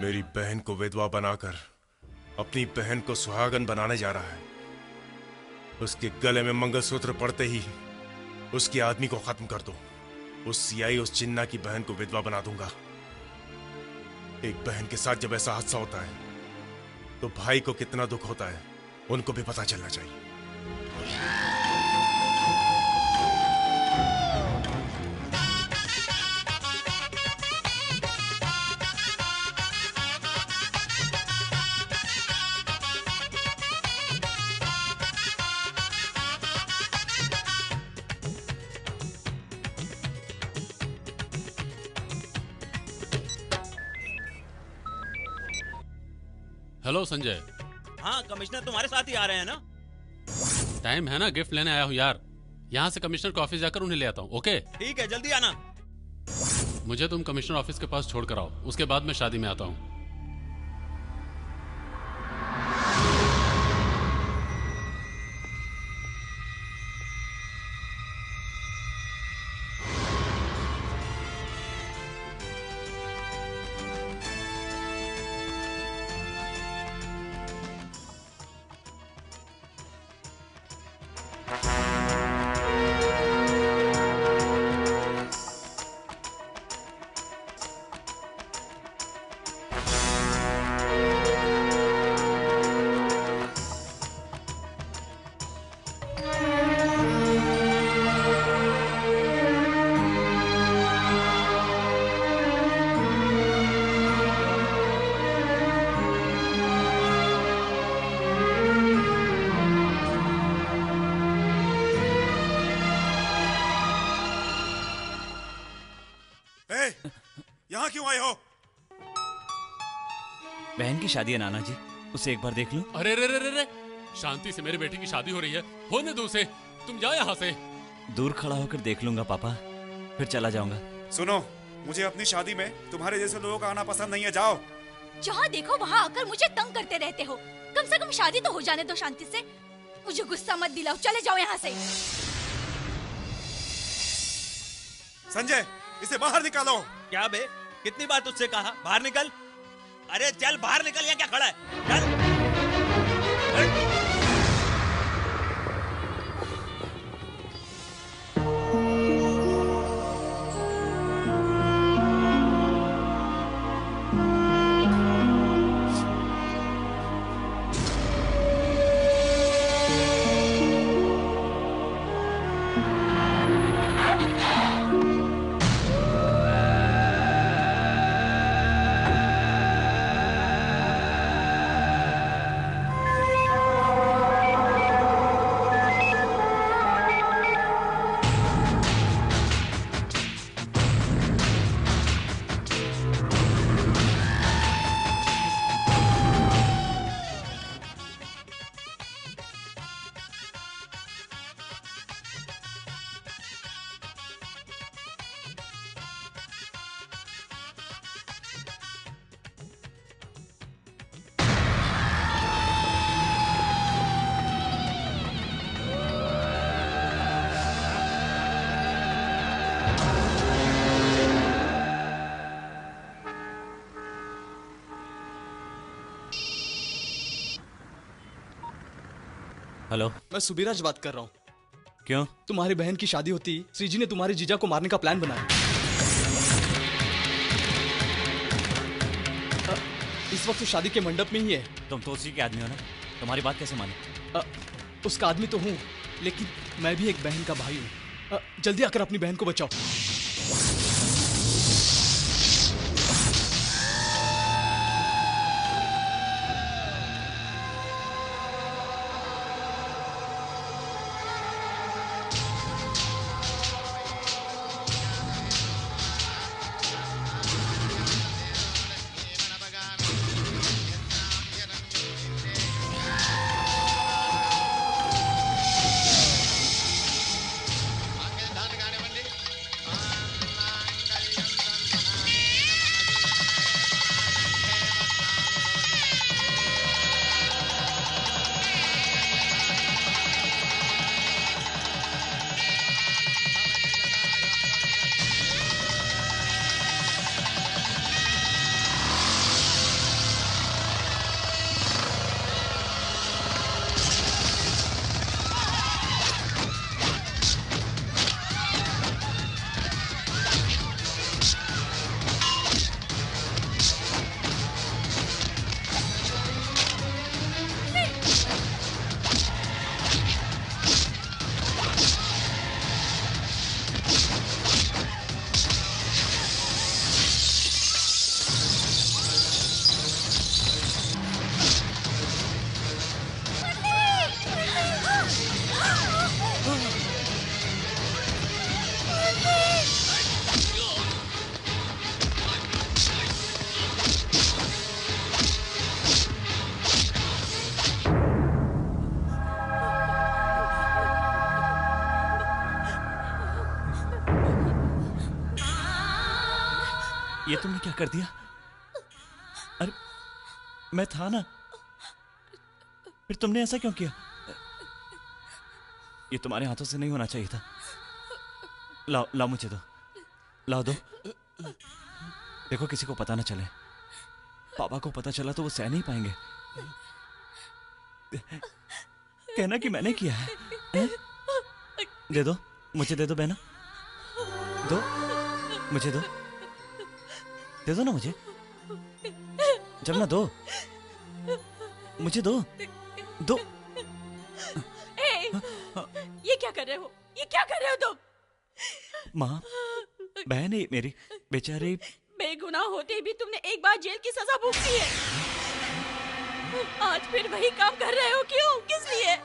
मेरी बहन को विधवा बनाकर अपनी बहन को सुहागन बनाने जा रहा है। उसके गले में मंगलसूत्र पड़ते ही उसके आदमी को खत्म कर दो। उस सीआई उस चिन्ना की बहन को विधवा बना दूंगा। एक बहन के साथ जब ऐसा हादसा होता है तो भाई को कितना दुख होता है उनको भी पता चलना चाहिए। हेलो संजय। हाँ कमिश्नर तुम्हारे साथ ही आ रहे हैं ना? टाइम है ना, गिफ्ट लेने आया हूँ यार। यहाँ से कमिश्नर के ऑफिस जाकर उन्हें ले आता हूँ। ओके ठीक है, जल्दी आना। मुझे तुम कमिश्नर ऑफिस के पास छोड़ कर आओ, उसके बाद मैं शादी में आता हूँ। यहाँ क्यों आए हो? बहन की शादी है नाना जी, उसे एक बार देख लो। अरे रे रे रे रे, शांति से मेरी बेटी की शादी हो रही है, होने दो उसे। तुम जाओ यहाँ से। दूर खड़ा होकर देख लूंगा पापा, फिर चला जाऊंगा। सुनो, मुझे अपनी शादी में तुम्हारे जैसे लोगों का आना पसंद नहीं है। जाओ। जहाँ देखो वहाँ आकर मुझे तंग करते रहते हो। कम से कम शादी तो हो जाने दो शांति से। मुझे गुस्सा मत दिलाओ, चले जाओ यहाँ से। संजय, इसे बाहर निकालो। क्या बे, कितनी बार तुझसे कहा बाहर निकल? अरे चल बाहर निकल, या क्या खड़ा है? चल। हेलो, मैं सुबीराज बात कर रहा हूँ। क्यों? तुम्हारी बहन की शादी होती, श्रीजी ने तुम्हारे जीजा को मारने का प्लान बनाया। इस वक्त शादी के मंडप में ही है। तुम तो उसी के आदमी हो ना, तुम्हारी बात कैसे माने? उसका आदमी तो हूँ, लेकिन मैं भी एक बहन का भाई हूँ। जल्दी आकर अपनी बहन को बचाओ। ये तुमने क्या कर दिया? अरे मैं था ना, फिर तुमने ऐसा क्यों किया? ये तुम्हारे हाथों से नहीं होना चाहिए था। लाओ लाओ, मुझे दो, लाओ दो। देखो किसी को पता ना चले, पापा को पता चला तो वो सह नहीं पाएंगे। कहना कि मैंने किया है। दे दो, मुझे दे दो बहना, दो, मुझे दो, दे दो ना मुझे। जब ना दो, मुझे दो, दो। ये क्या कर रहे हो? ये क्या कर रहे हो तुम? माँ, बहन है मेरी, बेचारी। बेगुनाह होते भी तुमने एक बार जेल की सजा भुगती है। आज फिर वही काम कर रहे हो, क्यों? किस लिए?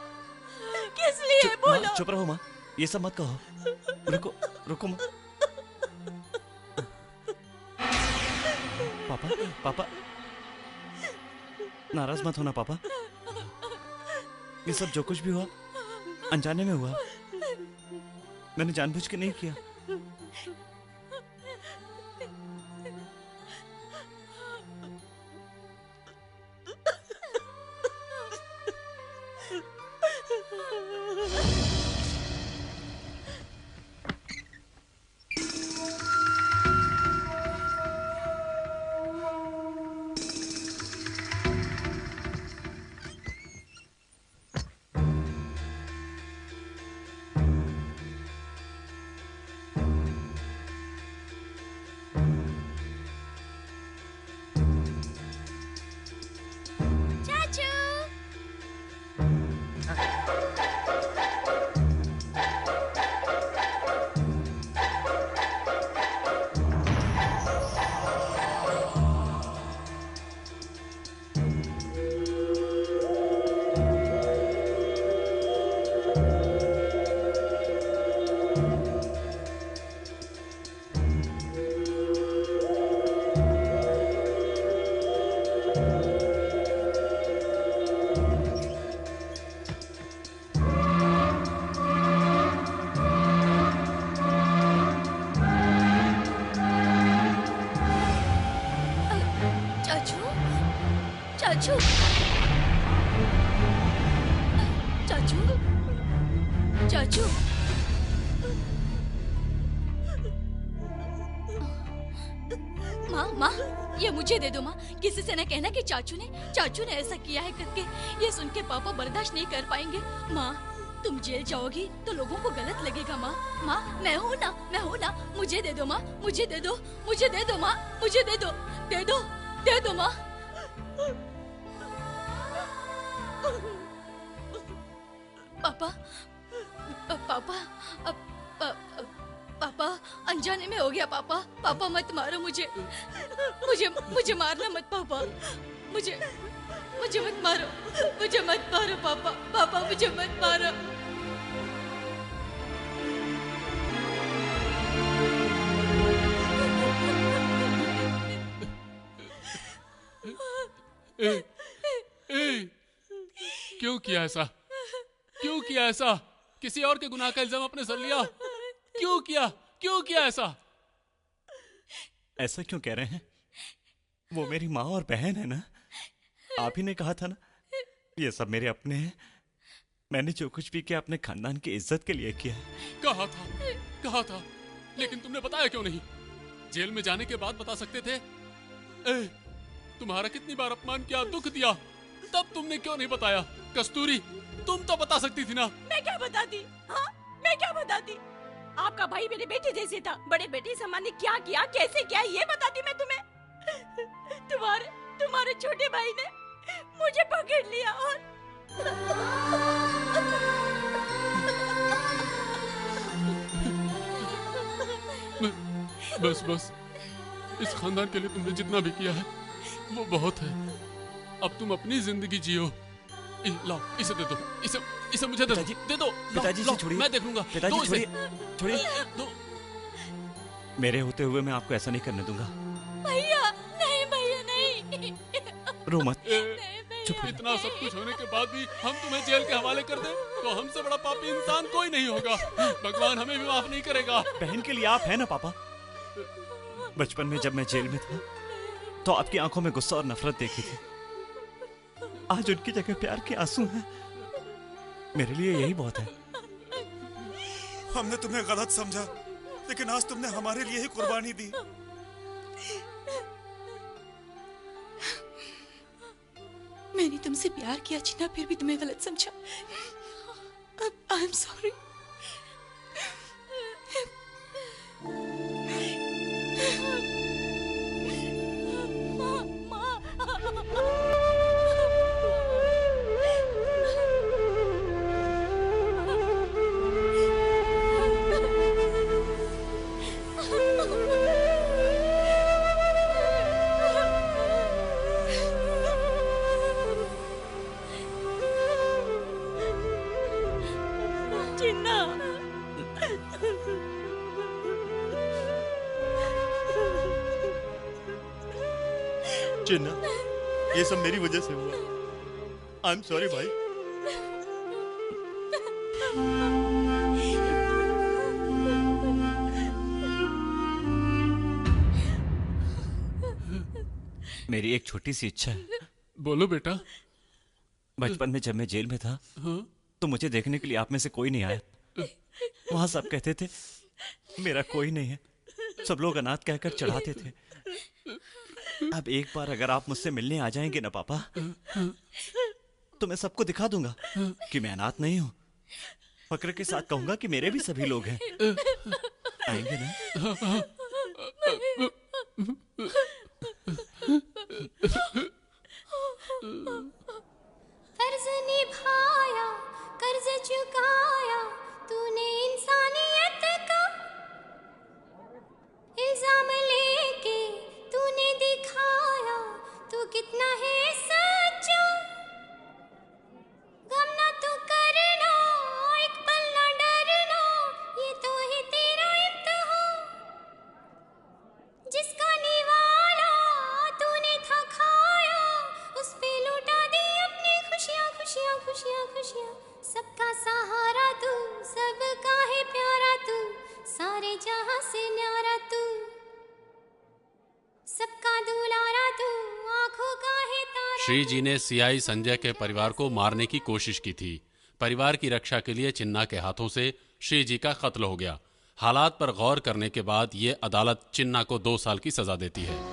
किस लिए? बोलो। चुप रहो माँ, ये सब मत कहो। रुको रुको माँ। पापा, पापा, नाराज मत होना पापा। ये सब जो कुछ भी हुआ अनजाने में हुआ, मैंने जानबूझ के नहीं किया। चाचू, चाचू, चाचू, माँ, माँ, ये मुझे दे दो माँ। किसी से न कहना कि चाचू ने ऐसा किया है करके। ये सुन के पापा बर्दाश्त नहीं कर पाएंगे। माँ, तुम जेल जाओगी तो लोगों को गलत लगेगा। माँ, माँ, मैं हूँ ना, मुझे दे दो माँ, मुझे दे दो, मुझे दे दो माँ, मुझे दे दो, दे दो, दे दो माँ। पापा, पापा, पापा, अनजाने में हो गया पापा। पापा मत मारो मुझे, मुझे मारना मत पापा। मुझे मत मारो, मुझे मत मारो पापा। पापा मुझे मत मारो। क्यों किया ऐसा? क्यों किया ऐसा? किसी और के गुनाह का इल्जाम अपने सर लिया? क्यों किया? क्यों किया ऐसा? ऐसा क्यों कह रहे हैं? वो मेरी माँ और बहन है ना। आप ही ने कहा था ना, ये सब मेरे अपने हैं। मैंने जो कुछ भी किया अपने खानदान की इज्जत के लिए किया। कहा था, लेकिन तुमने बताया क्यों नहीं? जेल में जाने के बाद बता सकते थे। तुम्हारा कितनी बार अपमान किया, दुख दिया, तब तुमने क्यों नहीं बताया? कस्तूरी, तुम तो बता सकती थी ना। मैं क्या बताती? हाँ, मैं क्या बताती? आपका भाई मेरे बेटे जैसे था। बड़े बेटे समान ने क्या किया, कैसे किया, ये बताती मैं तुम्हें। तुम्हारे छोटे भाई ने मुझे पकड़ लिया और बस इस खानदान के लिए तुमने जितना भी किया है वो बहुत है। अब तुम अपनी जिंदगी जियो। लाओ, इसे दे दो, इसे मुझे दे दो। पिताजी से छोड़िए, मैं देख लूंगा। पिताजी छोड़िए। मेरे होते हुए मैं आपको ऐसा नहीं करने दूंगा। भैया नहीं। रो मत। इतना सब कुछ होने के बाद भी हम तुम्हें जेल के हवाले कर दें तो हमसे बड़ा पापी इंसान कोई नहीं होगा। भगवान हमें भी माफ नहीं करेगा। बहन के लिए आप है ना पापा। बचपन में जब मैं जेल में था तो आपकी आंखों में गुस्सा और नफरत देखी थी। आज उनकी जगह प्यार के आंसू हैं। मेरे लिए यही बहुत है। हमने तुम्हें गलत समझा, लेकिन आज तुमने हमारे लिए ही कुर्बानी दी। मैंने तुमसे प्यार किया चिन्ना, फिर भी तुम्हें गलत समझा। I am sorry. चिन्ना, ये सब मेरी वजह से हुआ। आई एम सॉरी भाई। मेरी एक छोटी सी इच्छा है। बोलो बेटा। बचपन में जब मैं जेल में था तो मुझे देखने के लिए आप में से कोई नहीं आया। वहां सब कहते थे मेरा कोई नहीं है, सब लोग अनाथ कहकर चढ़ाते थे। अब एक बार अगर आप मुझसे मिलने आ जाएंगे ना पापा, तो मैं सबको दिखा दूंगा कि मैं अनाथ नहीं हूं। फक्र के साथ कहूंगा कि मेरे भी सभी लोग हैं। आएंगे ना? फर्ज निभाया, कर्ज चुकाया तूने इंसानियत का, इल्जाम लेके तूने दिखाया तू कितना है सच्चा। गम ना तू करना, एक पल ना डरना, ये तो है तेरा इम्तिहान। जिसका निवाला तूने था खाया, उस पे लौटा दी अपनी खुशियाँ खुशियाँ खुशियाँ खुशियाँ। सबका सहारा तू, सबका है प्यारा तू, सारे जहां से न्यारा तू, सबका दुलारा तू, आंखों का है तारा। श्री जी ने सीआई संजय के परिवार को मारने की कोशिश की थी। परिवार की रक्षा के लिए चिन्ना के हाथों से श्री जी का कत्ल हो गया। हालात पर गौर करने के बाद ये अदालत चिन्ना को 2 साल की सजा देती है।